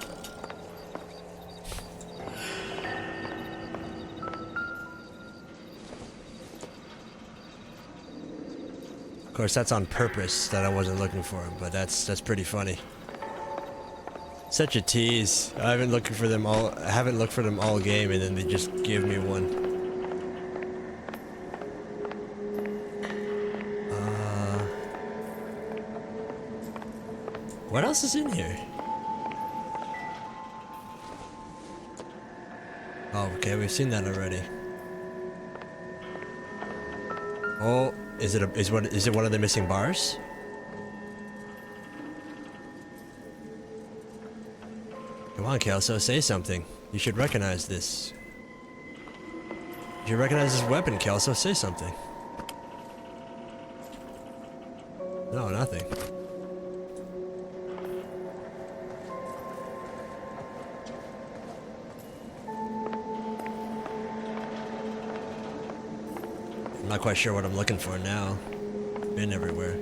Speaker 1: of course, that's on purpose that I wasn't looking for them, but that's pretty funny. Such a tease. I haven't looked for them all game, and then they just give me one. What else is in here? Oh, okay, we've seen that already. Oh, is it one of the missing bars? Come on, Kelso, say something. You should recognize this. You recognize this weapon, Kelso? Say something. No, nothing. I'm not quite sure what I'm looking for now. Been everywhere.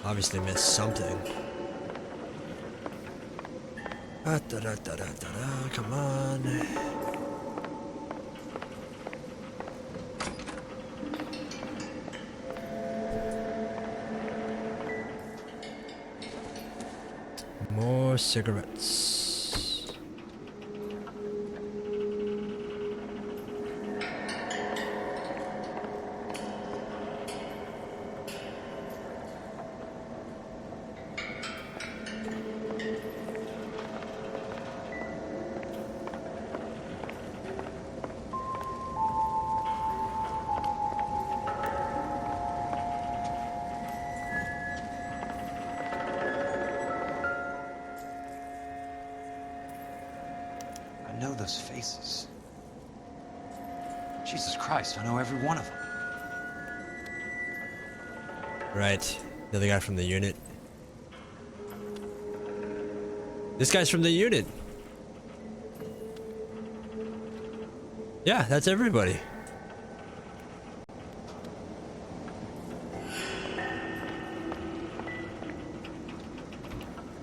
Speaker 1: Obviously missed something. Come on. More cigarettes.
Speaker 23: I know those faces. Jesus Christ, I know every one of them.
Speaker 1: Right. The other guy from the unit. This guy's from the unit. Yeah, that's everybody.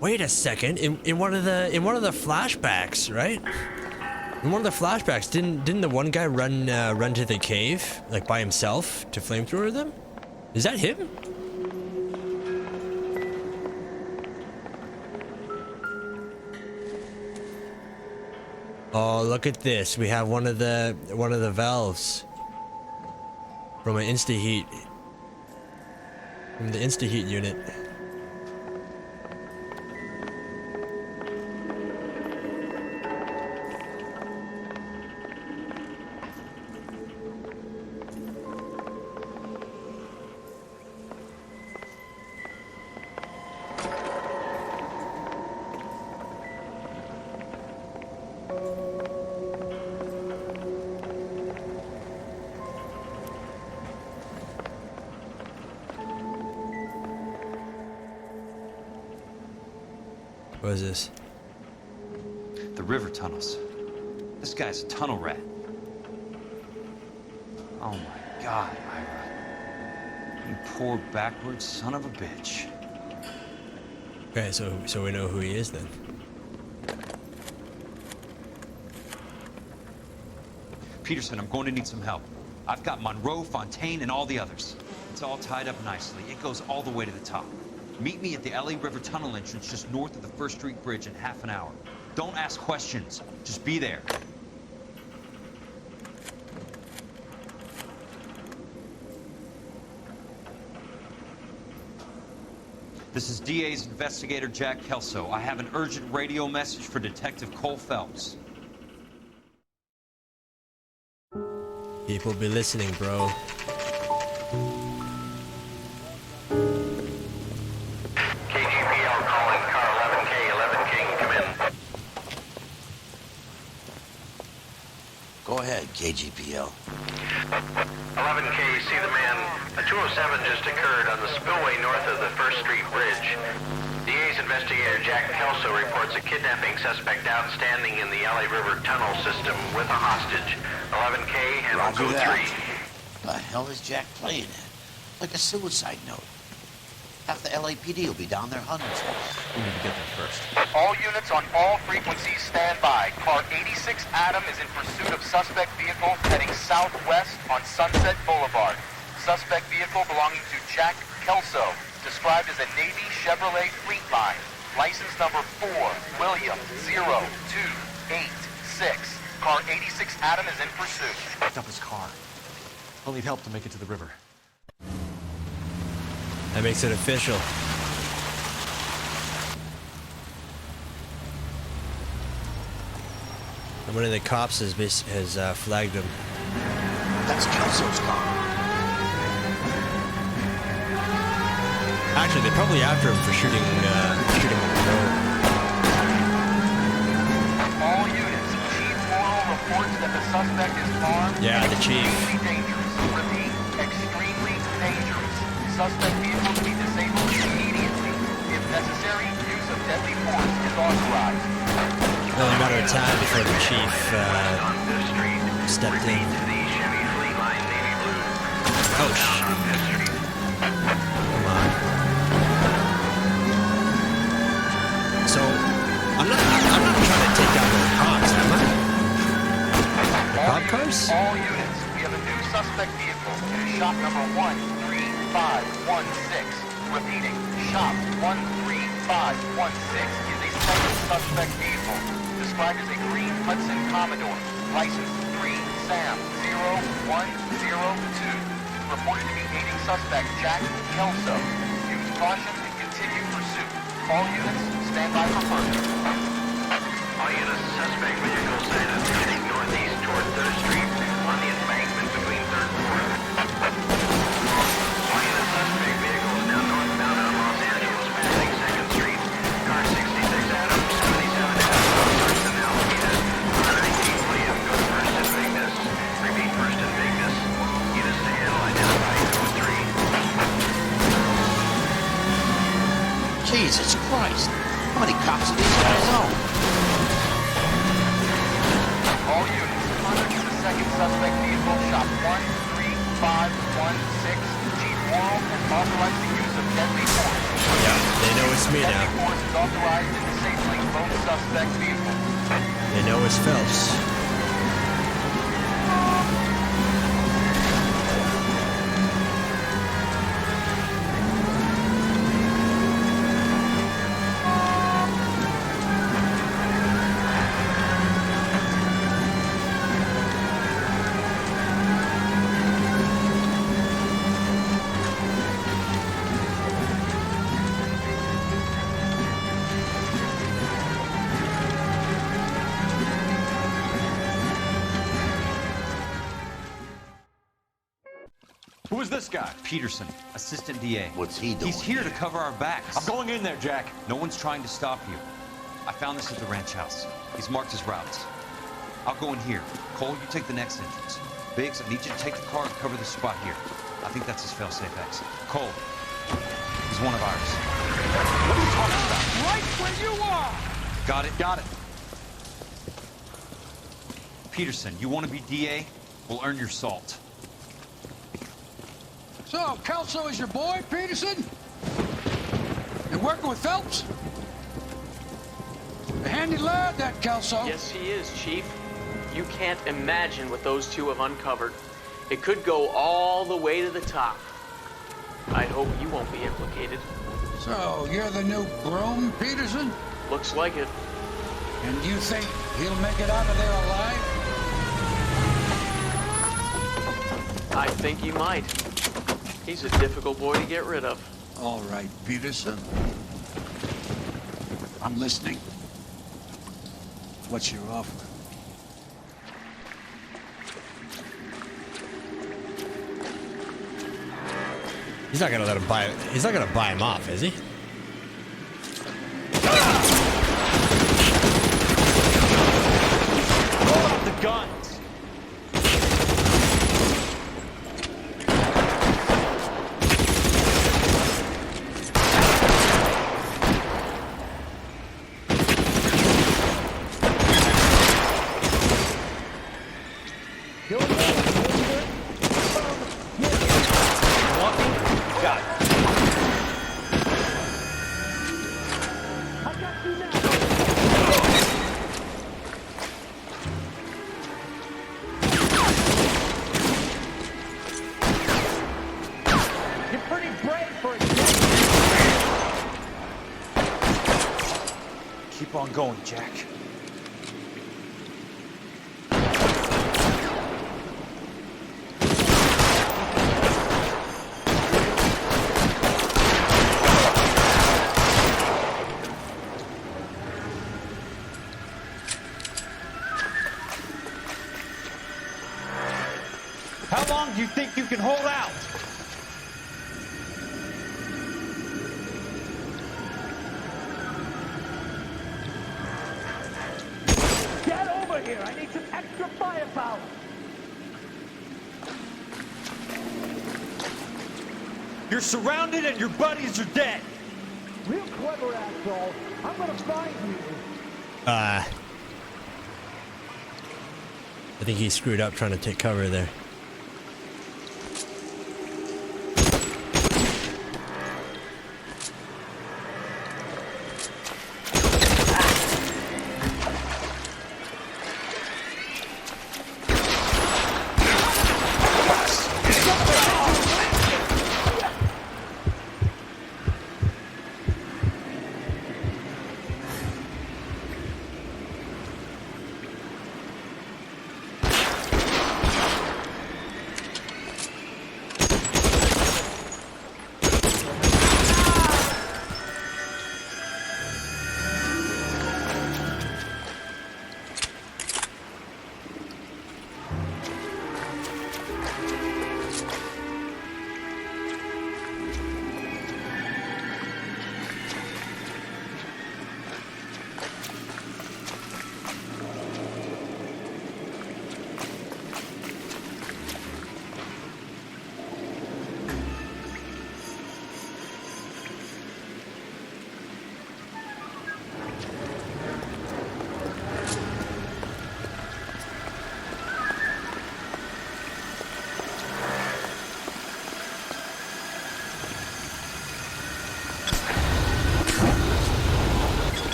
Speaker 1: Wait a second. In one of the flashbacks, right? In one of the flashbacks, didn't the one guy run to the cave like by himself to flamethrower them? Is that him? Oh, look at this. We have one of the valves from an InstaHeat. From the InstaHeat unit. What is this?
Speaker 24: The river tunnels. This guy's a tunnel rat. Oh my God, Ira. You poor backwards son of a bitch.
Speaker 1: Okay, so we know who he is then.
Speaker 24: Peterson, I'm going to need some help. I've got Monroe, Fontaine, and all the others. It's all tied up nicely. It goes all the way to the top. Meet me at the LA River Tunnel entrance just north of the First Street Bridge in half an hour. Don't ask questions. Just be there. This is DA's investigator Jack Kelso. I have an urgent radio message for Detective Cole Phelps.
Speaker 1: People be listening, bro.
Speaker 16: KGPL calling car 11K, 11K, come in.
Speaker 9: Go ahead, KGPL.
Speaker 16: 11K, see the man. A 207 just occurred on the spillway north of the First Street Bridge. DA's investigator Jack Kelso reports a kidnapping suspect outstanding in the LA River tunnel system with a hostage. 11K, handle
Speaker 9: Roger
Speaker 16: code
Speaker 9: that.
Speaker 16: 3.
Speaker 9: The hell is Jack playing at? Like a suicide note. Half the LAPD will be down there hunting for us. We need to get there first.
Speaker 17: All units on all frequencies stand by. Car 86 Adam is in pursuit of suspect vehicle heading southwest on Sunset Boulevard. Suspect vehicle belonging to Jack Kelso, described as a Navy Chevrolet Fleetline. License number 4, William 0286. Car 86 Adam is in pursuit.
Speaker 10: Picked up his car. We'll need help to make it to the river.
Speaker 1: That makes it official. And one of the cops has flagged him.
Speaker 9: That's Kelso's car.
Speaker 1: Actually, they're probably after him for shooting him on the road.
Speaker 17: All units, Chief Morrow reports that the suspect is armed.
Speaker 1: Yeah, the chief.
Speaker 17: Extremely dangerous. Repeat, extremely dangerous. Suspect vehicle to be disabled immediately. If necessary, use of deadly force is authorized.
Speaker 1: Only a matter of time before the chief stepped in. Oh, shit. Come on. So, I'm not trying to take out the cops, am I? The cop cars?
Speaker 17: All units, we have a new suspect vehicle. It is shop number 13516. Repeating, shop 13516 is a second suspect vehicle, described as a green Hudson Commodore, license 3SAM0102, reported to be aiding suspect Jack Kelso. Use caution and continue pursuit. All units, stand by for further.
Speaker 16: All units, suspect vehicle sighted heading northeast toward 3rd Street on the embankment between 3rd and 4th. All units, suspect vehicle is now northbound on Los Angeles, passing 2nd Street. Car 66 Adams, 77 Adams, 1st and Alameda. Car 19 William, go to 1st and Vignes. Repeat, 1st and Vignes. Units to handle identified code 3.
Speaker 2: Jesus Christ. How many cops are these guys on?
Speaker 17: All units, monitor the second suspect vehicle, shop 13516. Chief Morrow has authorized the use of deadly force.
Speaker 1: Yeah, they know it's me now.
Speaker 17: Deadly force is authorized in disabling both suspect vehicles.
Speaker 1: They know it's Phelps.
Speaker 10: Who is this guy?
Speaker 24: Peterson, assistant DA.
Speaker 9: What's he doing?
Speaker 24: He's here to cover our backs.
Speaker 10: I'm going in there, Jack.
Speaker 24: No one's trying to stop you. I found this at the ranch house. He's marked his routes. I'll go in here. Cole, you take the next entrance. Biggs, I need you to take the car and cover this spot here. I think that's his fail-safe exit. Cole, he's one of ours.
Speaker 10: What are you talking about?
Speaker 2: Right where you are!
Speaker 24: Got it?
Speaker 10: Got it.
Speaker 24: Peterson, you want to be DA? We'll earn your salt.
Speaker 2: So, Kelso is your boy, Peterson? You working with Phelps? A handy lad, that Kelso.
Speaker 8: Yes, he is, Chief. You can't imagine what those two have uncovered. It could go all the way to the top. I hope you won't be implicated.
Speaker 2: So, you're the new groom, Peterson?
Speaker 8: Looks like it.
Speaker 2: And you think he'll make it out of there alive?
Speaker 8: I think he might. He's a difficult boy to get rid of.
Speaker 2: All right, Peterson. I'm listening. What's your offer?
Speaker 1: He's not gonna let him buy. He's not gonna buy him off, is he?
Speaker 8: Roll out the guns!
Speaker 10: Keep on going, Jack.
Speaker 5: How long do you think you can hold out?
Speaker 22: I need some extra firepower.
Speaker 12: You're surrounded and your buddies are dead.
Speaker 22: Real clever, asshole. I'm gonna find you.
Speaker 1: I think he screwed up trying to take cover there.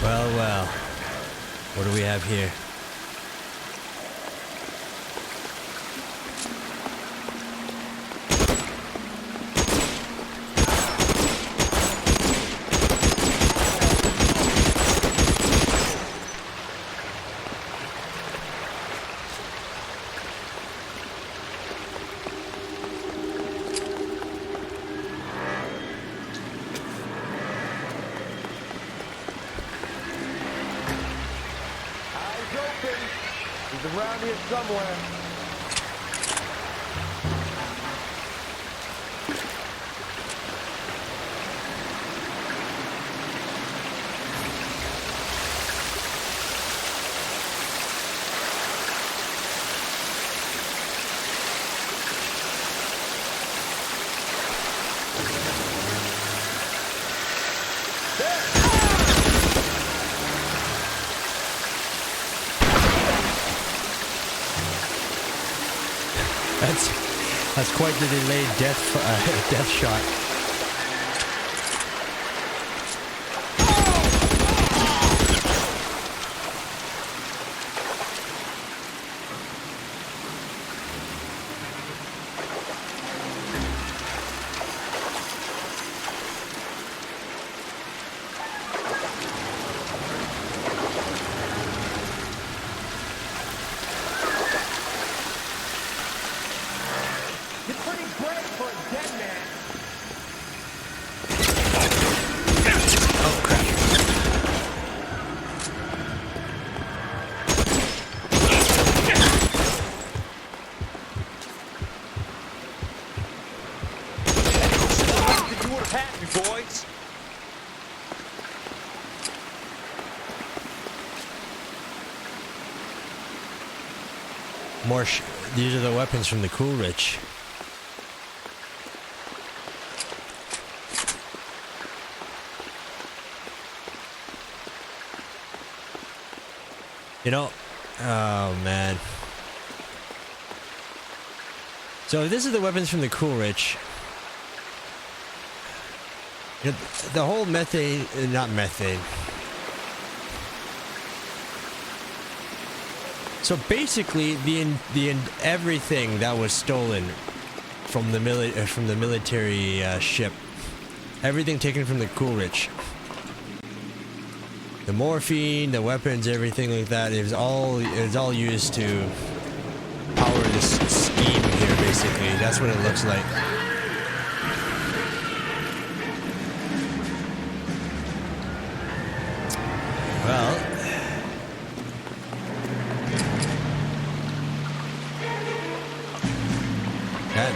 Speaker 1: Well, what do we have here?
Speaker 22: He's around here somewhere. That's quite the delayed death shot. These are the weapons from the Coolidge. You know, oh man. So this is the weapons from the Coolidge. You know, the whole methane, not methane. So basically, everything that was stolen from the military ship, everything taken from the Coolidge, the morphine, the weapons, everything like that, it was all used to power this scheme here. Basically, that's what it looks like. Well.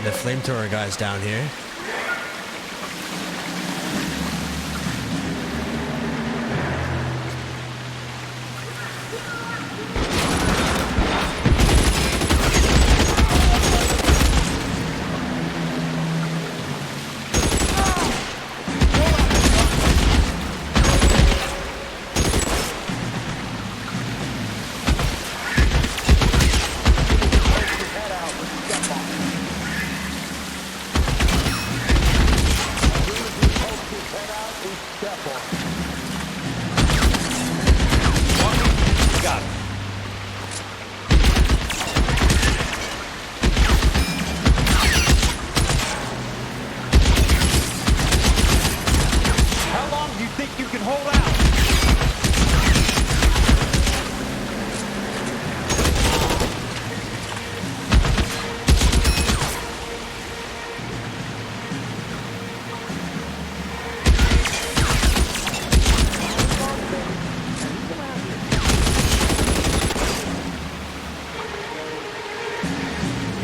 Speaker 22: The flamethrower guy's down here.
Speaker 24: Got it. How long do you think you can hold out?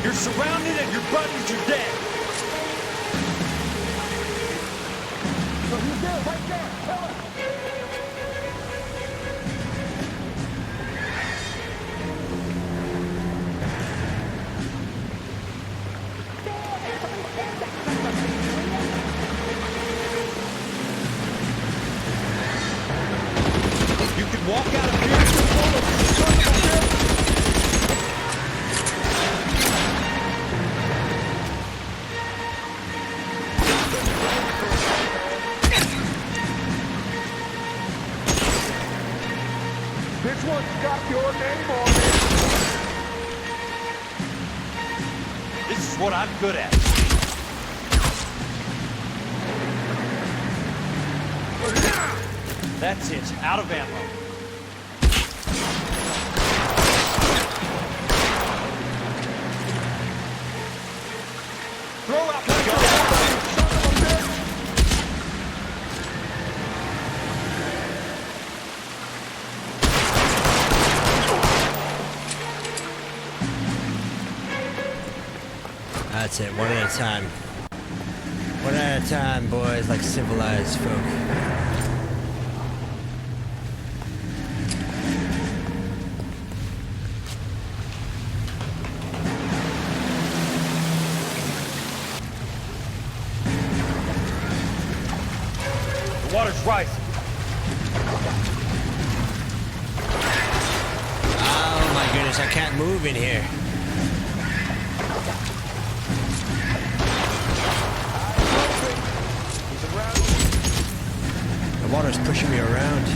Speaker 24: You're surrounded and your buddies are dead. So who's there? Right there. Tell us. You can walk out of here.
Speaker 2: This one's got your name on it.
Speaker 24: This is what I'm good at. That's it. Out of ammo. Throw out the gun.
Speaker 22: That's it, one at a time. One at a time, boys, like civilized folk.
Speaker 24: The water's rising.
Speaker 22: Oh my goodness, I can't move in here. The water's pushing me around.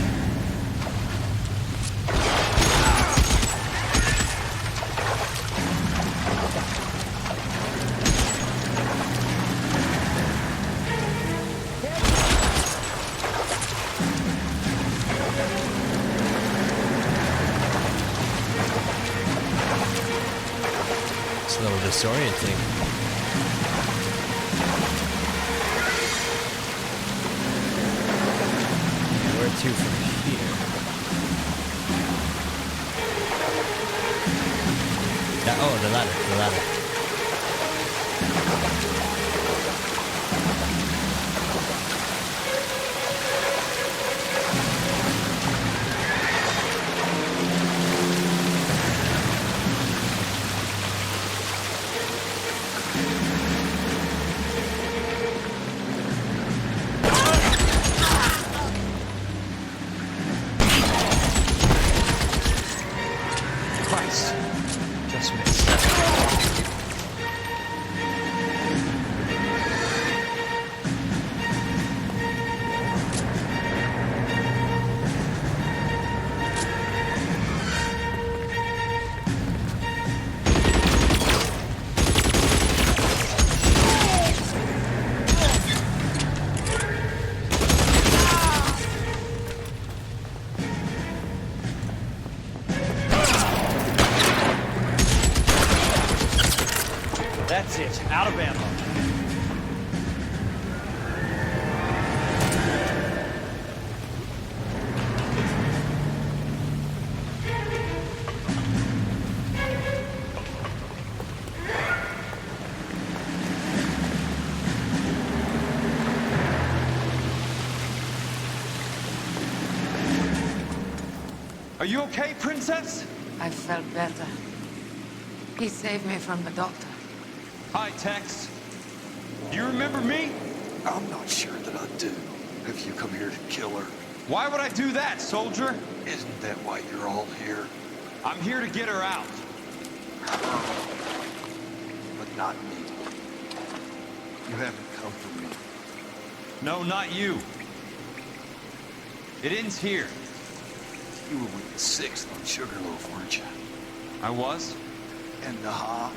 Speaker 22: It's a little disorienting. Where to from here? Oh, the ladder, the ladder.
Speaker 24: Christ. Just missed. That's it. Out of ammo. Are you okay, Princess?
Speaker 7: I felt better. He saved me from the doctor.
Speaker 24: Hi, Tex. You remember me?
Speaker 15: I'm not sure that I do. Have you come here to kill her?
Speaker 24: Why would I do that, soldier?
Speaker 15: Isn't that why you're all here?
Speaker 24: I'm here to get her out.
Speaker 15: But not me. You haven't come for me.
Speaker 24: No, not you. It ends here.
Speaker 15: You were with the 6th on Sugarloaf, weren't you?
Speaker 24: I was?
Speaker 15: And Naha?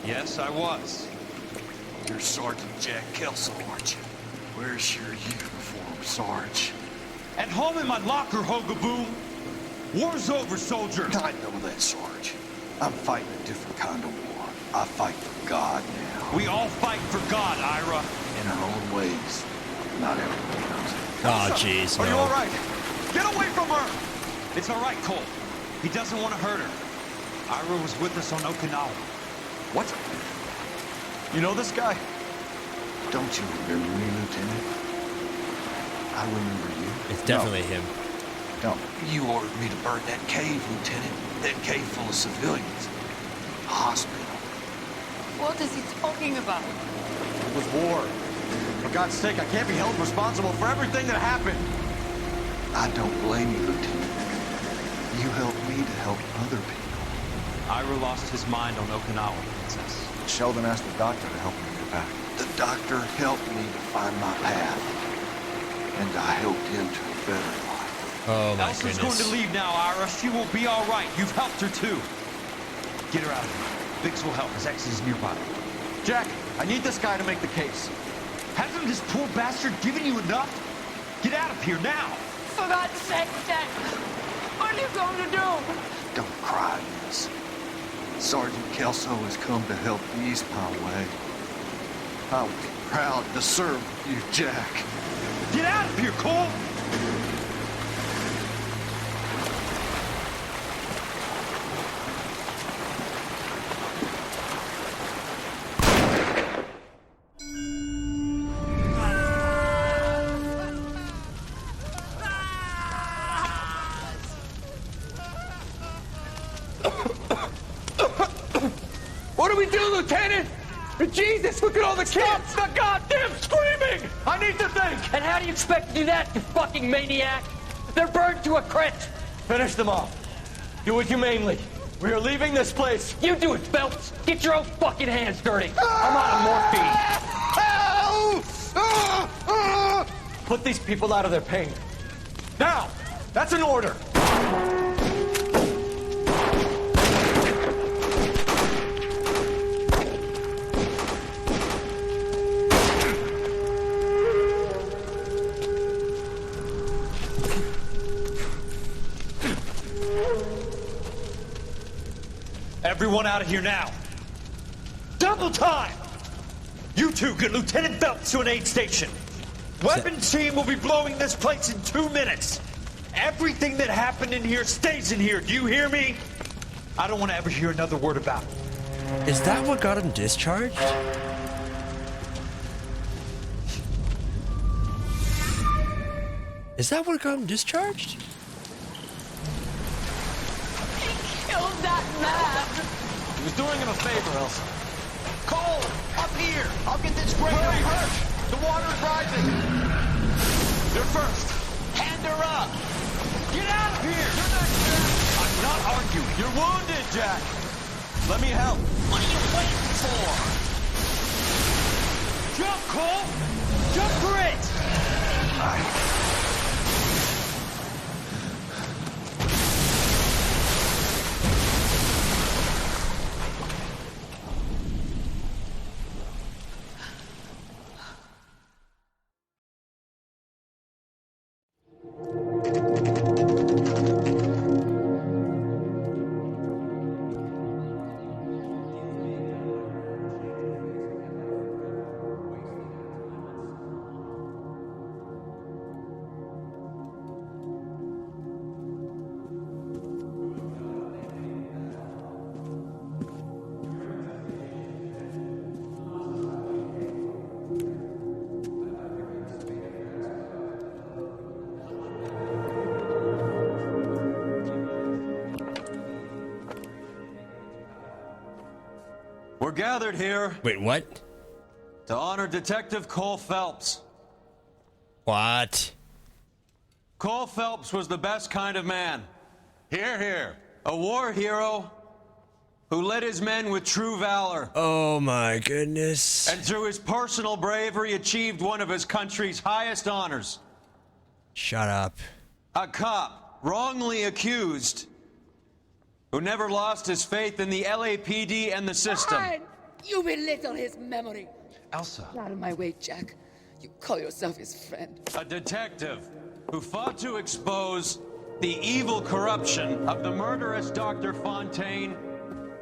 Speaker 24: Yes, I was.
Speaker 15: You're Sergeant Jack Kelso, aren't you? Where's your uniform, Sarge?
Speaker 24: At home in my locker, Hogaboom. War's over, soldier.
Speaker 15: I know that, Sarge. I'm fighting a different kind of war. I fight for God now.
Speaker 24: We all fight for God, Ira.
Speaker 15: In our own ways. Not everyone knows it.
Speaker 22: Oh, jeez,
Speaker 24: Are you
Speaker 22: no.
Speaker 24: all right? Get away from her! It's all right, Cole. He doesn't want to hurt her. Ira was with us on Okinawa.
Speaker 15: What? You know this guy? Don't you remember me, Lieutenant? I remember you.
Speaker 22: It's definitely him.
Speaker 15: No. You ordered me to burn that cave, Lieutenant. That cave full of civilians. A hospital.
Speaker 7: What is he talking about?
Speaker 10: It was war. For God's sake, I can't be held responsible for everything that happened.
Speaker 15: I don't blame you, Lieutenant. You helped me to help other people.
Speaker 24: Ira lost his mind on Okinawa, Princess.
Speaker 10: Sheldon asked the doctor to help me get back.
Speaker 15: The doctor helped me to find my path. And I helped him to a better life.
Speaker 22: Oh my
Speaker 24: Elsa's
Speaker 22: goodness.
Speaker 24: going to leave now, Ira. She will be all right. You've helped her too. Get her out of here. Biggs will help. His exit is nearby.
Speaker 10: Jack, I need this guy to make the case.
Speaker 24: Hasn't this poor bastard given you enough? Get out of here now.
Speaker 7: For God's sake, Jack! What are you going to do?
Speaker 15: Don't cry, Miss. Sergeant Kelso has come to help ease my way. I will be proud to serve you, Jack.
Speaker 24: Get out of here, Cole!
Speaker 2: What do we do, Lieutenant? Jesus, look at all the kids! Stop the goddamn screaming! I need to think!
Speaker 3: And how do you expect to do that, you fucking maniac? They're burned to a crisp!
Speaker 2: Finish them off. Do it humanely. We are leaving this place.
Speaker 3: You do it, Phelps! Get your own fucking hands dirty! I'm out of morphine!
Speaker 2: Put these people out of their pain. Now! That's an order!
Speaker 24: Everyone out of here now. Double time! You two get Lieutenant Phelps to an aid station. Weapons team will be blowing this place in 2 minutes. Everything that happened in here stays in here. Do you hear me? I don't want to ever hear another word about it.
Speaker 22: Is that what got him discharged? Is that what got him discharged?
Speaker 7: Killed that man!
Speaker 10: He was doing him a favor, Elsa.
Speaker 2: Cole! Up here! I'll get this grader hurt! The water is rising!
Speaker 24: They're first.
Speaker 2: Hand her up!
Speaker 24: Get out of here! I'm not arguing.
Speaker 10: You're wounded, Jack. Let me help.
Speaker 2: What are you waiting for?
Speaker 24: Jump, Cole! Jump for it!
Speaker 23: We're gathered here.
Speaker 22: Wait, what?
Speaker 23: To honor Detective Cole Phelps.
Speaker 22: What?
Speaker 23: Cole Phelps was the best kind of man. Hear, hear. A war hero who led his men with true valor.
Speaker 22: Oh my goodness.
Speaker 23: And through his personal bravery achieved one of his country's highest honors.
Speaker 22: Shut up.
Speaker 23: A cop wrongly accused who never lost his faith in the LAPD and the system.
Speaker 6: Fine. You belittle his memory.
Speaker 23: Elsa.
Speaker 6: Get out of my way, Jack. You call yourself his friend.
Speaker 23: A detective who fought to expose the evil corruption of the murderous Dr. Fontaine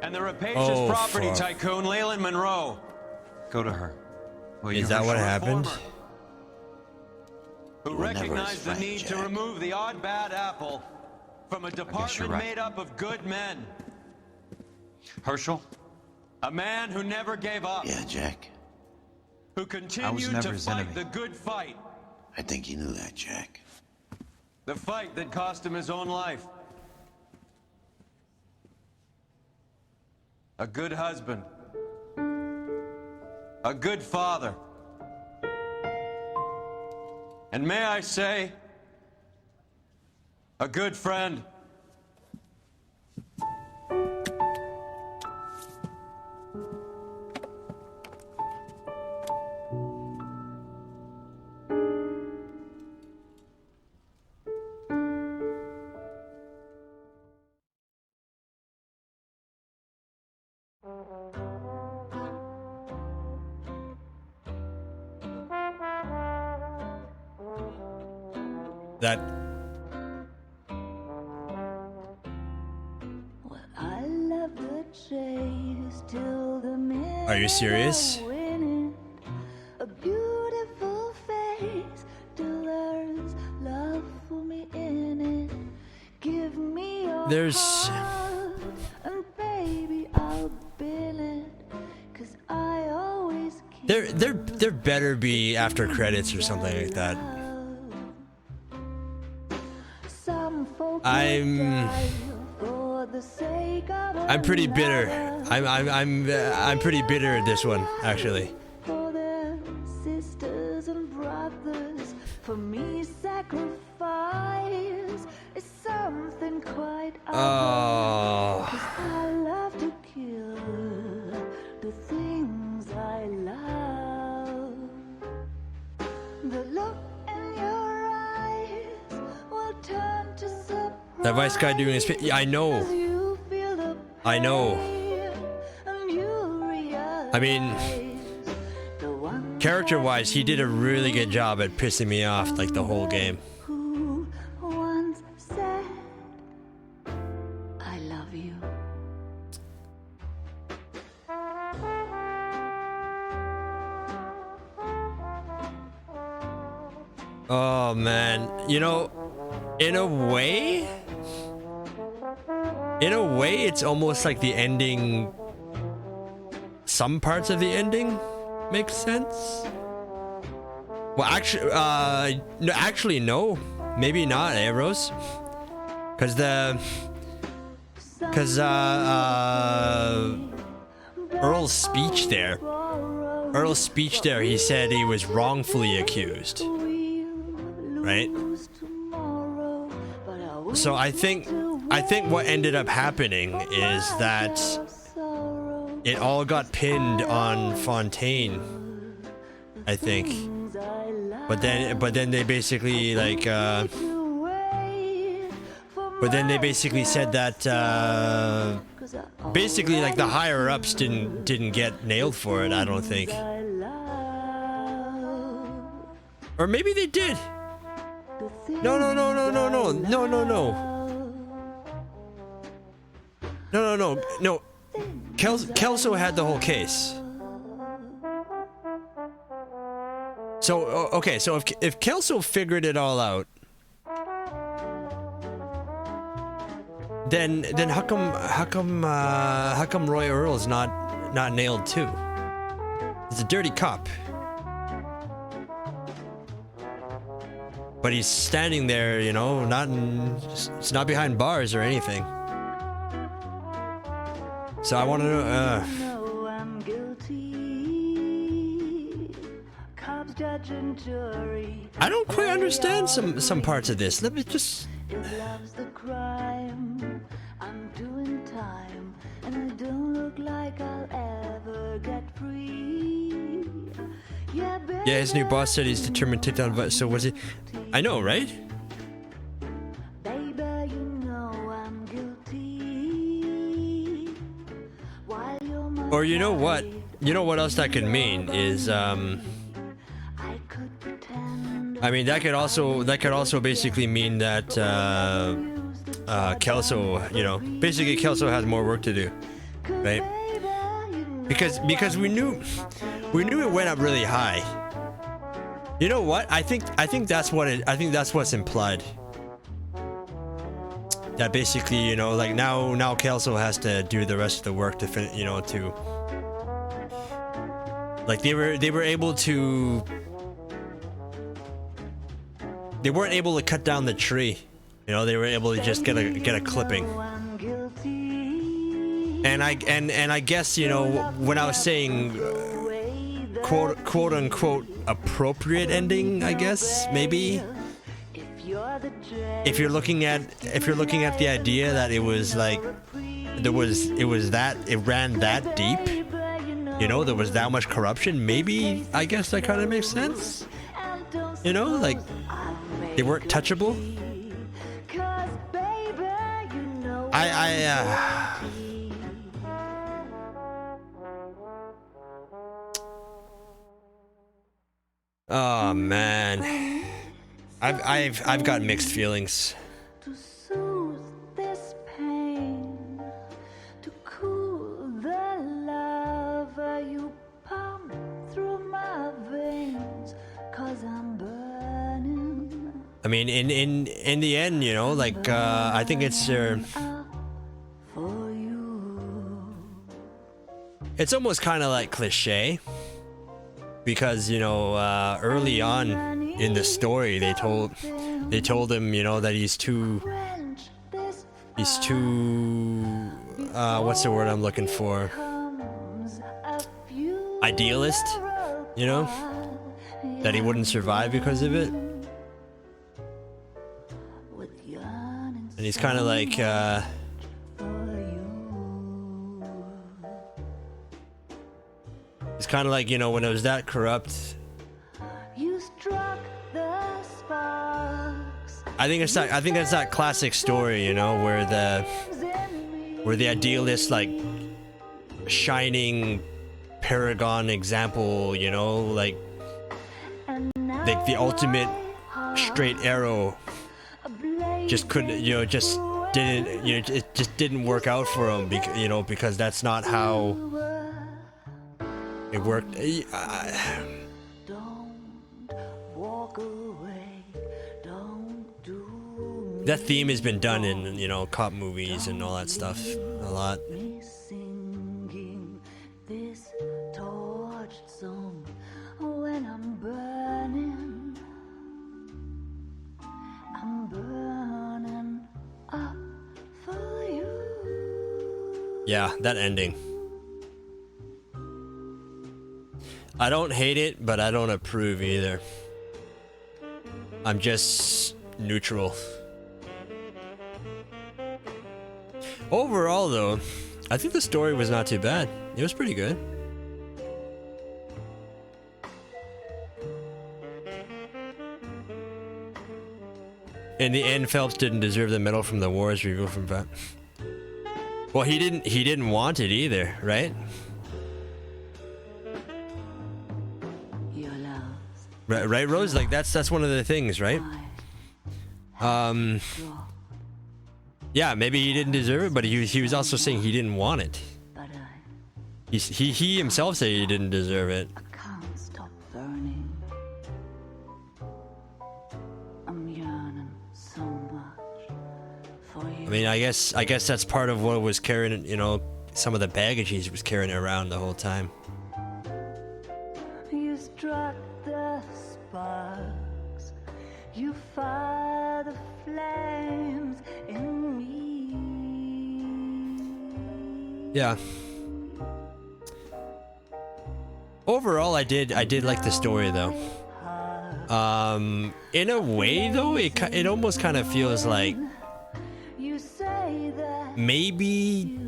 Speaker 23: and the rapacious property tycoon Leyland Monroe.
Speaker 24: Go to her.
Speaker 22: Is that what happened?
Speaker 23: Who recognized the need to remove the odd bad apple from a department made up of good men.
Speaker 24: Herschel?
Speaker 23: A man who never gave up.
Speaker 9: Yeah, Jack.
Speaker 23: Who continued to fight the good fight.
Speaker 9: I think you knew that, Jack.
Speaker 23: The fight that cost him his own life. A good husband. A good father. And may I say, a good friend.
Speaker 22: That. Are you serious?
Speaker 18: A beautiful face delivers love for me in it. Give me your
Speaker 22: There's.
Speaker 18: heart, and baby I'll bill it, 'cause I always keep
Speaker 22: There better be after credits or something like that. I'm pretty bitter. I'm pretty bitter at this one, actually.
Speaker 18: for their sisters and brothers. For me, sacrifice is something quite
Speaker 22: Oh.
Speaker 18: 'cause I love to kill the things I love. The look in your eyes will turn to surprise.
Speaker 22: That Vice guy doing his. I know. I know. I mean, character-wise, he did a really good job at pissing me off like the whole game.
Speaker 18: Who once said, I love you.
Speaker 22: Oh man, you know, in a way, it's almost like the ending. Some parts of the ending make sense. Well, actually, no, maybe not, Rose, because Earl's speech there. He said he was wrongfully accused, right? So I think what ended up happening is that it all got pinned on Fontaine, I think. But then they basically said that basically like the higher ups didn't get nailed for it, I don't think. Or maybe they did. No. Kelso had the whole case. So okay, so if Kelso figured it all out, then how come Roy Earl's not nailed too? He's a dirty cop. But he's standing there, you know, it's not behind bars or anything. So I want to know.
Speaker 18: judge and jury.
Speaker 22: I don't quite understand some parts of this. Let me just.
Speaker 18: If love's the crime, I'm doing time, and I don't look like I'll ever get free. Yeah,
Speaker 22: Yeah, his new boss said he's determined to take down. But so was it? I know, right?
Speaker 18: baby, you know I'm guilty. While you're my
Speaker 22: Or you know what? You know what else that could mean is I mean that could also basically mean that Kelso, you know, basically Kelso has more work to do, right? Because we knew it went up really high. You know what? I think that's what's implied. That basically, you know, like now Kelso has to do the rest of the work to finish, you know, to like they were able to. They weren't able to cut down the tree, you know. They were able to just get a clipping. And I guess, you know, when I was saying quote unquote appropriate ending, I guess maybe if you're looking at the idea that it was like it ran that deep, you know, there was that much corruption, maybe I guess that kind of makes sense, you know, like. They weren't touchable. Oh man, I've got mixed feelings.
Speaker 18: to soothe this pain, to cool the love you pump through my veins, 'cause I'm burning.
Speaker 22: I mean, in the end, you know, like I think it's almost kind of like cliche, because, you know, early on in the story they told him, you know, that he's too what's the word I'm looking for? Idealist, you know, that he wouldn't survive because of it. And he's kind of like, it's kind of like, you know, when it was that corrupt.
Speaker 18: You struck the sparks.
Speaker 22: I think it's that classic story, you know, where the idealist, like, shining paragon example, you know, like the ultimate straight arrow. Just couldn't, you know, just didn't, you know, it just didn't work out for him, you know, because that's not how it worked. That theme has been done in, you know, cop movies and all that stuff a lot.
Speaker 18: Singing this torched song when I'm burning up for you.
Speaker 22: Yeah, that ending. I don't hate it, but I don't approve either. I'm just neutral. Overall, though, I think the story was not too bad. It was pretty good. In the end, Phelps didn't deserve the medal from the wars review from Vat. Well, he didn't want it either, right? Right, Rose? Like that's one of the things, right? Yeah, maybe he didn't deserve it, but he was also saying he didn't want it. He himself said he didn't deserve it.
Speaker 18: Can't stop burning. I'm yearning so much for you.
Speaker 22: I mean, I guess that's part of what was carrying, you know, some of the baggage he was carrying around the whole time.
Speaker 18: You struck the sparks. You fire the flames in me.
Speaker 22: Yeah. Overall, I did like the story though. In a way, though, it almost kind of feels like maybe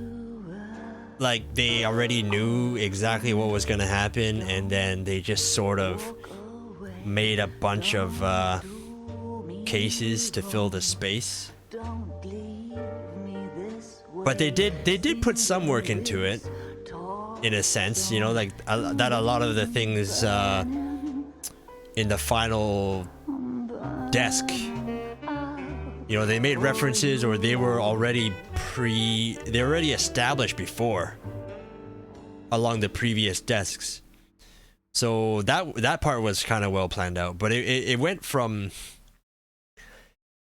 Speaker 22: like they already knew exactly what was gonna happen, and then they just sort of made a bunch of cases to fill the space. But they did put some work into it, in a sense, you know, like that a lot of the things in the final desk, you know, they made references, or they were already established before along the previous desks. So that part was kind of well planned out, but it went from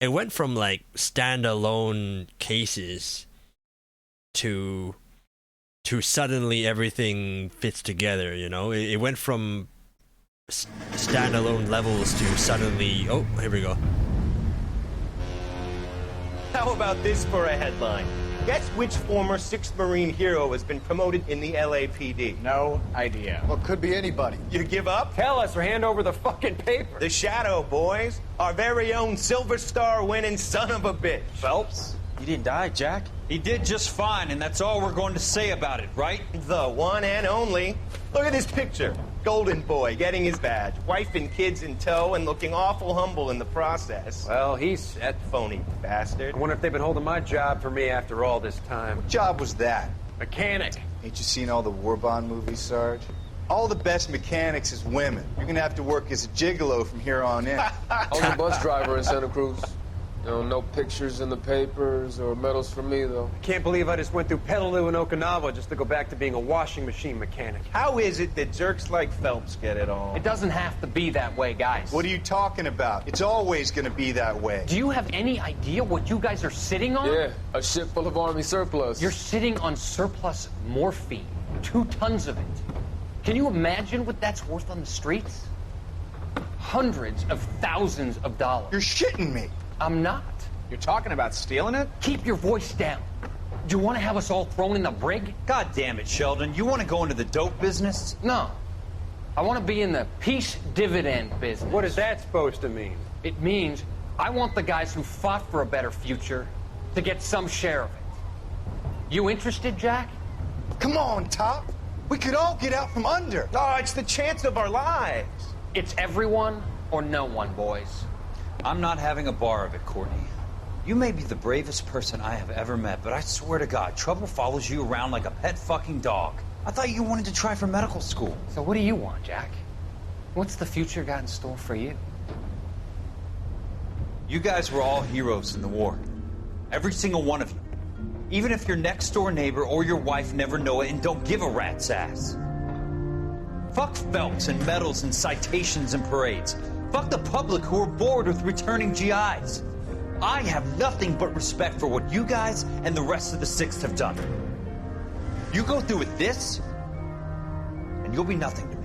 Speaker 22: like standalone cases to suddenly everything fits together, you know. It went from standalone levels to suddenly, oh, here we go.
Speaker 4: How about this for a headline? Guess which former 6th Marine hero has been promoted in the LAPD? No idea.
Speaker 15: Well, could be anybody.
Speaker 4: You give up? Tell us or hand over the fucking paper. The Shadow, boys. Our very own Silver Star winning son of a bitch. Phelps?
Speaker 24: He didn't die, Jack. He did just fine, and that's all we're going to say about it, right?
Speaker 4: The one and only. Look at this picture. Golden boy getting his badge, wife and kids in tow, and looking awful humble in the process. Well, he's set, phony bastard. I wonder if they've been holding my job for me after all this time.
Speaker 15: What job was that?
Speaker 4: Mechanic.
Speaker 15: Ain't you seen all the war bond movies, Sarge? All the best mechanics is women. You're gonna have to work as a gigolo from here on in.
Speaker 11: I was a bus driver in Santa Cruz. You know, no pictures in the papers or medals for me, though.
Speaker 4: I can't believe I just went through Petaloo and Okinawa just to go back to being a washing machine mechanic. How is it that jerks like Phelps get it all?
Speaker 3: It doesn't have to be that way, guys.
Speaker 15: What are you talking about? It's always gonna be that way.
Speaker 3: Do you have any idea what you guys are sitting on?
Speaker 11: Yeah, a ship full of Army surplus.
Speaker 3: You're sitting on surplus morphine. 2 tons of it. Can you imagine what that's worth on the streets? Hundreds of thousands of dollars.
Speaker 15: You're shitting me.
Speaker 3: I'm not.
Speaker 4: You're talking about stealing it?
Speaker 3: Keep your voice down. Do you want to have us all thrown in the brig?
Speaker 24: God damn it, Sheldon. You want to go into the dope business?
Speaker 3: No. I want to be in the peace dividend business.
Speaker 4: What is that supposed to mean?
Speaker 3: It means I want the guys who fought for a better future to get some share of it. You interested, Jack?
Speaker 15: Come on, Top. We could all get out from under.
Speaker 4: Oh, it's the chance of our lives.
Speaker 3: It's everyone or no one, boys.
Speaker 24: I'm not having a bar of it, Courtney. You may be the bravest person I have ever met, but I swear to God, trouble follows you around like a pet fucking dog. I thought you wanted to try for medical school.
Speaker 3: So what do you want, Jack? What's the future got in store for you?
Speaker 24: You guys were all heroes in the war. Every single one of you. Even if your next door neighbor or your wife never know it and don't give a rat's ass. Fuck Phelps and medals and citations and parades. Fuck the public who are bored with returning GIs. I have nothing but respect for what you guys and the rest of the 6th have done. You go through with this, and you'll be nothing to me.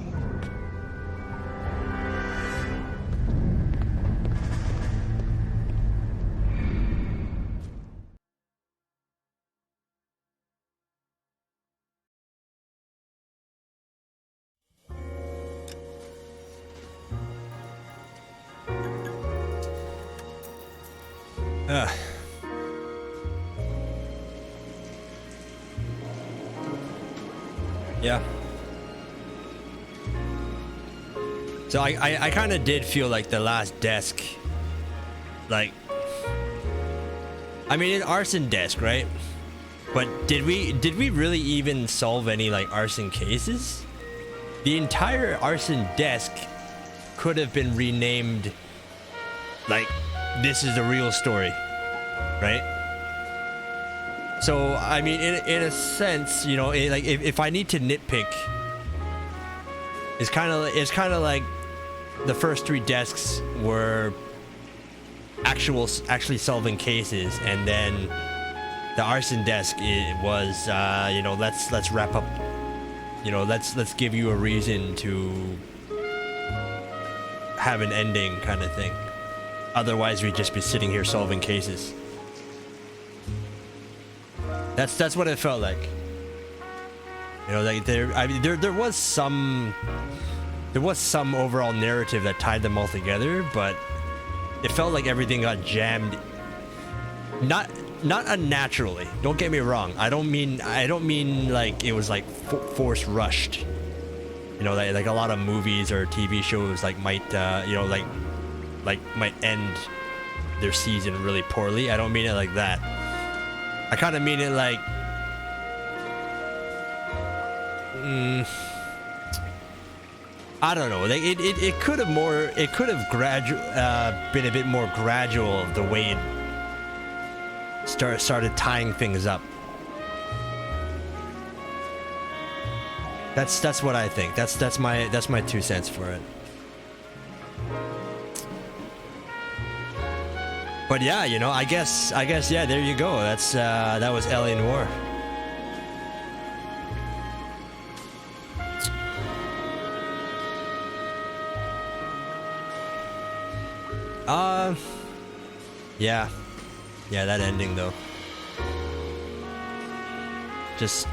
Speaker 22: Yeah. So I kind of did feel like the last desk, like, I mean, an arson desk, right? But did we really even solve any like arson cases? The entire arson desk could have been renamed like, this is the real story, right? So I mean, in a sense, you know, like if I need to nitpick, it's kind of like the first 3 desks were actually solving cases, and then the arson desk was you know, let's wrap up, you know, let's give you a reason to have an ending kind of thing. Otherwise, we'd just be sitting here solving cases. That's what it felt like. You know, like there was some there was some overall narrative that tied them all together, but it felt like everything got jammed. Not unnaturally. Don't get me wrong. I don't mean like it was like force rushed. You know, like a lot of movies or TV shows like might you know, like might end their season really poorly. I don't mean it like that. I kind of mean it like I don't know. Like it could have been a bit more gradual of the way it started tying things up. That's what I think. That's my 2 cents for it. But yeah, you know, I guess yeah, there you go. That was L.A. Noire. Yeah, that ending though. Just,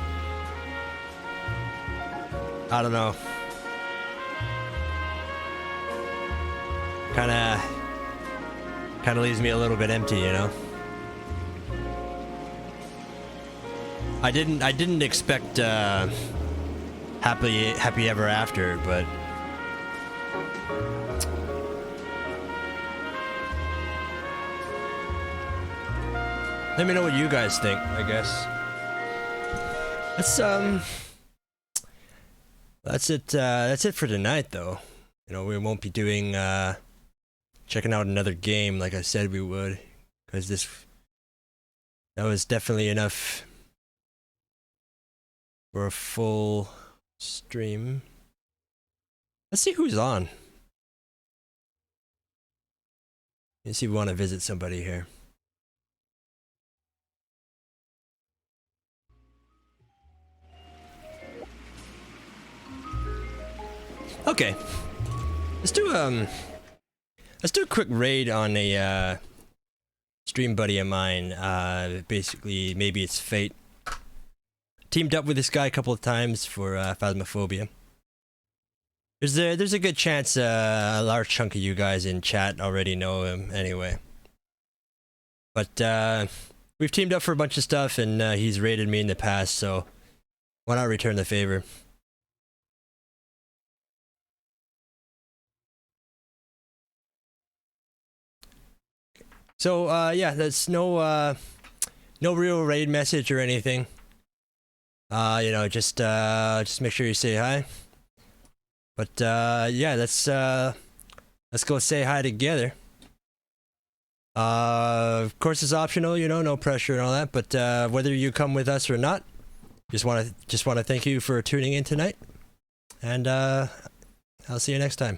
Speaker 22: I don't know. Kind of leaves me a little bit empty, you know. I didn't expect happy ever after, but let me know what you guys think, I guess. That's it for tonight though. You know, we won't be doing checking out another game like I said we would, because that was definitely enough for a full stream. Let's see who's on. Let's see if we want to visit somebody here. Okay, let's do a quick raid on a stream buddy of mine. Basically, maybe it's fate. Teamed up with this guy a couple of times for Phasmophobia. There's a good chance a large chunk of you guys in chat already know him anyway. But we've teamed up for a bunch of stuff, and he's raided me in the past, so why not return the favor? So yeah, there's no real raid message or anything. You know, just make sure you say hi. But yeah, let's go say hi together. Of course, it's optional, you know, no pressure and all that. But whether you come with us or not, just want to thank you for tuning in tonight, and I'll see you next time.